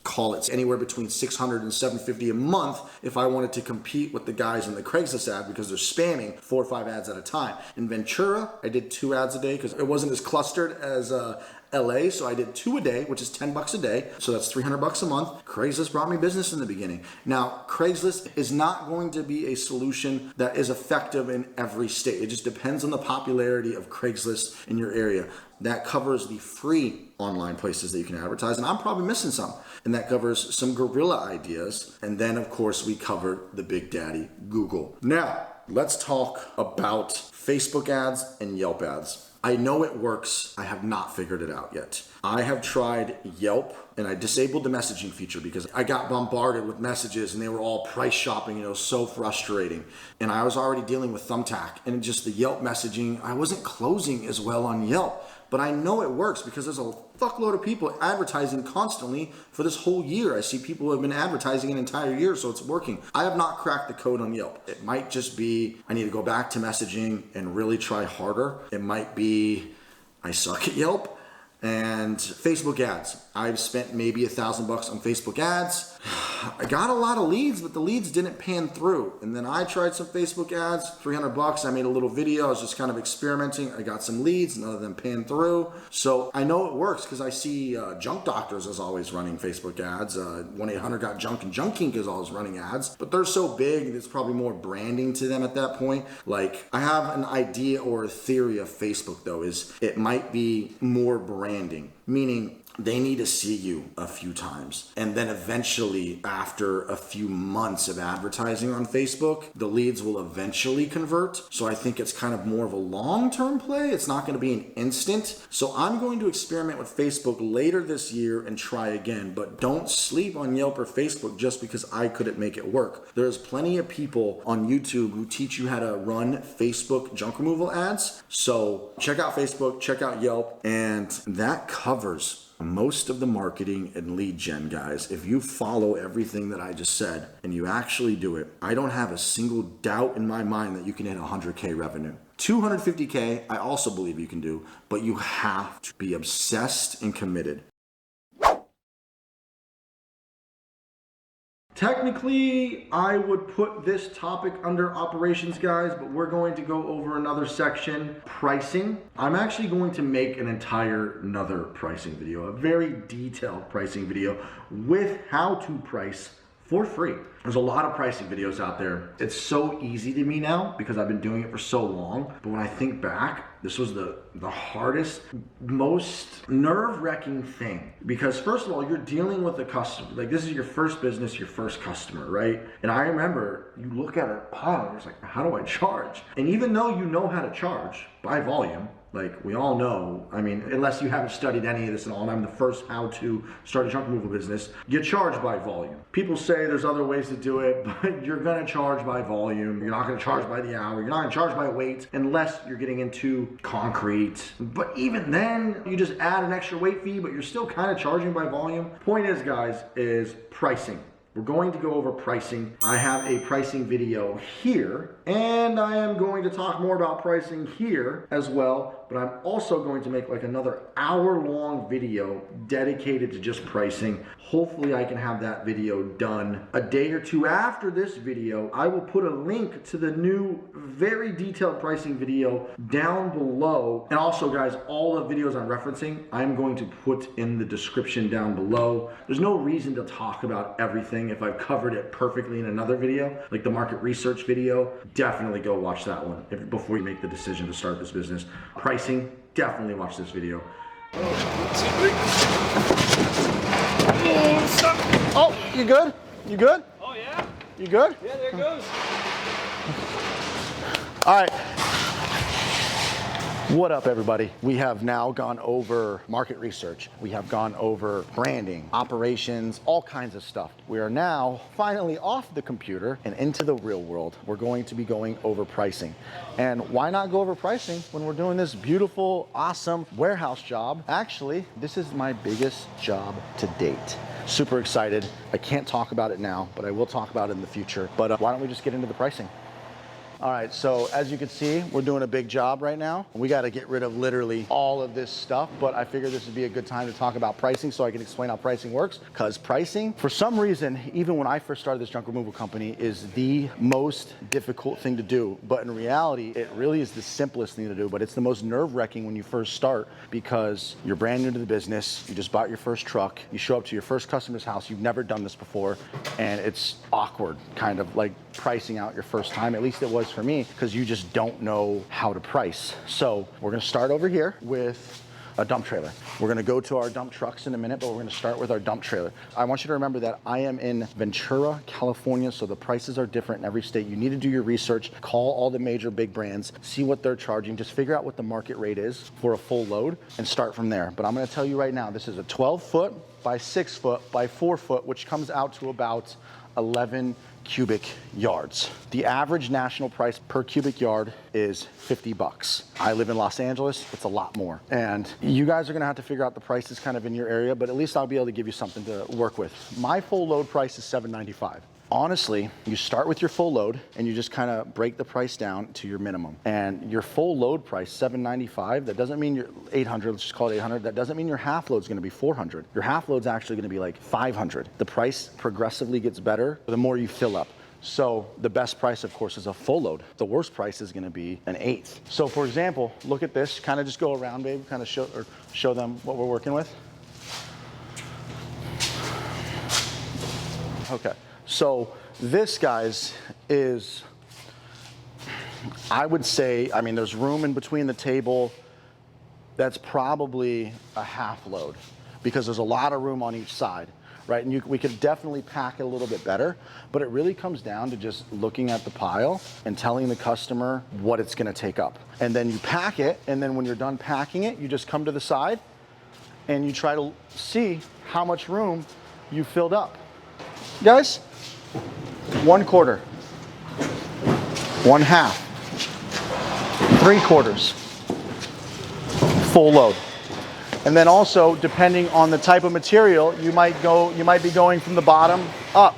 call it anywhere between $600 and $750 a month if I wanted to compete with the guys in the Craigslist ad because they're spamming 4 or 5 ads at a time. In Ventura, I did 2 ads a day because it wasn't as clustered as LA, so I did 2 a day, which is $10 a day. So that's $300 a month. Craigslist brought me business in the beginning. Now, Craigslist is not going to be a solution that is effective in every state. It just depends on the popularity of Craigslist in your area. That covers the free online places that you can advertise, and I'm probably missing some. And that covers some guerrilla ideas. And then, of course, we covered the big daddy, Google. Now, let's talk about Facebook ads and Yelp ads. I know it works. I have not figured it out yet. I have tried Yelp and I disabled the messaging feature because I got bombarded with messages and they were all price shopping, so frustrating. And I was already dealing with Thumbtack and just the Yelp messaging, I wasn't closing as well on Yelp. But I know it works because there's a fuckload of people advertising constantly for this whole year. I see people who have been advertising an entire year, so it's working. I have not cracked the code on Yelp. It might just be I need to go back to messaging and really try harder. It might be I suck at Yelp. And Facebook ads. I've spent maybe $1,000 on Facebook ads. I got a lot of leads, but the leads didn't pan through. And then I tried some Facebook ads, $300. I made a little video. I was just kind of experimenting. I got some leads, none of them panned through. So I know it works because I see Junk Doctors is always running Facebook ads. 1-800-GOT-JUNK and Junk Inc. is always running ads. But they're so big, it's probably more branding to them at that point. Like, I have an idea or a theory of Facebook, though, is it might be more branding, meaning they need to see you a few times. And then eventually, after a few months of advertising on Facebook, the leads will eventually convert. So I think it's kind of more of a long-term play. It's not going to be an instant. So I'm going to experiment with Facebook later this year and try again. But don't sleep on Yelp or Facebook just because I couldn't make it work. There's plenty of people on YouTube who teach you how to run Facebook junk removal ads. So check out Facebook, check out Yelp, and that covers most of the marketing and lead gen, guys. If you follow everything that I just said and you actually do it, I don't have a single doubt in my mind that you can hit 100K revenue. 250K, I also believe you can do, but you have to be obsessed and committed. Technically, I would put this topic under operations, guys, but we're going to go over another section, pricing. I'm actually going to make another pricing video, a very detailed pricing video with how to price for free. There's a lot of pricing videos out there. It's so easy to me now because I've been doing it for so long. But when I think back, this was the hardest, most nerve-wracking thing. Because first of all, you're dealing with a customer. Like, this is your first business, your first customer, right? And I remember you look at a pile and you're like, how do I charge? And even though you know how to charge by volume, like we all know, I mean, unless you haven't studied any of this and all, and I'm the first how to start a junk removal business, you charge by volume. People say there's other ways to do it, but you're gonna charge by volume. You're not gonna charge by the hour. You're not gonna charge by weight unless you're getting into concrete. But even then, you just add an extra weight fee, but you're still kind of charging by volume. Point is, guys, is pricing. We're going to go over pricing. I have a pricing video here, and I am going to talk more about pricing here as well, but I'm also going to make like another hour-long video dedicated to just pricing. Hopefully I can have that video done a day or two after this video. I will put a link to the new, very detailed pricing video down below. And also guys, all the videos I'm referencing, I'm going to put in the description down below. There's no reason to talk about everything if I've covered it perfectly in another video, like the market research video. Definitely go watch that one before you make the decision to start this business. Pricing, definitely watch this video. Oh, you good? You good? Oh yeah? You good? Yeah, there it goes. All right. What up, everybody? We have now gone over market research. We have gone over branding, operations, all kinds of stuff. We are now finally off the computer and into the real world. We're going to be going over pricing. And why not go over pricing when we're doing this beautiful, awesome warehouse job? Actually, this is my biggest job to date. Super excited. I can't talk about it now, but I will talk about it in the future. But why don't we just get into the pricing? All right, so as you can see, we're doing a big job right now. We got to get rid of literally all of this stuff, but I figured this would be a good time to talk about pricing so I can explain how pricing works. Because pricing, for some reason, even when I first started this junk removal company, is the most difficult thing to do. But in reality, it really is the simplest thing to do, but it's the most nerve-wracking when you first start because you're brand new to the business, you just bought your first truck, you show up to your first customer's house, you've never done this before, and it's awkward, kind of like pricing out your first time. At least it was for me, because you just don't know how to price. So we're gonna start over here with a dump trailer. We're gonna go to our dump trucks in a minute, but we're gonna start with our dump trailer. I want you to remember that I am in Ventura, California, so the prices are different in every state. You need to do your research, call all the major big brands, see what they're charging, just figure out what the market rate is for a full load and start from there. But I'm gonna tell you right now, this is a 12-foot by 6-foot by 4-foot, which comes out to about 11 cubic yards. The average national price per cubic yard is 50 bucks. I live in Los Angeles, it's a lot more. And you guys are gonna have to figure out the prices kind of in your area, but at least I'll be able to give you something to work with. My full load price is $7.95. Honestly, you start with your full load and you just kind of break the price down to your minimum. And your full load price, $7.95, that doesn't mean you're 800, let's just call it 800. That doesn't mean your half load's gonna be 400. Your half load's actually gonna be like 500. The price progressively gets better the more you fill up. So the best price, of course, is a full load. The worst price is gonna be an eighth. So for example, look at this, kind of just go around, babe, kind of show them what we're working with. Okay. So this, guys, is, I would say, I mean, there's room in between the table. That's probably a half load because there's a lot of room on each side, right? And we could definitely pack it a little bit better, but it really comes down to just looking at the pile and telling the customer what it's gonna take up. And then you pack it, and then when you're done packing it, you just come to the side and you try to see how much room you filled up. Guys, 1/4, 1/2, 3/4, full load. And then also, depending on the type of material, you might be going from the bottom up,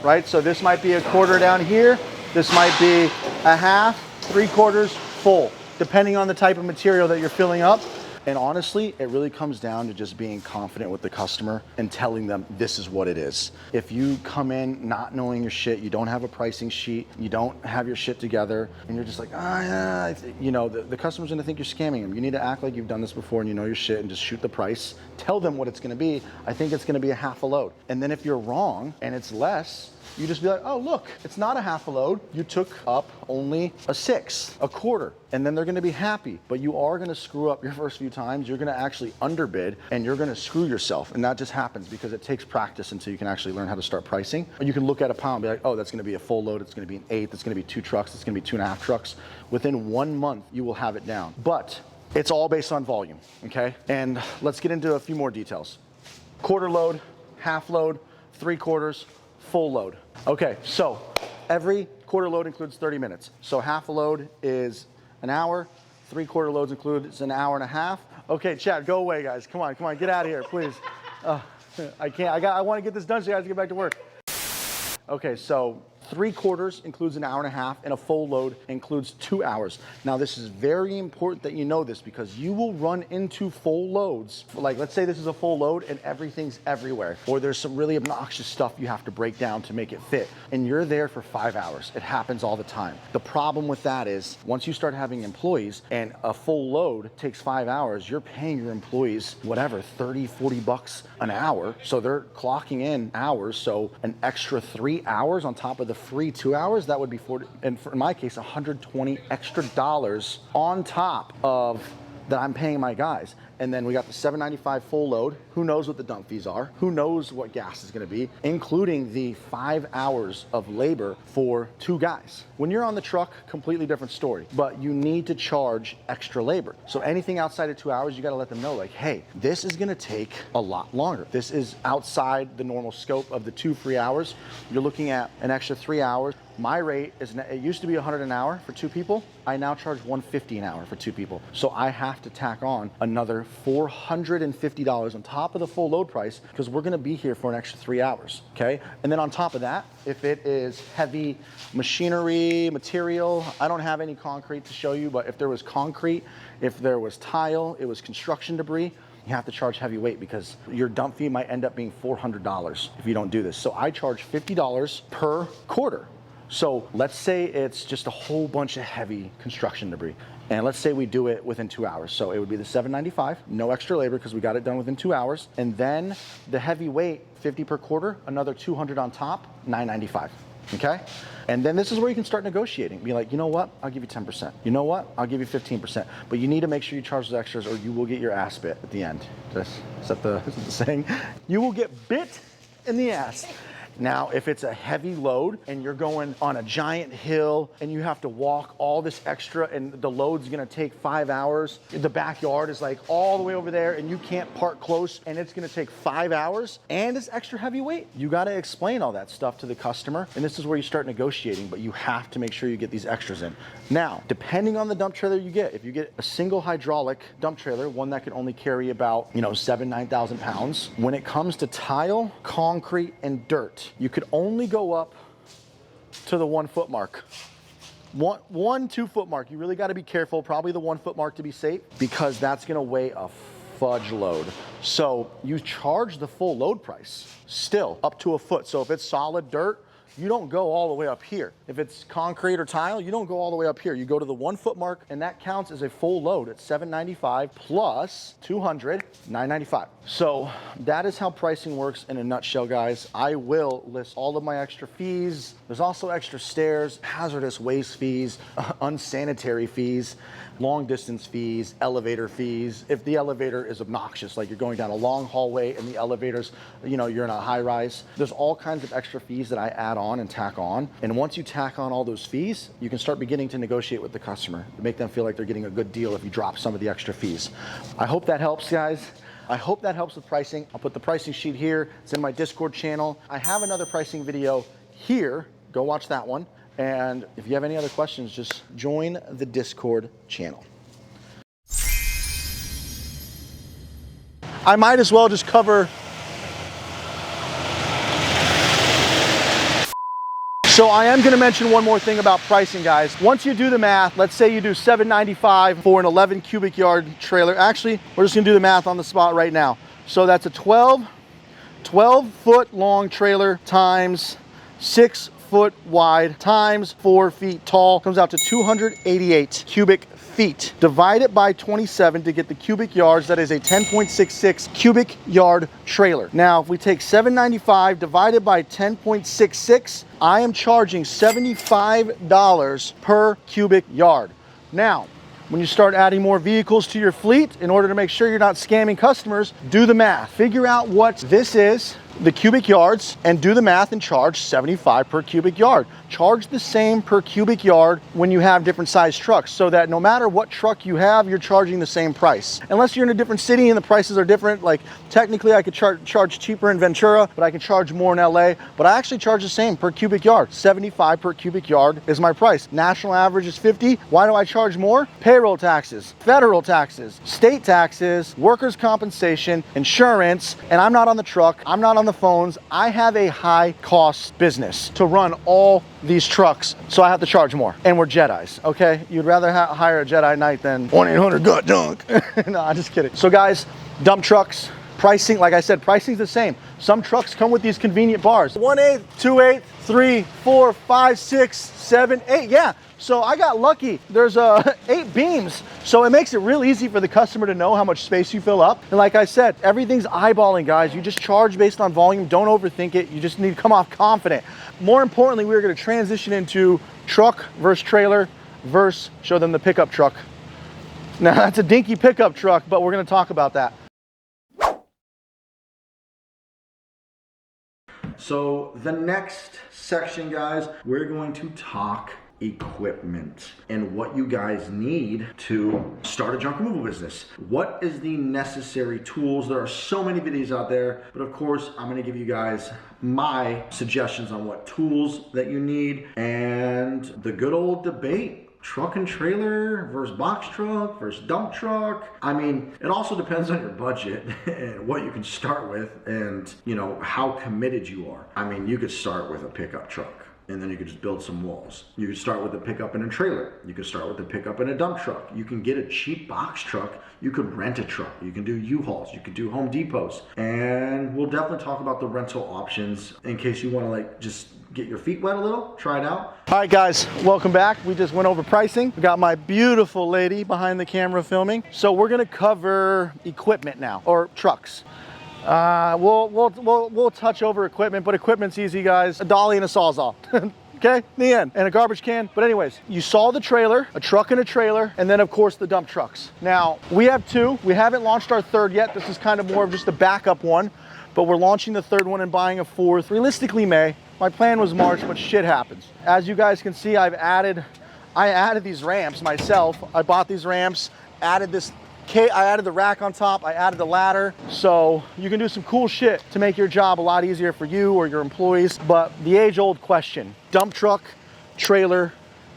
right? So this might be a 1/4 down here. This might be a 1/2, 3/4, full, depending on the type of material that you're filling up. And honestly, it really comes down to just being confident with the customer and telling them this is what it is. If you come in not knowing your shit, you don't have a pricing sheet, you don't have your shit together, and you're just like, you know, the customer's gonna think you're scamming them. You need to act like you've done this before and you know your shit and just shoot the price. Tell them what it's gonna be. I think it's gonna be a half a load. And then if you're wrong and it's less, you just be like, oh, look, it's not a half a load. You took up only a 1/6, a 1/4, and then they're gonna be happy. But you are gonna screw up your first few times. You're gonna actually underbid and you're gonna screw yourself. And that just happens because it takes practice until you can actually learn how to start pricing. Or you can look at a pile and be like, oh, that's gonna be a full load. It's gonna be an eighth. It's gonna be 2 trucks. It's gonna be 2.5 trucks. Within 1 month, you will have it down. But it's all based on volume, okay? And let's get into a few more details. 1/4 load, half load, 3/4, full load. Okay, so every 1/4 load includes 30 minutes. So half a load is an hour, 3/4 loads includes an hour and a half. Okay, Chad, go away, guys. Come on, get out of here, please. I can't, I want to get this done so you guys can get back to work. Okay, so 3/4 includes an hour and a half, and a full load includes 2 hours. Now, this is very important that you know this because you will run into full loads. Like, let's say this is a full load and everything's everywhere, or there's some really obnoxious stuff you have to break down to make it fit, and you're there for 5 hours. It happens all the time. The problem with that is once you start having employees and a full load takes 5 hours, you're paying your employees whatever, 30, 40 bucks an hour. So they're clocking in hours. So an extra 3 hours on top of the free 2 hours, that would be 40, and in my case, $120 extra on top of that I'm paying my guys. And then we got the $7.95 full load. Who knows what the dump fees are? Who knows what gas is gonna be, including the 5 hours of labor for 2 guys. When you're on the truck, completely different story, but you need to charge extra labor. So anything outside of 2 hours, you gotta let them know like, hey, this is gonna take a lot longer. This is outside the normal scope of the 2 free hours. You're looking at an extra 3 hours. My rate is, it used to be $100 an hour for 2 people. I now charge $150 an hour for 2 people. So I have to tack on another $450 on top of the full load price because we're gonna be here for an extra 3 hours, okay? And then on top of that, if it is heavy machinery, material, I don't have any concrete to show you, but if there was concrete, if there was tile, it was construction debris, you have to charge heavy weight because your dump fee might end up being $400 if you don't do this. So I charge $50 per quarter. So let's say it's just a whole bunch of heavy construction debris. And let's say we do it within 2 hours. So it would be the $7.95, no extra labor because we got it done within 2 hours. And then the heavy weight, 50 per quarter, another 200 on top, $9.95, okay? And then this is where you can start negotiating. Be like, you know what, I'll give you 10%. You know what, I'll give you 15%. But you need to make sure you charge those extras or you will get your ass bit at the end. Is that the saying? You will get bit in the ass. Now, if it's a heavy load and you're going on a giant hill and you have to walk all this extra and the load's gonna take 5 hours, the backyard is like all the way over there and you can't park close and it's gonna take 5 hours and it's extra heavy weight, you gotta explain all that stuff to the customer. And this is where you start negotiating, but you have to make sure you get these extras in. Now, depending on the dump trailer you get, if you get a single hydraulic dump trailer, one that can only carry about, 9,000 pounds, when it comes to tile, concrete, and dirt, you could only go up to the 1 foot mark. 2 foot mark. You really got to be careful, probably the 1 foot mark to be safe, because that's going to weigh a fudge load. So you charge the full load price still up to a foot. So if it's solid dirt, you don't go all the way up here. If it's concrete or tile, you don't go all the way up here. You go to the 1 foot mark, and that counts as a full load at $7.95 plus 200, $9.95. So that is how pricing works in a nutshell, guys. I will list all of my extra fees. There's also extra stairs, hazardous waste fees, unsanitary fees, long distance fees, elevator fees. If the elevator is obnoxious, like you're going down a long hallway and the elevators, you're in a high rise, there's all kinds of extra fees that I add on and tack on. And once you tack on all those fees, you can start beginning to negotiate with the customer to make them feel like they're getting a good deal if you drop some of the extra fees. I hope that helps, guys. I hope that helps with pricing. I'll put the pricing sheet here. It's in my Discord channel. I have another pricing video here. Go watch that one. And if you have any other questions, just join the Discord channel. I might as well just cover. So I am going to mention one more thing about pricing, guys. Once you do the math, let's say you do $7.95 for an 11 cubic yard trailer. Actually, we're just going to do the math on the spot right now. So that's a 12 foot long trailer times 6 foot wide times 4 feet tall comes out to 288 cubic feet. Divide it by 27 to get the cubic yards. That is a 10.66 cubic yard trailer. Now, if we take $7.95 divided by 10.66, I am charging $75 per cubic yard. Now, when you start adding more vehicles to your fleet, in order to make sure you're not scamming customers, do the math. Figure out what this is, the cubic yards, and do the math and charge $75 per cubic yard. Charge the same per cubic yard when you have different size trucks, so that no matter what truck you have, you're charging the same price. Unless you're in a different city and the prices are different, like technically I could charge cheaper in Ventura, but I can charge more in LA, but I actually charge the same per cubic yard. $75 per cubic yard is my price. National average is $50. Why do I charge more? Payroll taxes, federal taxes, state taxes, workers' compensation, insurance, and I'm not on the truck, I'm not on the phones. I have a high cost business to run all these trucks, so I have to charge more. And we're Jedis, okay? You'd rather hire a Jedi Knight than 1-800-GOT-JUNK. No, I'm just kidding. So guys, dump trucks, pricing, like I said, pricing's the same. Some trucks come with these convenient bars. 1/8, 2/8, 3, 4, 5, 6, 7, 8. Yeah, so I got lucky. There's 8 beams. So it makes it real easy for the customer to know how much space you fill up. And like I said, everything's eyeballing, guys. You just charge based on volume. Don't overthink it. You just need to come off confident. More importantly, we're gonna transition into truck versus trailer versus show them the pickup truck. Now that's a dinky pickup truck, but we're gonna talk about that. So the next section, guys, we're going to talk equipment and what you guys need to start a junk removal business. What is the necessary tools? There are so many videos out there, but of course, I'm gonna give you guys my suggestions on what tools that you need and the good old debate. Truck and trailer versus box truck versus dump truck. I mean, it also depends on your budget and what you can start with and, you know, how committed you are. I mean, you could start with a pickup truck and then you could just build some walls. You could start with a pickup and a trailer. You could start with a pickup and a dump truck. You can get a cheap box truck. You could rent a truck. You can do U-Hauls. You could do Home Depots. And we'll definitely talk about the rental options in case you want to like just get your feet wet a little, try it out. All right, guys, welcome back. We just went over pricing. We got my beautiful lady behind the camera filming. So we're gonna cover equipment now, or trucks. We'll touch over equipment, but equipment's easy, guys. A dolly and a Sawzall. Okay, the end, and a garbage can. But anyways, you saw the trailer, a truck and a trailer, and then of course the dump trucks. Now, we have 2. We haven't launched our 3rd yet. This is kind of more of just a backup one, but we're launching the 3rd one and buying a 4th, realistically May. My plan was March, but shit happens. As you guys can see, I added these ramps myself. I bought these ramps, I added the rack on top, I added the ladder. So you can do some cool shit to make your job a lot easier for you or your employees. But the age-old question, dump truck, trailer,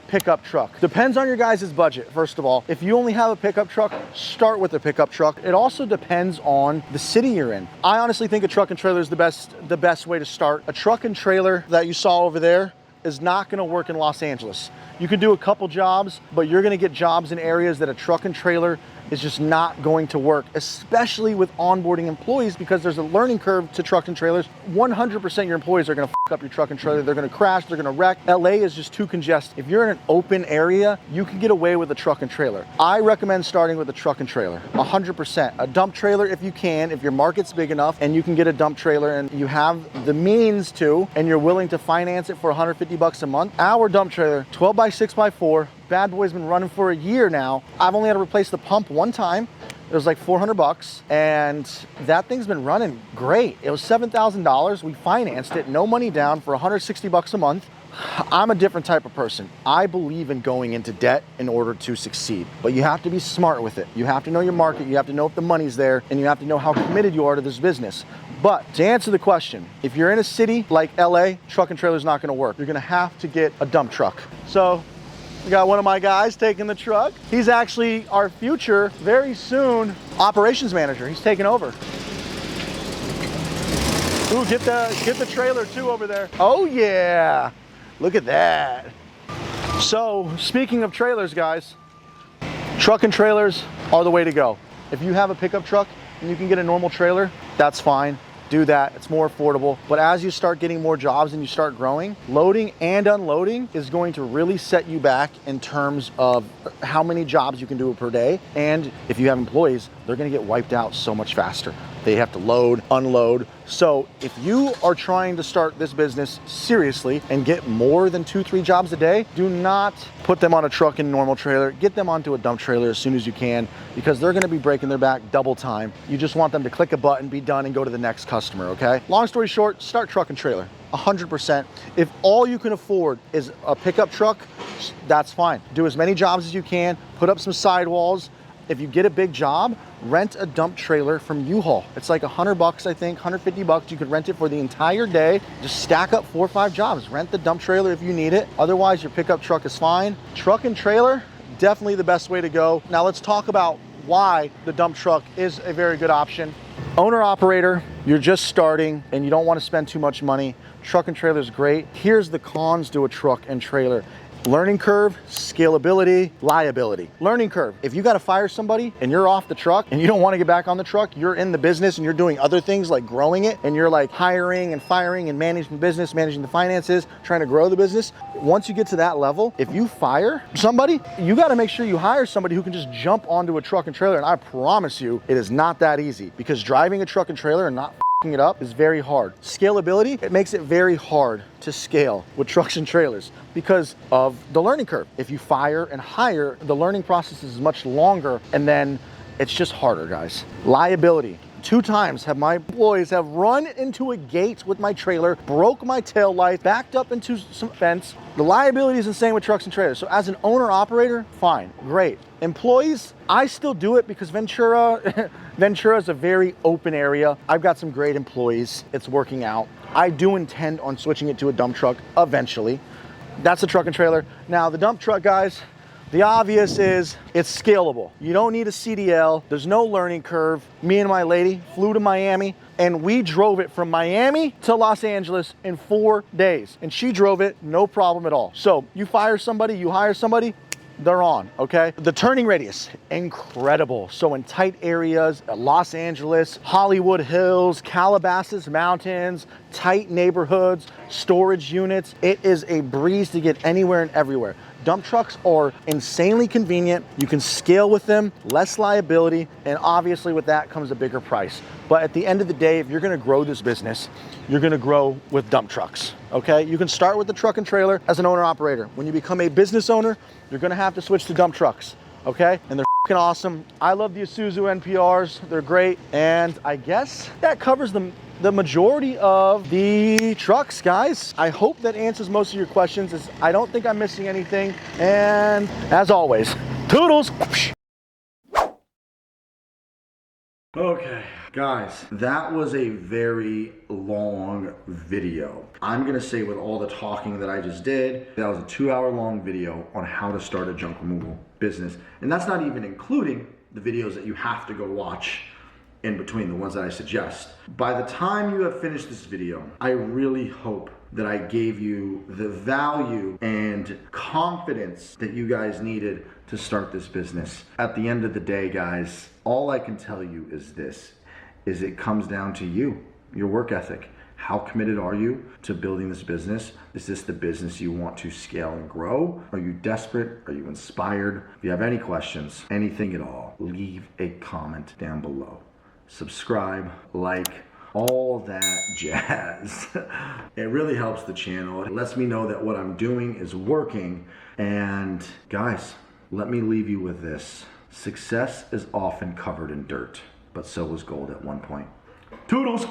pickup truck. Depends on your guys' budget, first of all. If you only have a pickup truck, start with a pickup truck. It also depends on the city you're in. I honestly think a truck and trailer is the best way to start. A truck and trailer that you saw over there is not gonna work in Los Angeles. You can do a couple jobs, but you're gonna get jobs in areas that a truck and trailer is just not going to work, especially with onboarding employees, because there's a learning curve to truck and trailers. 100% your employees are gonna fuck up your truck and trailer. They're gonna crash, they're gonna wreck. LA is just too congested. If you're in an open area, you can get away with a truck and trailer. I recommend starting with a truck and trailer, 100%. A dump trailer if you can, if your market's big enough and you can get a dump trailer and you have the means to, and you're willing to finance it for 150 bucks a month. Our dump trailer, 12 by 6 by 4, bad boy's been running for a year now. I've only had to replace the pump one time. It was like 400 bucks and that thing's been running great. It was $7,000. We financed it, no money down, for 160 bucks a month. I'm a different type of person. I believe in going into debt in order to succeed, but you have to be smart with it. You have to know your market, you have to know if the money's there, and you have to know how committed you are to this business. But to answer the question, if you're in a city like LA, truck and trailer is not gonna work. You're gonna have to get a dump truck. So we got one of my guys taking the truck. He's actually our future, very soon, operations manager. He's taking over. Ooh, get the trailer too over there. Oh yeah, look at that. So speaking of trailers, guys, truck and trailers are the way to go. If you have a pickup truck and you can get a normal trailer, that's fine. Do that, it's more affordable. But as you start getting more jobs and you start growing, loading and unloading is going to really set you back in terms of how many jobs you can do per day. And if you have employees, they're gonna get wiped out so much faster. They have to load, unload. So if you are trying to start this business seriously and get more than 2-3 jobs a day, do not put them on a truck and normal trailer. Get them onto a dump trailer as soon as you can, because they're gonna be breaking their back double time. You just want them to click a button, be done, and go to the next customer, okay? Long story short, start truck and trailer, 100%. If all you can afford is a pickup truck, that's fine. Do as many jobs as you can, put up some sidewalls. If you get a big job, rent a dump trailer from U-Haul. It's like 100 bucks, I think, 150 bucks. You could rent it for the entire day. Just stack up 4 or 5 jobs. Rent the dump trailer if you need it. Otherwise, your pickup truck is fine. Truck and trailer, definitely the best way to go. Now let's talk about why the dump truck is a very good option. owner operator, you're just starting and you don't want to spend too much money. Truck and trailer is great. Here's the cons to a truck and trailer. Learning curve, scalability, liability. Learning curve, if you got to fire somebody and you're off the truck and you don't want to get back on the truck, you're in the business and you're doing other things like growing it, and you're like hiring and firing and managing the business, managing the finances, trying to grow the business. Once you get to that level, if you fire somebody, you got to make sure you hire somebody who can just jump onto a truck and trailer. And I promise you, it is not that easy, because driving a truck and trailer and not it up is very hard. Scalability, it makes it very hard to scale with trucks and trailers because of the learning curve. If you fire and hire, the learning process is much longer, and then it's just harder, guys. Liability. 2 times have my employees have run into a gate with my trailer, broke my tail light, backed up into some fence. The liability is insane with trucks and trailers. So as an owner operator, fine, great. Employees, I still do it because Ventura is a very open area. I've got some great employees. It's working out. I do intend on switching it to a dump truck eventually. That's a truck and trailer. Now the dump truck, guys, the obvious is it's scalable. You don't need a CDL. There's no learning curve. Me and my lady flew to Miami and we drove it from Miami to Los Angeles in 4 days. And she drove it, no problem at all. So you fire somebody, you hire somebody, they're on, okay? The turning radius, incredible. So in tight areas, Los Angeles, Hollywood Hills, Calabasas Mountains, tight neighborhoods, storage units, it is a breeze to get anywhere and everywhere. Dump trucks are insanely convenient. You can scale with them, less liability, and obviously with that comes a bigger price. But at the end of the day, if you're gonna grow this business, you're gonna grow with dump trucks, okay? You can start with the truck and trailer as an owner operator. When you become a business owner, you're gonna have to switch to dump trucks, okay? And they're f***ing awesome. I love the Isuzu NPRs, they're great. And I guess that covers the majority of the trucks, guys. I hope that answers most of your questions. I don't think I'm missing anything. And as always, toodles. Okay, guys, that was a very long video. I'm gonna say with all the talking that I just did, that was a 2-hour long video on how to start a junk removal business. And that's not even including the videos that you have to go watch in between, the ones that I suggest. By the time you have finished this video, I really hope that I gave you the value and confidence that you guys needed to start this business. At the end of the day, guys, all I can tell you is this, is it comes down to you, your work ethic. How committed are you to building this business? Is this the business you want to scale and grow? Are you desperate? Are you inspired? If you have any questions, anything at all, leave a comment down below. Subscribe, like, all that jazz. It really helps the channel. It lets me know that what I'm doing is working. And guys, let me leave you with this. Success is often covered in dirt, but so was gold at one point. Toodles!